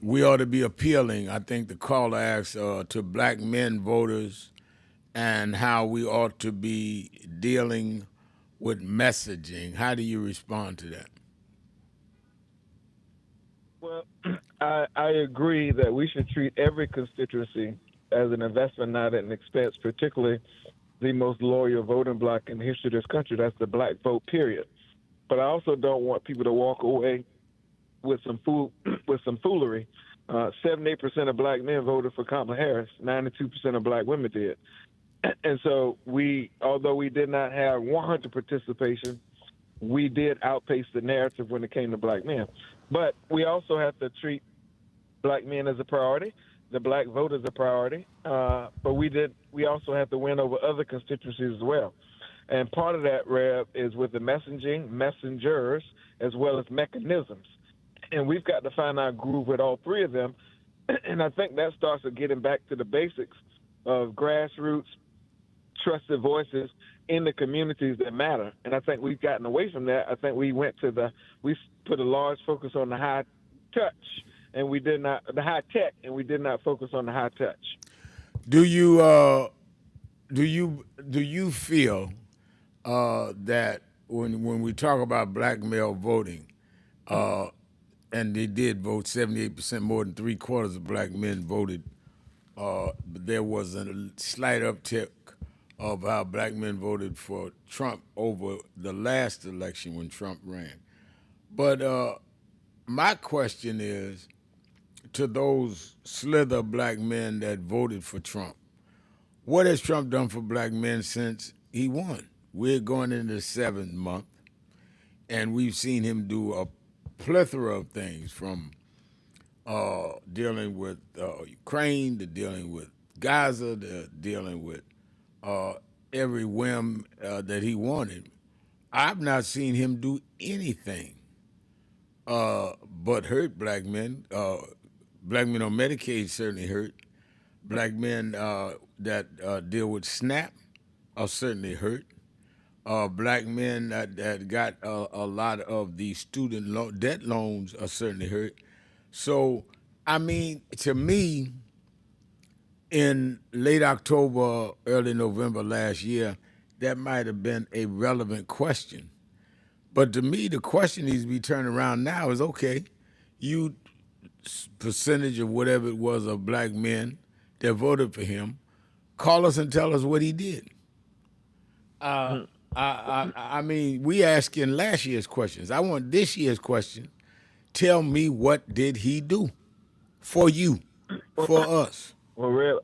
we ought to be appealing, I think the caller asked, to black men voters, and how we ought to be dealing with messaging. How do you respond to that? Well, I agree that we should treat every constituency as an investment, not an expense, particularly the most loyal voting bloc in the history of this country. That's the black vote, period. But I also don't want people to walk away with some foolery. 78% of black men voted for Kamala Harris. 92% of black women did. And so although we did not have 100 participation, we did outpace the narrative when it came to black men. But we also have to treat black men as a priority, the black vote as a priority. But we also have to win over other constituencies as well. And part of that, Rev, is with the messengers, as well as mechanisms. And we've got to find our groove with all three of them. And I think that starts with getting back to the basics of grassroots, trusted voices in the communities that matter. And I think we've gotten away from that. I think we put a large focus on the high touch, and the high tech, and we did not focus on the high touch. Do you feel that when we talk about black male voting, and they did vote, 78%, more than 3/4 of black men voted, but there was a slight uptick of how black men voted for Trump over the last election when Trump ran. But my question is, to those slither of black men that voted for Trump, what has Trump done for black men since he won? We're going into the 7th month, and we've seen him do a plethora of things, from dealing with Ukraine to dealing with Gaza to dealing with every whim that he wanted. I've not seen him do anything but hurt black men. Black men on Medicaid certainly hurt. Black men that deal with SNAP are certainly hurt. Black men that got a lot of the student debt loans are certainly hurt. So, I mean, to me, in late October, early November last year, that might have been a relevant question. But to me, the question needs to be turned around now is, okay, you percentage of whatever it was of black men that voted for him, call us and tell us what he did. I mean, we asking last year's questions. I want this year's question. Tell me, what did he do for you, for us? Well, Rev,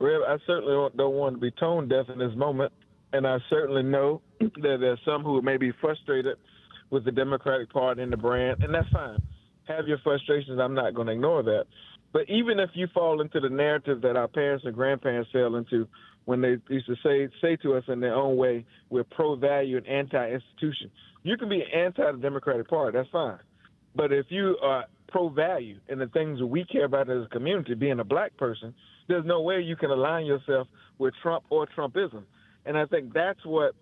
I certainly don't want to be tone deaf in this moment, and I certainly know that there's some who may be frustrated with the Democratic Party and the brand, and that's fine. Have your frustrations. I'm not going to ignore that. But even if you fall into the narrative that our parents and grandparents fell into when they used to say to us in their own way, we're pro-value and anti-institution. You can be anti the Democratic Party. That's fine. But if you are pro-value and the things that we care about as a community, being a black person, there's no way you can align yourself with Trump or Trumpism. And I think that's what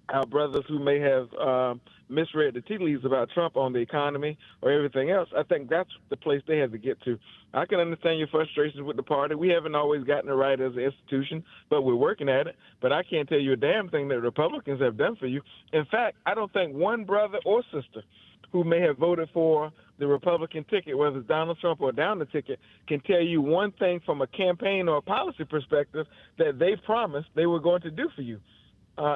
our brothers who may have misread the tea leaves about Trump on the economy or everything else, I think that's the place they have to get to. I can understand your frustrations with the party. We haven't always gotten it right as an institution, but we're working at it. But I can't tell you a damn thing that Republicans have done for you. In fact, I don't think one brother or sister who may have voted for the Republican ticket, whether it's Donald Trump or down the ticket, can tell you one thing from a campaign or a policy perspective that they promised they were going to do for you.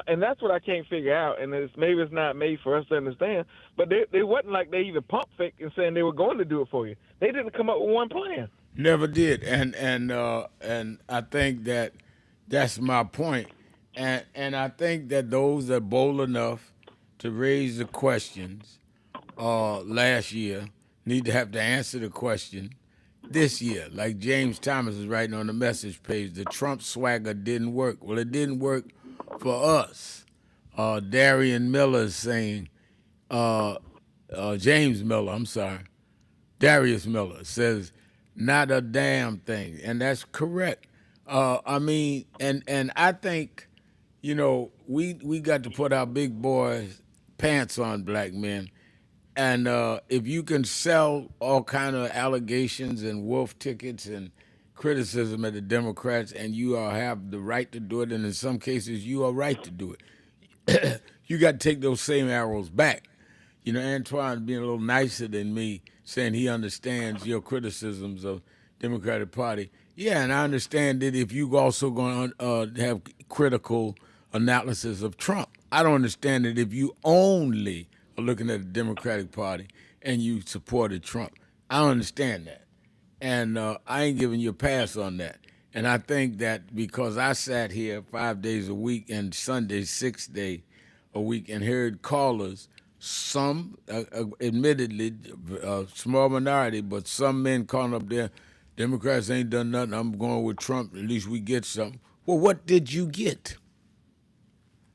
And that's what I can't figure out, and maybe it's not made for us to understand, but they wasn't like they even pump fake and saying they were going to do it for you. They didn't come up with one plan. Never did, and I think that's my point, and I think that those that are bold enough to raise the questions last year need to have to answer the question this year. Like James Thomas is writing on the message page, the Trump swagger didn't work. Well, it didn't work for us. Darian Miller is saying, James Miller, I'm sorry, Darius Miller says, not a damn thing. And that's correct. I mean, and I think, we got to put our big boys' pants on, black men. And if you can sell all kind of allegations and wolf tickets and criticism at the Democrats, and you have the right to do it, and in some cases you are right to do it, you got to take those same arrows back. Antoine being a little nicer than me, saying he understands your criticisms of Democratic Party. Yeah, and I understand that if you also going to have critical analysis of Trump. I don't understand it if you only are looking at the Democratic Party and you supported Trump. I don't understand that. And I ain't giving you a pass on that. And I think that because I sat here 5 days a week and Sunday 6 days a week and heard callers, some, admittedly, a small minority, but some men calling up there, Democrats ain't done nothing, I'm going with Trump, at least we get something. Well, what did you get?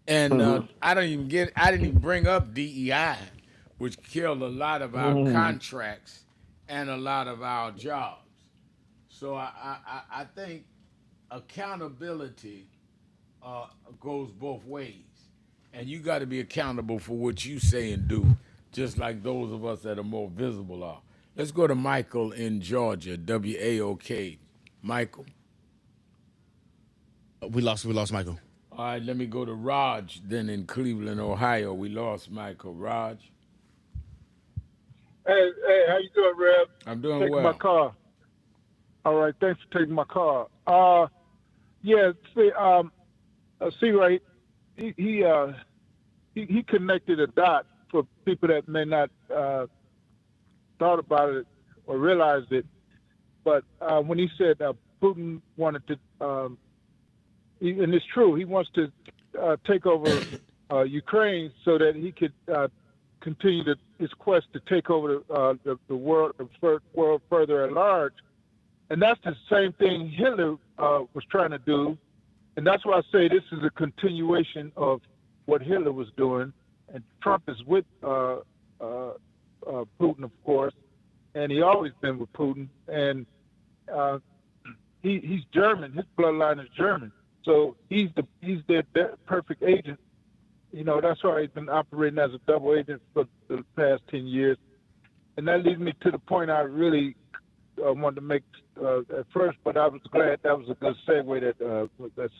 And I didn't even bring up DEI, which killed a lot of our contracts and a lot of our jobs. So I think accountability goes both ways. And you got to be accountable for what you say and do, just like those of us that are more visible are. Let's go to Michael in Georgia, WAOK. Michael. We lost Michael. All right, let me go to Raj then in Cleveland, Ohio. We lost Michael. Raj. Hey, how you doing, Rev? I'm doing taking well. My car. All right, thanks for taking my car. C-Wright, he connected a dot for people that may not thought about it or realized it. But when he said Putin wanted to, and it's true, he wants to take over Ukraine so that he could continue his quest to take over the world further at large. And that's the same thing Hitler was trying to do. And that's why I say this is a continuation of what Hitler was doing. And Trump is with Putin, of course, and he always been with Putin. And he's German. His bloodline is German. So he's their perfect agent. That's why he's been operating as a double agent for the past 10 years. And that leads me to the point I really wanted to make at first, but I was glad that was a good segue that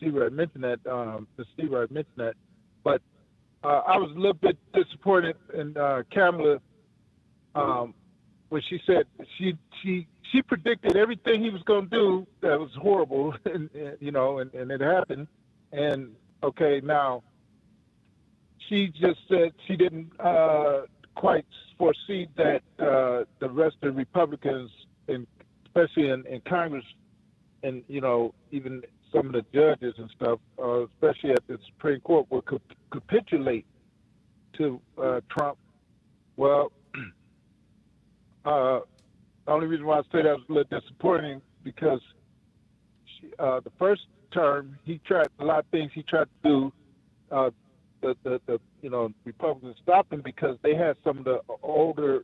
Seawright mentioned that. The Seawright mentioned that, but I was a little bit disappointed in Kamala when she said she predicted everything he was going to do that was horrible, and it happened. And okay, now she just said she didn't quite foresee that the rest of the Republicans, especially in Congress, and even some of the judges and stuff, especially at the Supreme Court, would capitulate to Trump. Well, the only reason why I say that was a little disappointing because the first term he tried a lot of things he tried to do. The Republicans stopped him because they had some of the older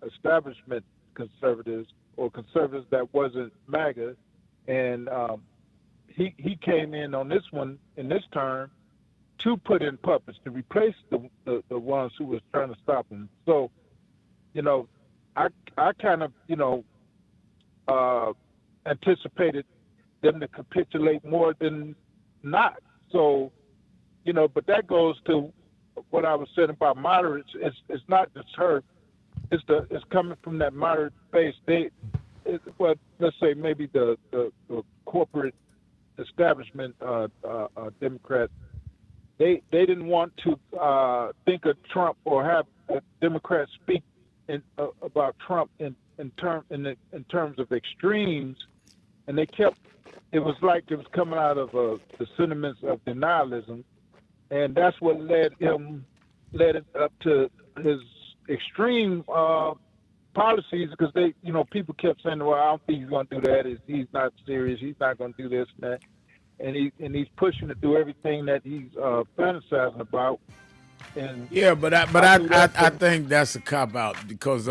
establishment conservatives or conservatives that wasn't MAGA, and he came in on this one in this term to put in puppets to replace the ones who was trying to stop him. So, I kind of anticipated them to capitulate more than not. So, but that goes to what I was saying about moderates. It's not just her. It's coming from that moderate base. Let's say maybe the corporate establishment Democrats. They didn't want to think of Trump or have Democrats speak about Trump in terms of extremes, and they kept. It was like it was coming out of the sentiments of denialism, and that's what led it up to his extreme policies. Because people kept saying, "Well, I don't think he's going to do that. He's not serious. He's not going to do this and that," and he's pushing to do everything that he's fantasizing about. And yeah, but I think that's a cop out because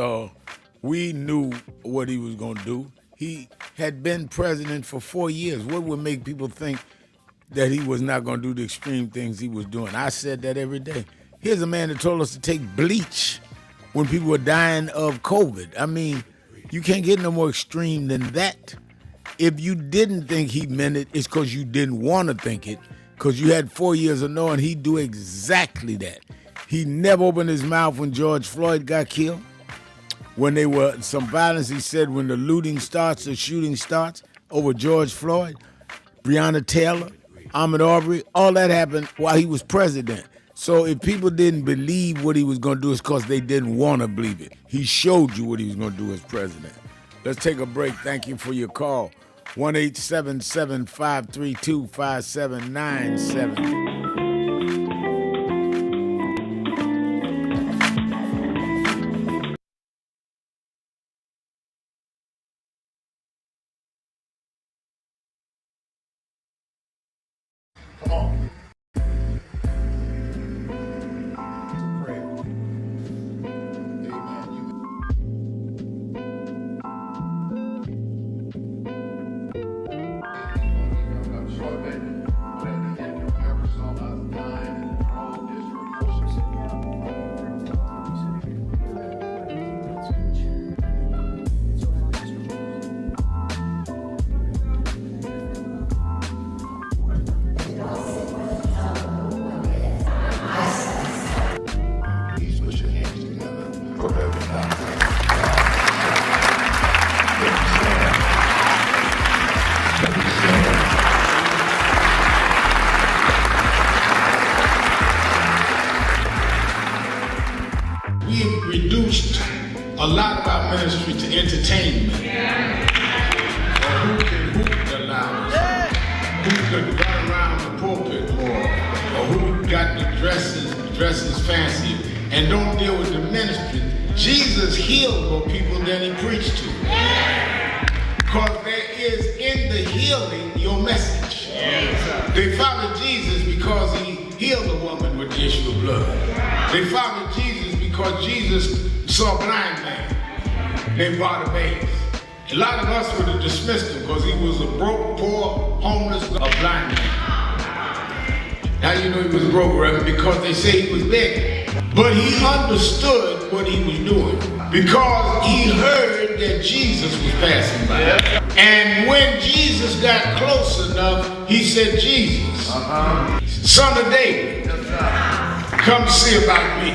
we knew what he was going to do. He had been president for 4 years. What would make people think that he was not going to do the extreme things he was doing? I said that every day. Here's a man that told us to take bleach when people were dying of COVID. I mean, you can't get no more extreme than that. If you didn't think he meant it, it's because you didn't want to think it, because you had 4 years of knowing he'd do exactly that. He never opened his mouth when George Floyd got killed. When there were some violence, he said when the looting starts, the shooting starts over George Floyd, Breonna Taylor, Ahmaud Arbery, all that happened while he was president. So if people didn't believe what he was going to do, it's because they didn't want to believe it. He showed you what he was going to do as president. Let's take a break. Thank you for your call. 1-877-532-5797. Come on. We've reduced a lot of our ministry to entertainment. Or who can hoop the loudest, who could run around the pulpit more, or who got the dresses fancy, and don't deal with the ministry. Jesus healed more people than he preached to. Because there is in the healing your message. They followed Jesus because he healed a woman with the issue of blood. They followed Jesus because Jesus saw a blind man named Bartimaeus. A lot of us would have dismissed him because he was a broke, poor, homeless, a blind man. How you know he was broke, Reverend? Because they say he was begging. But he understood what he was doing because he heard that Jesus was passing by. And when Jesus got close enough, he said, Jesus, son of David, come see about me.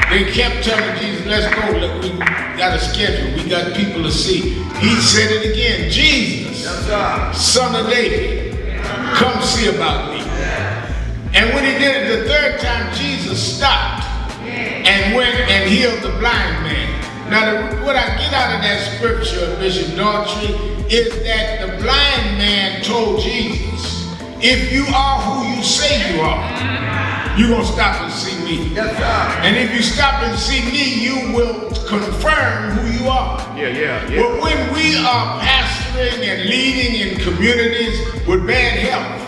They kept telling Jesus, let's go, look, we got a schedule, we got people to see. He said it again, Jesus, son of David, come see about me. And when he did it the third time, Jesus stopped and went and healed the blind man. Now, what I get out of that scripture, Bishop Daughtry, is that the blind man told Jesus, if you are who you say you are, you're going to stop and see me. And if you stop and see me, you will confirm who you are. But when we are pastoring and leading in communities with bad health,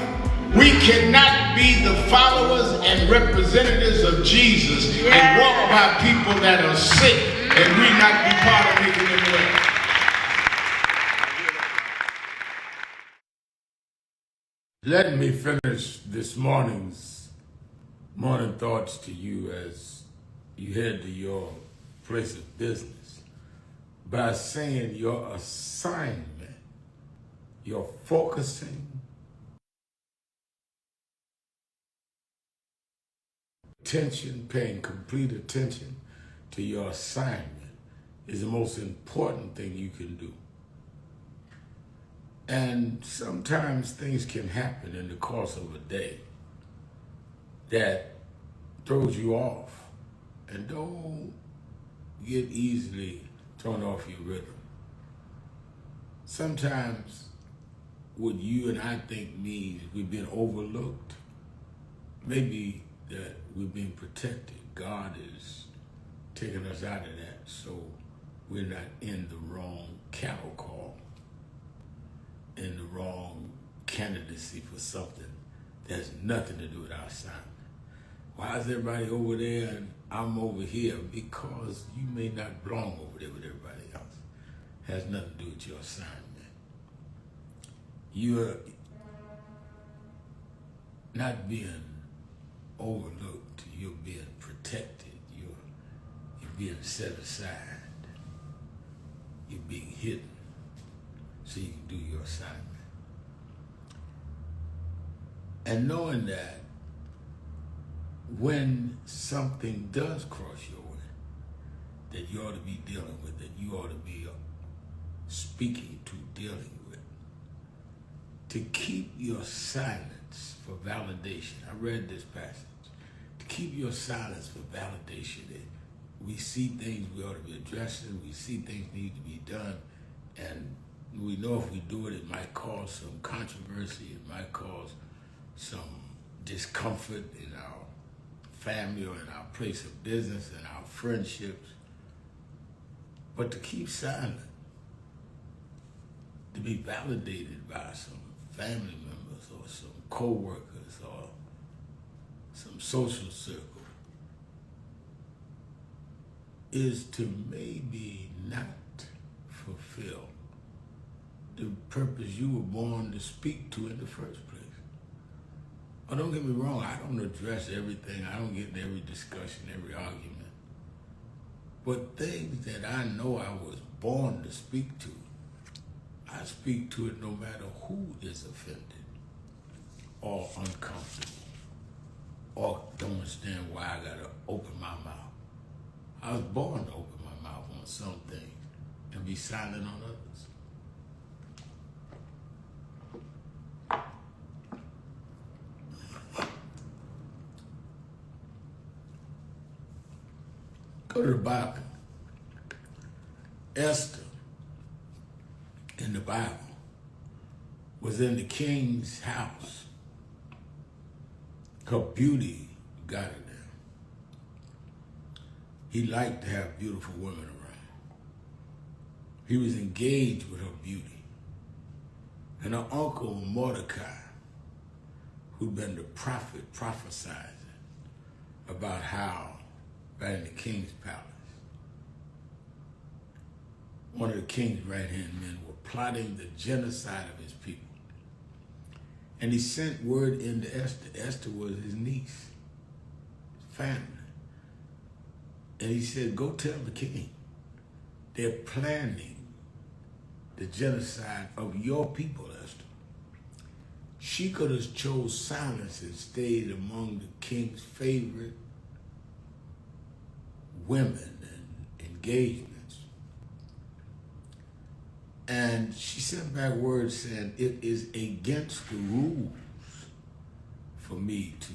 we cannot be the followers and representatives of Jesus and walk by people that are sick and we not be part of making them well. Let me finish this morning's morning thoughts to you as you head to your place of business by saying your assignment, your focusing, attention, paying complete attention to your assignment is the most important thing you can do. And sometimes things can happen in the course of a day that throws you off. And don't get easily thrown off your rhythm. Sometimes what you and I think means we've been overlooked, maybe that we're being protected. God is taking us out of that so we're not in the wrong cattle call, in the wrong candidacy for something that has nothing to do with our assignment. Why is everybody over there and I'm over here? Because you may not belong over there with everybody else. It has nothing to do with your assignment. You're not being overlooked. You're being protected. You're being set aside. You're being hidden so you can do your assignment. And knowing that when something does cross your way that you ought to be dealing with, that you ought to be speaking to, dealing with, to keep your silence for validation. I read this passage. To keep your silence for validation. That we see things we ought to be addressing, we see things need to be done, and we know if we do it, it might cause some controversy, it might cause some discomfort in our family or in our place of business and our friendships. But to keep silent, to be validated by some family members or some co-workers or some social circle is to maybe not fulfill the purpose you were born to speak to in the first place. Oh, don't get me wrong, I don't address everything, I don't get in every discussion, every argument. But things that I know I was born to speak to, I speak to it no matter who is offended or uncomfortable or don't understand why I gotta open my mouth. I was born to open my mouth on some things and be silent on others. Go to the Bible. Esther in the Bible was in the king's house. Her beauty got her there. He liked to have beautiful women around. He was engaged with her beauty. And her uncle Mordecai, who'd been the prophet prophesizing about how right in the king's palace, one of the king's right-hand men were plotting the genocide of his people. And he sent word into Esther. Esther was his niece, his family. And he said, go tell the king they're planning the genocide of your people, Esther. She could have chose silence and stayed among the king's favorite women and engagements. And she sent back word saying, it is against the rules for me to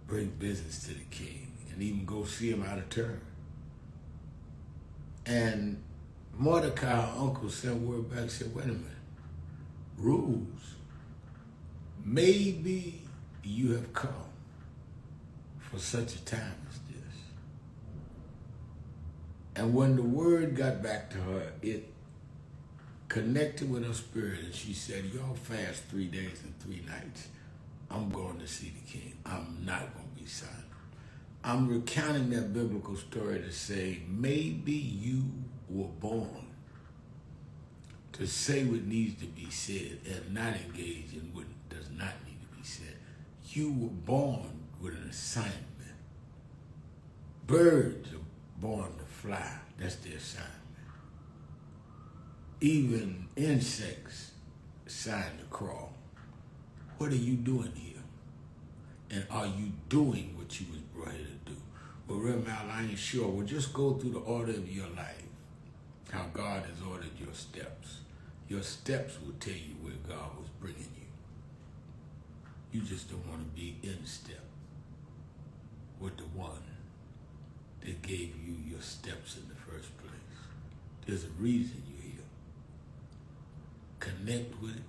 bring business to the king and even go see him out of turn. And Mordecai, her uncle, sent word back, said, wait a minute, rules? Maybe you have come for such a time as this. And when the word got back to her, it connected with her spirit, and she said, y'all fast 3 days and 3 nights. I'm going to see the king. I'm not going to be silent. I'm recounting that biblical story to say, maybe you were born to say what needs to be said and not engage in what does not need to be said. You were born with an assignment. Birds are born to fly. That's their assignment. Even insects assigned to crawl. What are you doing here? And are you doing what you was brought here to do? Well, Reverend Al, I ain't sure. Well, just go through the order of your life, how God has ordered your steps. Your steps will tell you where God was bringing you. You just don't want to be in step with the one that gave you your steps in the first place. There's a reason you're here. Connect with it.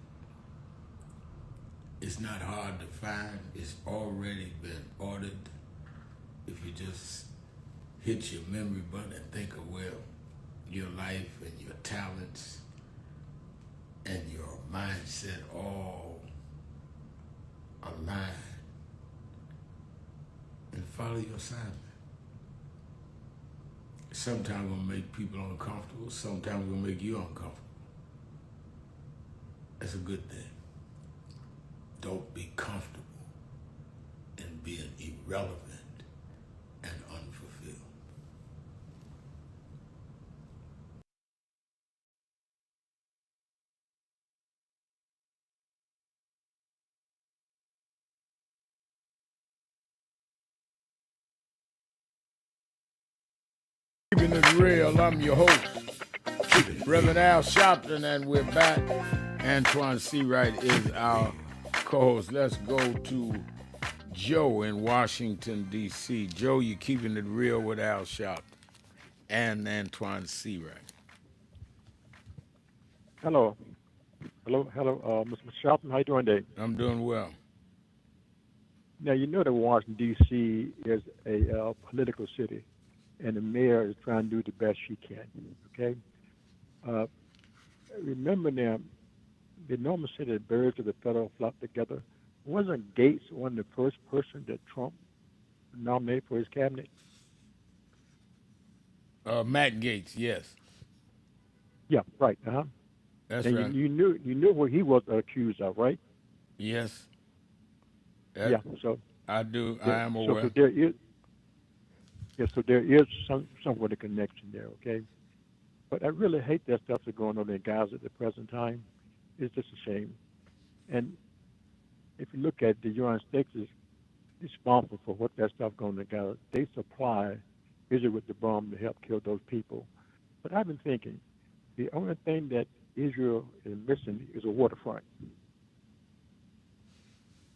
It's not hard to find. It's already been ordered. If you just hit your memory button and think of where your life and your talents and your mindset all align and follow your assignment. Sometimes we'll make people uncomfortable. Sometimes we'll make you uncomfortable. That's a good thing. Don't be comfortable in being irrelevant and unfulfilled. Keeping it real, I'm your host, Reverend Al Sharpton, and we're back. Antoine Seawright is our co-host. Let's go to Joe in Washington, D.C. Joe, you're keeping it real with Al Sharpton and Antoine Seawright. Hello, Mr. Sharpton. How you doing today? I'm doing well. Now, you know that Washington, D.C. is a political city, and the mayor is trying to do the best she can, okay? Remember now, they normally say that birds of the feather flock together. Wasn't Gates one of the first person that Trump nominated for his cabinet? Matt Gaetz, yes. Yeah, right. That's and right. You knew what he was accused of, right? Yes. Yeah. So I do. I am aware. So there is. Yeah. So there is somewhat a connection there. Okay. But I really hate that stuff that's going on in Gaza at the present time. It's just a shame. And if you look at the United States is responsible for what that stuff going on in Gaza. They supply Israel with the bomb to help kill those people. But I've been thinking, the only thing that Israel is missing is a waterfront.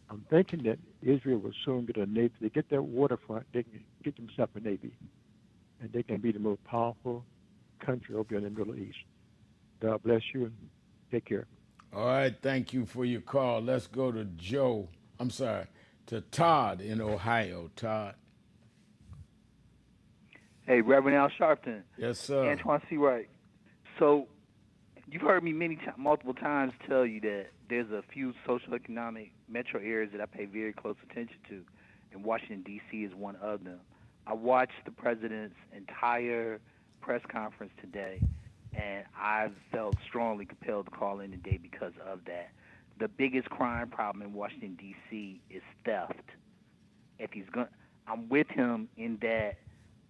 I'm thinking that Israel will soon get a navy. They get that waterfront, they can get themselves a navy, and they can be the most powerful country over there in the Middle East. God bless you, and take care. All right, thank you for your call. Let's go to to Todd in Ohio. Todd. Hey, Reverend Al Sharpton. Yes, sir. Antoine Seawright. So, you've heard me multiple times tell you that there's a few socioeconomic metro areas that I pay very close attention to, and Washington, D.C. is one of them. I watched the president's entire press conference today, and I felt strongly compelled to call in today because of that. The biggest crime problem in Washington, D.C. is theft. I'm with him in that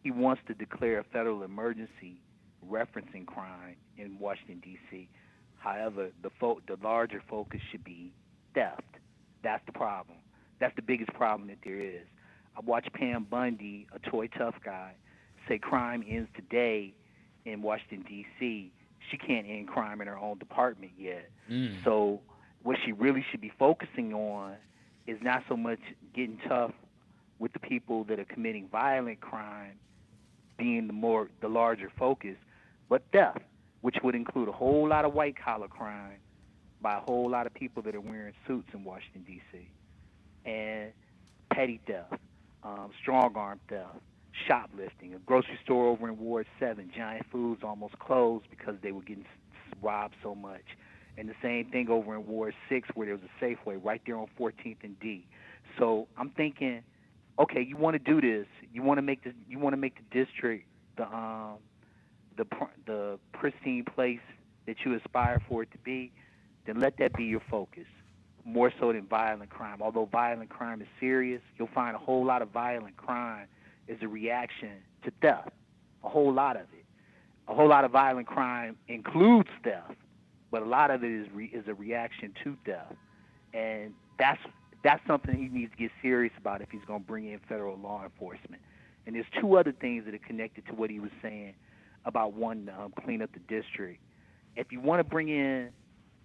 he wants to declare a federal emergency referencing crime in Washington, D.C. However, the larger focus should be theft. That's the problem. That's the biggest problem that there is. I watched Pam Bundy, a toy tough guy, say crime ends today in Washington, D.C. She can't end crime in her own department yet. So what she really should be focusing on is not so much getting tough with the people that are committing violent crime being the larger focus, but theft, which would include a whole lot of white-collar crime by a whole lot of people that are wearing suits in Washington, D.C., and petty theft, strong-arm theft, shoplifting. A grocery store over in Ward 7, Giant Foods almost closed because they were getting robbed so much. And the same thing over in Ward 6 where there was a Safeway right there on 14th and D. So I'm thinking, okay, you want to do this. You want to make the district the pristine place that you aspire for it to be. Then let that be your focus, more so than violent crime. Although violent crime is serious, you'll find a whole lot of violent crime is a reaction to theft. A whole lot of it. A whole lot of violent crime includes theft, but a lot of it is a reaction to theft. And that's something he needs to get serious about if he's going to bring in federal law enforcement. And there's two other things that are connected to what he was saying about wanting to clean up the district. If you want to bring in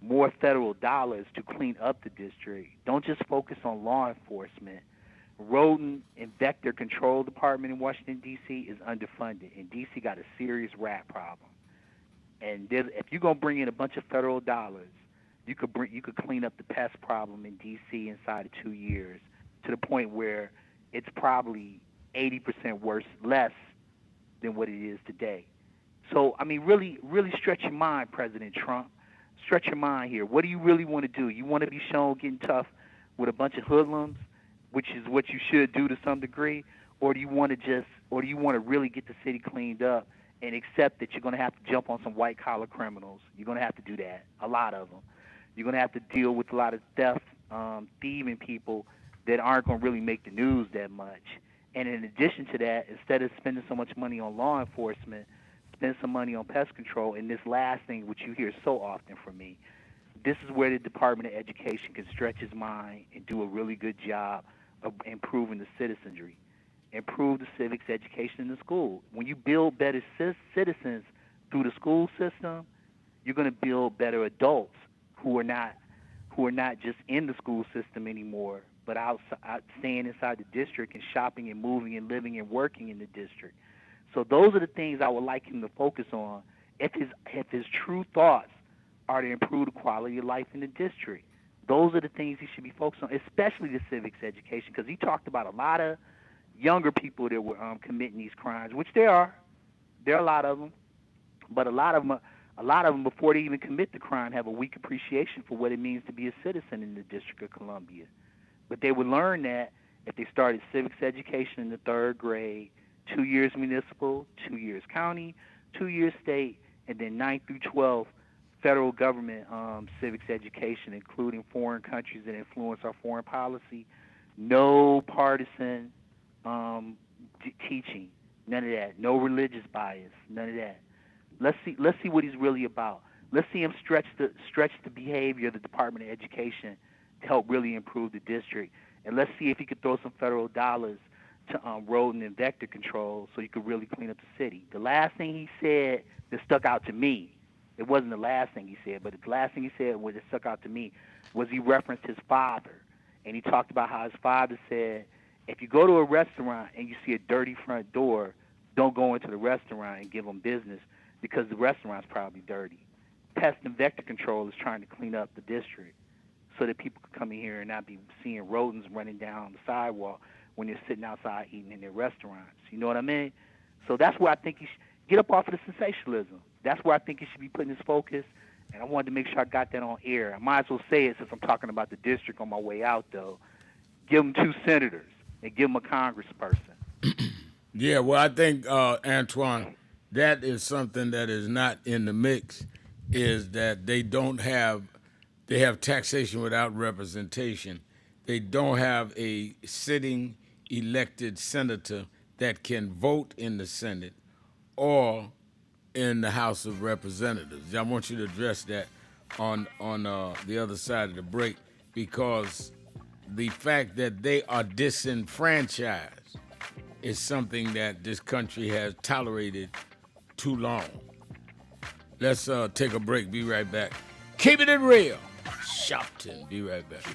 more federal dollars to clean up the district, don't just focus on law enforcement. Rodent and Vector Control Department in Washington, D.C. is underfunded, and D.C. got a serious rat problem. And if you're going to bring in a bunch of federal dollars, you could clean up the pest problem in D.C. inside of 2 years to the point where it's probably 80% less than what it is today. So, I mean, really, really stretch your mind, President Trump. Stretch your mind here. What do you really want to do? You want to be shown getting tough with a bunch of hoodlums, which is what you should do to some degree, or do you want to really get the city cleaned up and accept that you're going to have to jump on some white-collar criminals? You're going to have to do that, a lot of them. You're going to have to deal with a lot of theft, thieving people that aren't going to really make the news that much. And in addition to that, instead of spending so much money on law enforcement, spend some money on pest control. And this last thing, which you hear so often from me, this is where the Department of Education can stretch its mind and do a really good job of improving the citizenry, improve the civics education in the school. When you build better citizens through the school system, you're going to build better adults who are not just in the school system anymore, but outside, staying inside the district and shopping and moving and living and working in the district. So those are the things I would like him to focus on if his true thoughts are to improve the quality of life in the district. Those are the things he should be focused on, especially the civics education, because he talked about a lot of younger people that were committing these crimes, which there are. There are a lot of them, but a lot of them before they even commit the crime have a weak appreciation for what it means to be a citizen in the District of Columbia. But they would learn that if they started civics education in the 3rd grade, 2 years municipal, 2 years county, 2 years state, and then 9th through 12th federal government civics education, including foreign countries that influence our foreign policy. No partisan teaching, none of that. No religious bias, none of that. Let's see what he's really about. Let's see him stretch the behavior of the Department of Education to help really improve the district. And let's see if he could throw some federal dollars to rodent and vector control so you could really clean up the city. The last thing he said that stuck out to me, it wasn't the last thing he said, but the last thing he said that stuck out to me was he referenced his father. And he talked about how his father said, if you go to a restaurant and you see a dirty front door, don't go into the restaurant and give them business because the restaurant's probably dirty. Pest and vector control is trying to clean up the district so that people can come in here and not be seeing rodents running down the sidewalk when they're sitting outside eating in their restaurants. You know what I mean? So that's where I think he should get up off of the sensationalism. That's where I think he should be putting his focus, and I wanted to make sure I got that on air. I might as well say it since I'm talking about the district on my way out, though. Give him 2 senators and give him a congressperson. Yeah, well, I think, Antoine, that is something that is not in the mix, is that they have taxation without representation. They don't have a sitting elected senator that can vote in the Senate or in the House of Representatives. I want you to address that on the other side of the break, because the fact that they are disenfranchised is something that this country has tolerated too long. Let's take a break. Be right back. Keep it real. Sharpton. Be right back.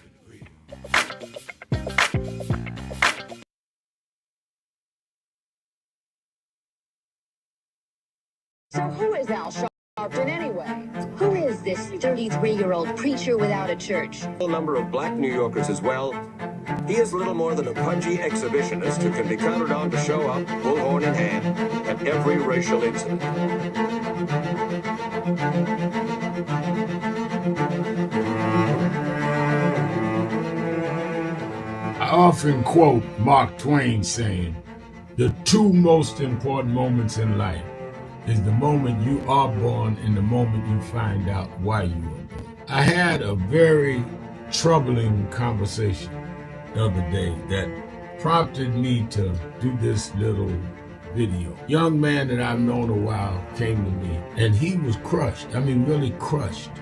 So who is Al Sharpton anyway? Who is this 33-year-old preacher without a church? A number of black New Yorkers as well. He is little more than a pudgy exhibitionist who can be counted on to show up, bullhorn in hand, at every racial incident. I often quote Mark Twain saying, the two most important moments in life is the moment you are born and the moment you find out why you were born. I had a very troubling conversation the other day that prompted me to do this little video. Young man that I've known a while came to me and he was crushed. I mean, really crushed,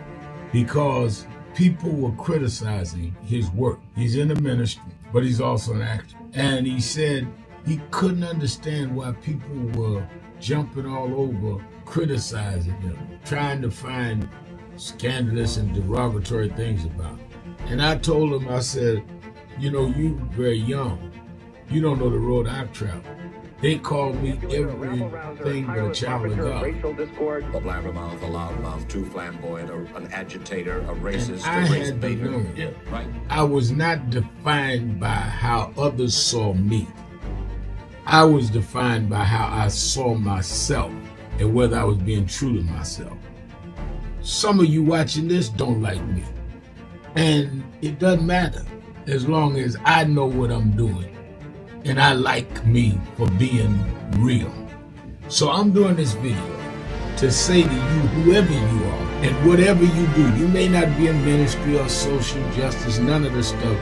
because people were criticizing his work. He's in the ministry, but he's also an actor. And he said he couldn't understand why people were jumping all over, criticizing him, trying to find scandalous and derogatory things about him. And I told him, I said, you know, you very young. You don't know the road I've traveled. They call me everything but a child of God. A blabbermouth, a loudmouth, too flamboyant, an agitator, a racist, I a race had to baiter. learn. Yeah, right. I was not defined by how others saw me. I was defined by how I saw myself and whether I was being true to myself. Some of you watching this don't like me. And it doesn't matter as long as I know what I'm doing and I like me for being real. So I'm doing this video to say to you, whoever you are and whatever you do, you may not be in ministry or social justice, none of this stuff,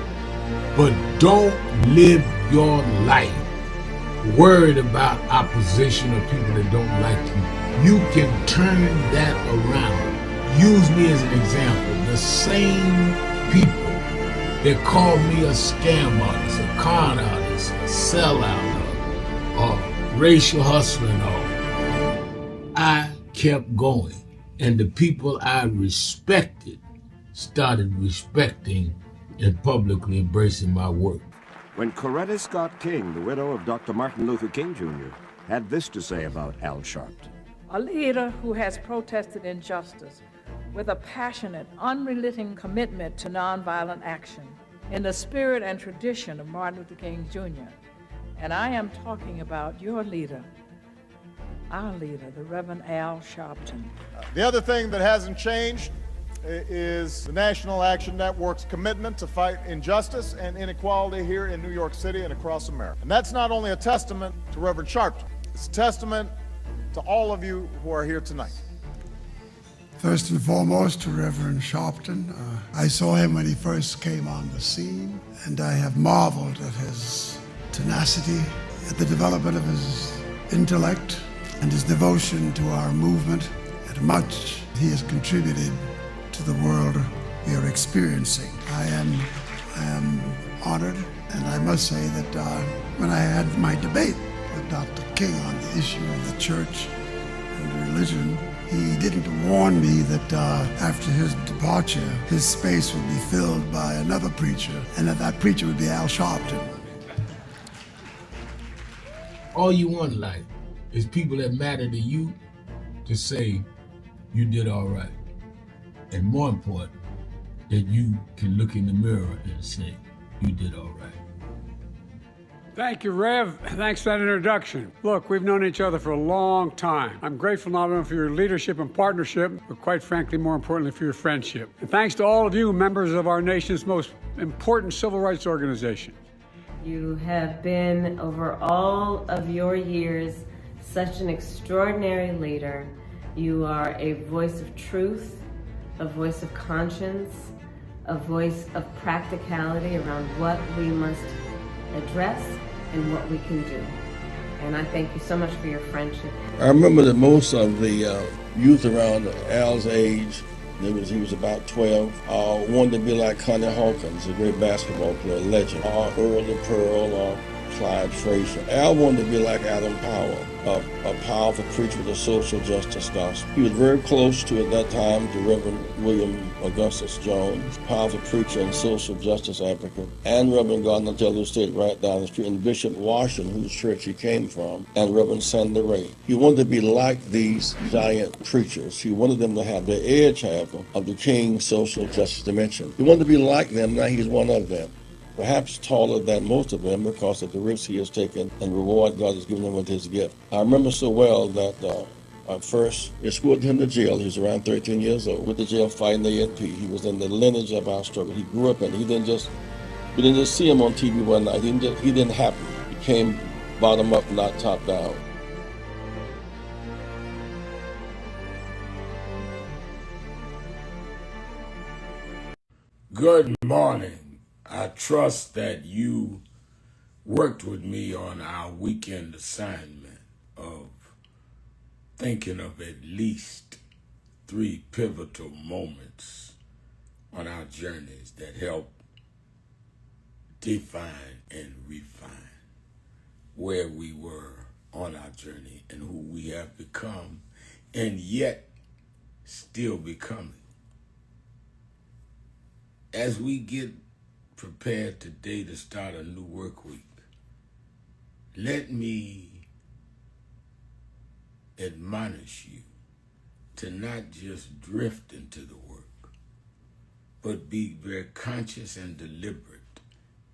but don't live your life worried about opposition or people that don't like you. You can turn that around. Use me as an example. The same people that call me a scam artist, a con artist, a sellout, or racial hustler and all, I kept going. And the people I respected started respecting and publicly embracing my work. When Coretta Scott King, the widow of Dr. Martin Luther King Jr., had this to say about Al Sharpton. A leader who has protested injustice with a passionate, unrelenting commitment to nonviolent action in the spirit and tradition of Martin Luther King Jr. And I am talking about your leader, our leader, the Reverend Al Sharpton. The other thing that hasn't changed is the National Action Network's commitment to fight injustice and inequality here in New York City and across America. And that's not only a testament to Reverend Sharpton, it's a testament to all of you who are here tonight. First and foremost, to Reverend Sharpton. I saw him when he first came on the scene, and I have marveled at his tenacity, at the development of his intellect, and his devotion to our movement, and much he has contributed to the world we are experiencing. I am honored, and I must say that when I had my debate with Dr. King on the issue of the church and religion, he didn't warn me that after his departure, his space would be filled by another preacher, and that preacher would be Al Sharpton. All you want in life is people that matter to you to say you did all right. And more important, that you can look in the mirror and say you did all right. Thank you, Rev. Thanks for that introduction. Look, we've known each other for a long time. I'm grateful not only for your leadership and partnership, but quite frankly, more importantly, for your friendship. And thanks to all of you, members of our nation's most important civil rights organization. You have been, over all of your years, such an extraordinary leader. You are a voice of truth, a voice of conscience, a voice of practicality around what we must address and what we can do. And I thank you so much for your friendship. I remember that most of the youth around Al's age, he was about 12, wanted to be like Connie Hawkins, a great basketball player, legend, or Earl the Pearl, or Clyde Frazier. Al wanted to be like Adam Powell, a powerful preacher with a social justice gospel. He was very close to, at that time, to Reverend William Augustus Jones, powerful preacher and social justice advocate, and Reverend Gardner Taylor State right down the street, and Bishop Washington, whose church he came from, and Reverend Sandy Ray. He wanted to be like these giant preachers. He wanted them to have the edge, however, of the King's social justice dimension. He wanted to be like them, now he's one of them. Perhaps taller than most of them because of the risks he has taken and reward God has given him with his gift. I remember so well that first escorted him to jail. He was around 13 years old. With the jail fighting the ANP. He was in the lineage of our struggle. He grew up in it. We didn't just see him on TV one night. He didn't happen. He came bottom up, not top down. Good morning. I trust that you worked with me on our weekend assignment of thinking of at least 3 pivotal moments on our journeys that help define and refine where we were on our journey and who we have become and yet still becoming. As we get prepared today to start a new work week, let me admonish you to not just drift into the work, but be very conscious and deliberate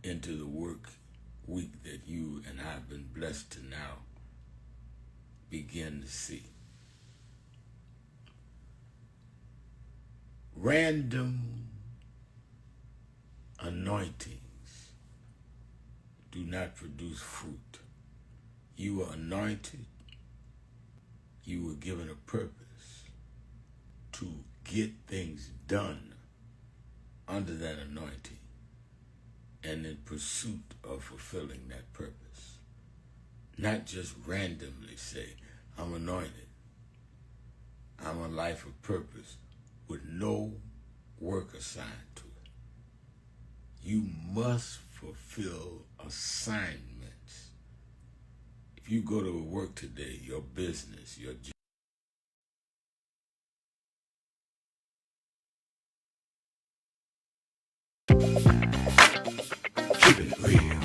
into the work week that you and I have been blessed to now begin to see. Random anointings do not produce fruit. You were anointed. You were given a purpose to get things done under that anointing and in pursuit of fulfilling that purpose. Not just randomly say, I'm anointed. I'm a life of purpose with no work assigned to it. You must fulfill assignments. If you go to work today, your business, your job, keeping it real.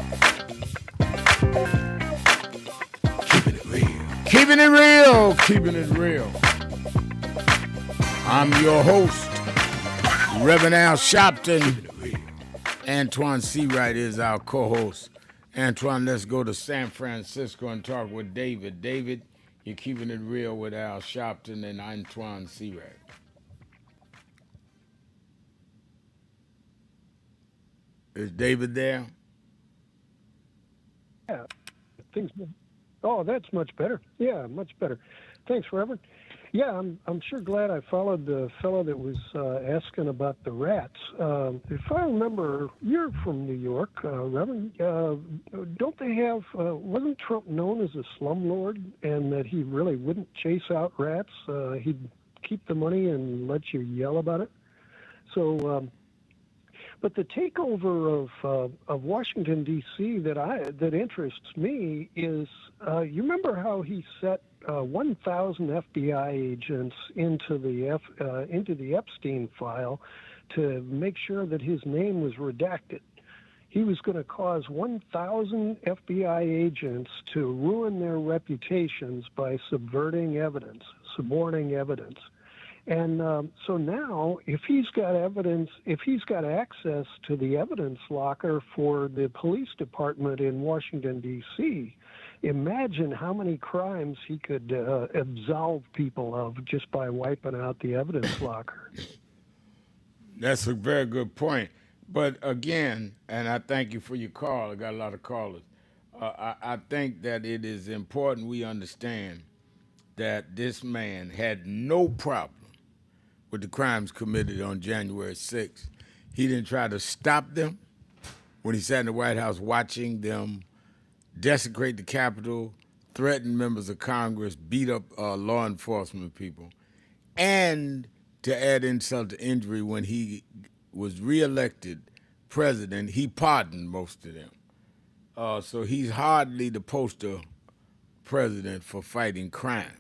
Keeping it real. Keeping it real. Keeping it real. I'm your host, Reverend Al Sharpton. Antoine Seawright is our co-host. Antoine, let's go to San Francisco and talk with David. David, you're keeping it real with Al Sharpton and Antoine Seawright. Is David there? Yeah, things. Oh, that's much better. Yeah, much better. Thanks, Reverend. Yeah, I'm sure glad I followed the fellow that was asking about the rats. If I remember, you're from New York, Reverend. Don't they have? Wasn't Trump known as a slumlord, and that he really wouldn't chase out rats? He'd keep the money and let you yell about it. So. But the takeover of Washington D.C. that interests me is you remember how he set 1,000 FBI agents into the Epstein file to make sure that his name was redacted. He was going to cause 1,000 FBI agents to ruin their reputations by subverting evidence, suborning evidence. And so now, if he's got evidence, if he's got access to the evidence locker for the police department in Washington, D.C., imagine how many crimes he could absolve people of just by wiping out the evidence locker. That's a very good point. But again, and I thank you for your call. I got a lot of callers. I think that it is important we understand that this man had no problem with the crimes committed on January 6th. He didn't try to stop them when he sat in the White House watching them desecrate the Capitol, threaten members of Congress, beat up law enforcement people, and to add insult to injury, when he was reelected president, he pardoned most of them. So he's hardly the poster president for fighting crime.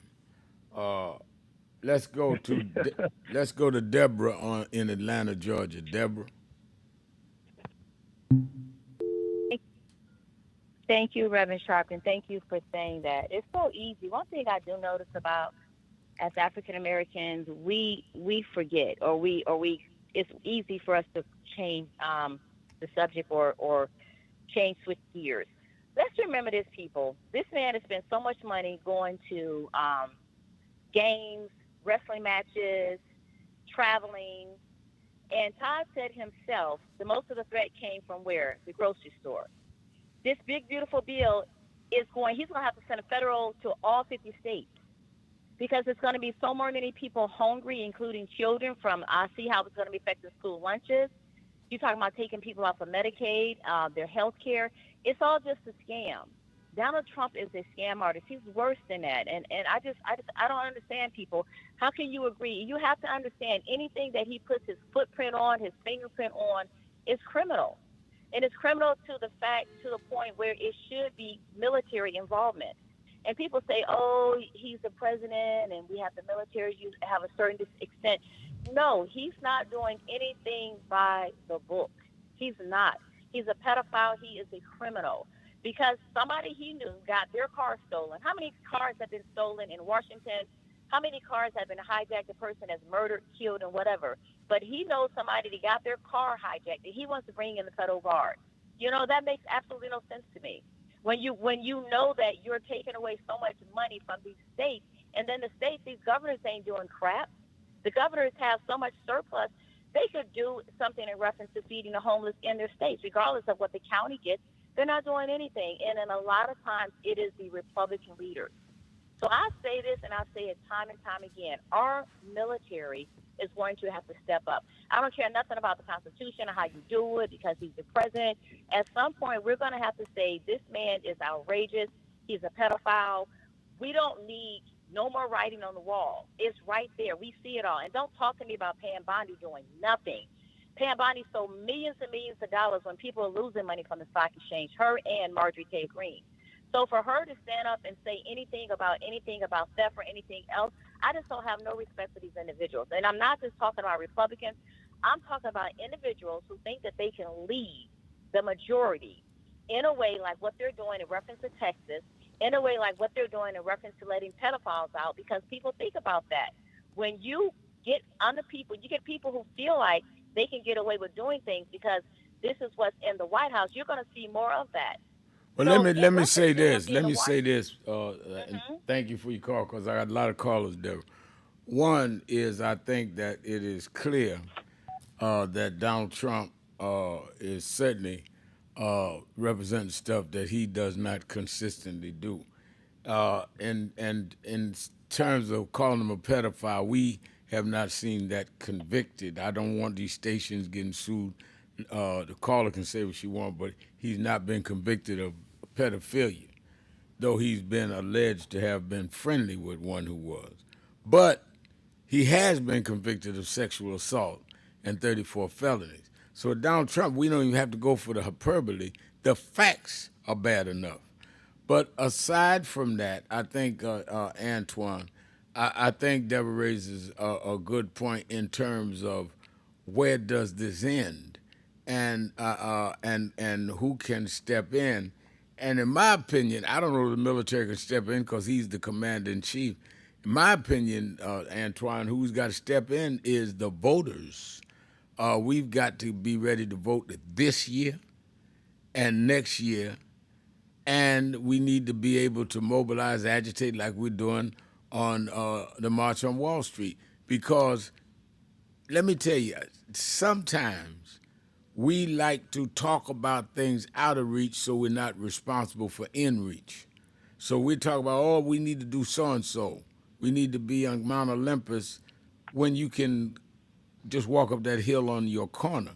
Let's go to Deborah in Atlanta, Georgia. Deborah. Thank you, Reverend Sharpton. Thank you for saying that. It's so easy. One thing I do notice about as African Americans, we forget, or we it's easy for us to change the subject or switch gears. Let's remember this, people. This man has spent so much money going to games, wrestling matches, traveling, and Todd said himself, the most of the threat came from where? The grocery store. This big, beautiful bill he's going to have to send a federal to all 50 states because it's going to be so many people hungry, including children I see how it's going to be affecting school lunches. You're talking about taking people off of Medicaid, their health care. It's all just a scam. Donald Trump is a scam artist. He's worse than that. And I don't understand, people. How can you agree? You have to understand anything that he puts his footprint on, his fingerprint on, is criminal. And it's criminal to the point where it should be military involvement. And people say, oh, he's the president and we have the military have a certain extent. No, he's not doing anything by the book. He's not. He's a pedophile. He is a criminal. Because somebody he knew got their car stolen. How many cars have been stolen in Washington? How many cars have been hijacked? The person has murdered, killed, and whatever. But he knows somebody that got their car hijacked, and he wants to bring in the federal guard. That makes absolutely no sense to me. When you know that you're taking away so much money from these states, and then the states, these governors ain't doing crap. The governors have so much surplus, they could do something in reference to feeding the homeless in their states, regardless of what the county gets. They're not doing anything. And then a lot of times it is the Republican leaders. So I say this, and I say it time and time again. Our military is going to have to step up. I don't care nothing about the Constitution or how you do it because he's the president. At some point, we're going to have to say this man is outrageous. He's a pedophile. We don't need no more writing on the wall. It's right there. We see it all. And don't talk to me about Pam Bondi doing nothing. Pam Bondi stole millions and millions of dollars when people are losing money from the stock exchange, her and Marjorie Taylor Greene. So for her to stand up and say anything about theft or anything else, I just don't have no respect for these individuals. And I'm not just talking about Republicans. I'm talking about individuals who think that they can lead the majority in a way like what they're doing in reference to Texas, in a way like what they're doing in reference to letting pedophiles out, because people think about that. When you get under people, you get people who feel like they can get away with doing things because this is what's in the White House. You're going to see more of that. Well, so let me say this. And thank you for your call because I got a lot of callers there. One is I think that it is clear that Donald Trump is certainly representing stuff that he does not consistently do. And in terms of calling him a pedophile, we have not seen that convicted. I don't want these stations getting sued. The caller can say what she wants, but he's not been convicted of pedophilia, though he's been alleged to have been friendly with one who was. But he has been convicted of sexual assault and 34 felonies. So Donald Trump, we don't even have to go for the hyperbole. The facts are bad enough. But aside from that, I think, Antoine, I think Deborah raises a good point in terms of where does this end, and who can step in. And in my opinion, I don't know if the military can step in because he's the commander-in-chief. In my opinion, Antoine, who's got to step in is the voters. We've got to be ready to vote this year and next year, and we need to be able to mobilize, agitate like we're doing on the March on Wall Street. Because let me tell you, sometimes we like to talk about things out of reach so we're not responsible for in reach. So we talk about, oh, we need to do so-and-so. We need to be on Mount Olympus when you can just walk up that hill on your corner.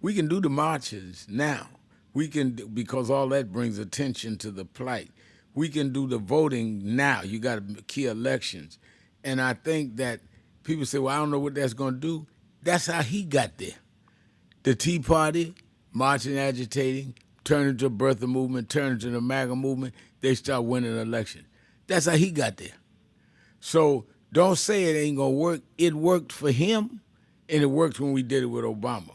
We can do the marches now. We can, because all that brings attention to the plight. we can do the voting now. You got key elections. And I think that people say, well, I don't know what that's going to do. That's how he got there. The Tea Party, marching, agitating, turned into a birther movement, turned into the MAGA movement. They start winning elections. That's how he got there. So don't say it ain't going to work. It worked for him, and it worked when we did it with Obama.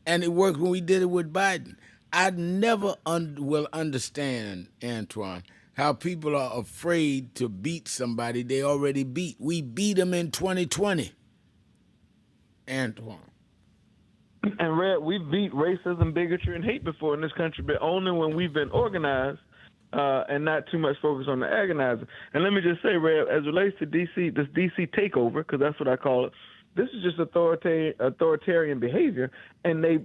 And it worked when we did it with Biden. I never will understand, Antoine, how people are afraid to beat somebody they already beat. We beat them in 2020. Antoine. And Red, we've beat racism, bigotry, and hate before in this country, but only when we've been organized and not too much focus on the agonizing. And let me just say, Red, as it relates to D.C., this D.C. takeover, because that's what I call it, this is just authoritarian behavior, and they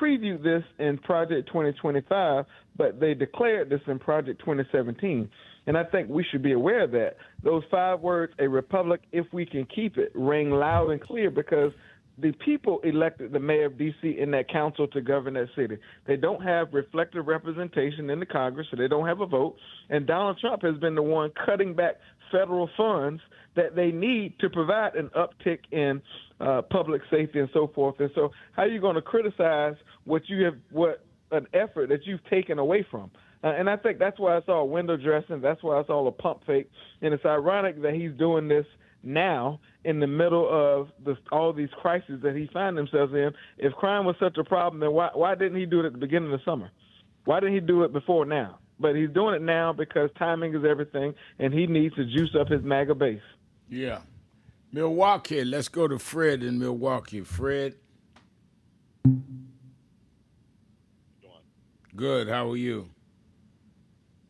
previewed this in Project 2025, but they declared this in Project 2017. And I think we should be aware of that. Those 5 words, a republic, if we can keep it, ring loud and clear, because the people elected the mayor of D.C. in that council to govern that city. They don't have reflective representation in the Congress, so they don't have a vote. And Donald Trump has been the one cutting back federal funds that they need to provide an uptick in public safety and so forth. And so how are you going to criticize what an effort that you've taken away from? And I think that's why it's all window dressing. That's why it's all a pump fake. And it's ironic that he's doing this now in the middle of all these crises that he finds himself in. If crime was such a problem, then why didn't he do it at the beginning of the summer? Why didn't he do it before now? But he's doing it now because timing is everything, and he needs to juice up his MAGA base. Yeah. Milwaukee, let's go to Fred in Milwaukee. Fred? Good, how are you?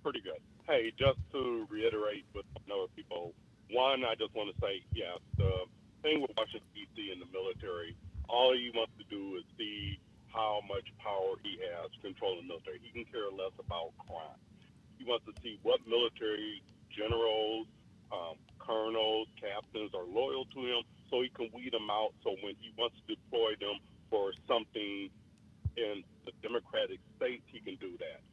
Pretty good. Hey, just to reiterate with other people, one, I just want to say, yes, the thing with Washington, D.C. and the military, all he wants to do is see how much power he has controlling the military. He can care less about crime. He wants to see what military generals, colonels, captains are loyal to him so he can weed them out, so when he wants to deploy them for something in the Democratic states, he can do that.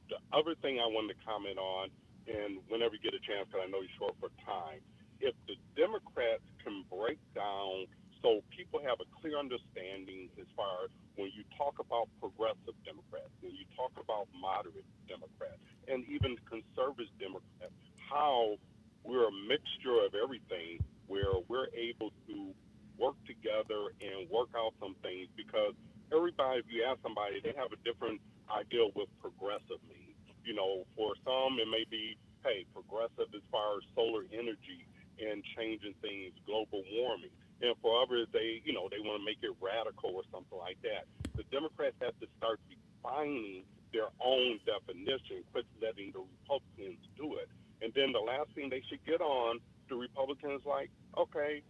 The other thing I wanted to comment on, and whenever you get a chance, because I know you're short for time, if the Democrats can break down so people have a clear understanding as far as when you talk about progressive Democrats, when you talk about moderate Democrats, and even conservative Democrats, how we're a mixture of everything where we're able to work together and work out some things, because everybody, if you ask somebody, they have a different idea what progressive means. You know, for some, it may be, hey, progressive as far as solar energy and changing things, global warming. And for others, they want to make it radical or something like that. The Democrats have to start defining their own definition, quit letting the Republicans do it. And then the last thing they should get on the Republicans, like, okay,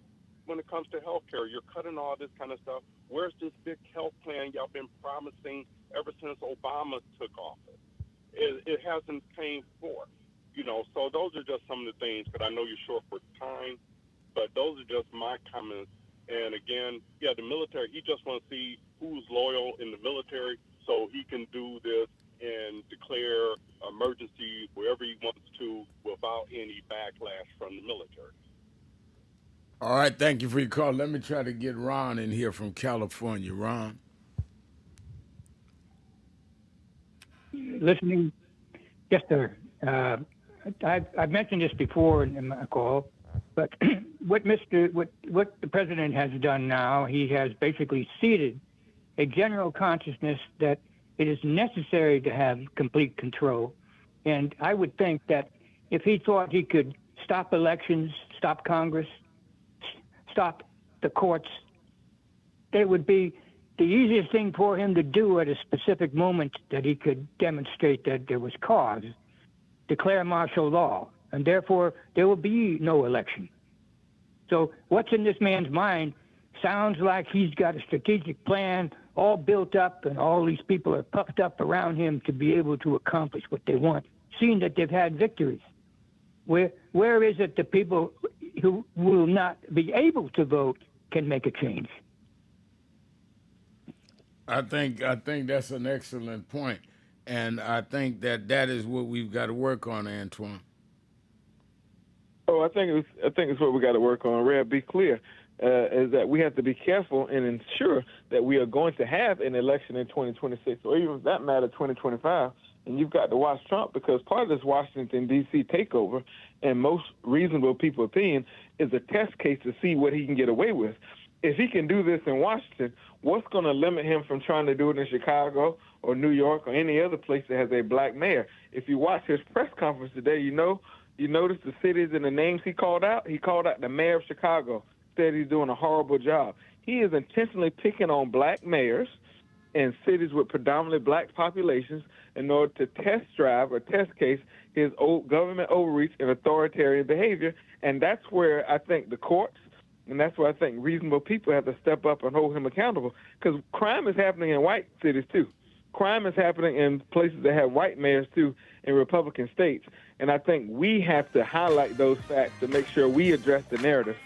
when it comes to health care, you're cutting all this kind of stuff. Where's this big health plan y'all been promising ever since Obama took office? It hasn't came forth. So those are just some of the things, because I know you're short for time, but those are just my comments. And again, yeah, the military, he just wants to see who's loyal in the military so he can do this and declare emergency wherever he wants to without any backlash from the military. All right, thank you for your call. Let me try to get Ron in here from California. Ron? Listening, yes, sir. I've mentioned this before in my call, but what the president has done now, he has basically seeded a general consciousness that it is necessary to have complete control. And I would think that if he thought he could stop elections, stop Congress, stop the courts, it would be the easiest thing for him to do at a specific moment that he could demonstrate that there was cause. Declare martial law, and therefore there will be no election. So what's in this man's mind sounds like he's got a strategic plan all built up, and all these people are puffed up around him to be able to accomplish what they want, seeing that they've had victories. Where is it that people who will not be able to vote can make a change? I think that's an excellent point. And I think that is what we've got to work on, Antoine. Oh, I think it's what we got to work on. Rev, be clear, is that we have to be careful and ensure that we are going to have an election in 2026, or even, for that matter, 2025. And you've got to watch Trump, because part of this Washington, D.C. takeover, and most reasonable people's opinion, is a test case to see what he can get away with. If he can do this in Washington, what's going to limit him from trying to do it in Chicago or New York or any other place that has a black mayor? If you watch his press conference today, you notice the cities and the names he called out. He called out the mayor of Chicago, said he's doing a horrible job. He is intentionally picking on black mayors in cities with predominantly black populations in order to test drive or test case his old government overreach and authoritarian behavior. And that's where I think the courts, and that's where I think reasonable people have to step up and hold him accountable, because crime is happening in white cities too. Crime is happening in places that have white mayors too, in Republican states. And I think we have to highlight those facts to make sure we address the narrative.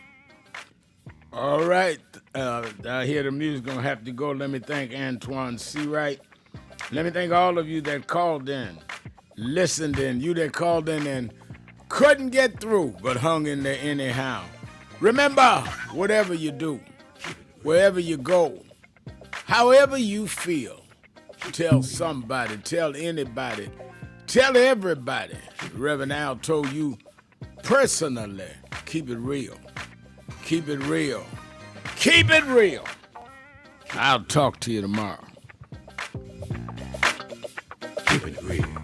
All right. I hear the music going to have to go. Let me thank Antoine Seawright. Let me thank all of you that called in, listened in, you that called in and couldn't get through but hung in there anyhow. Remember, whatever you do, wherever you go, however you feel, tell somebody, tell anybody, tell everybody. Reverend Al told you personally, keep it real. Keep it real. Keep it real. I'll talk to you tomorrow. Keep it real.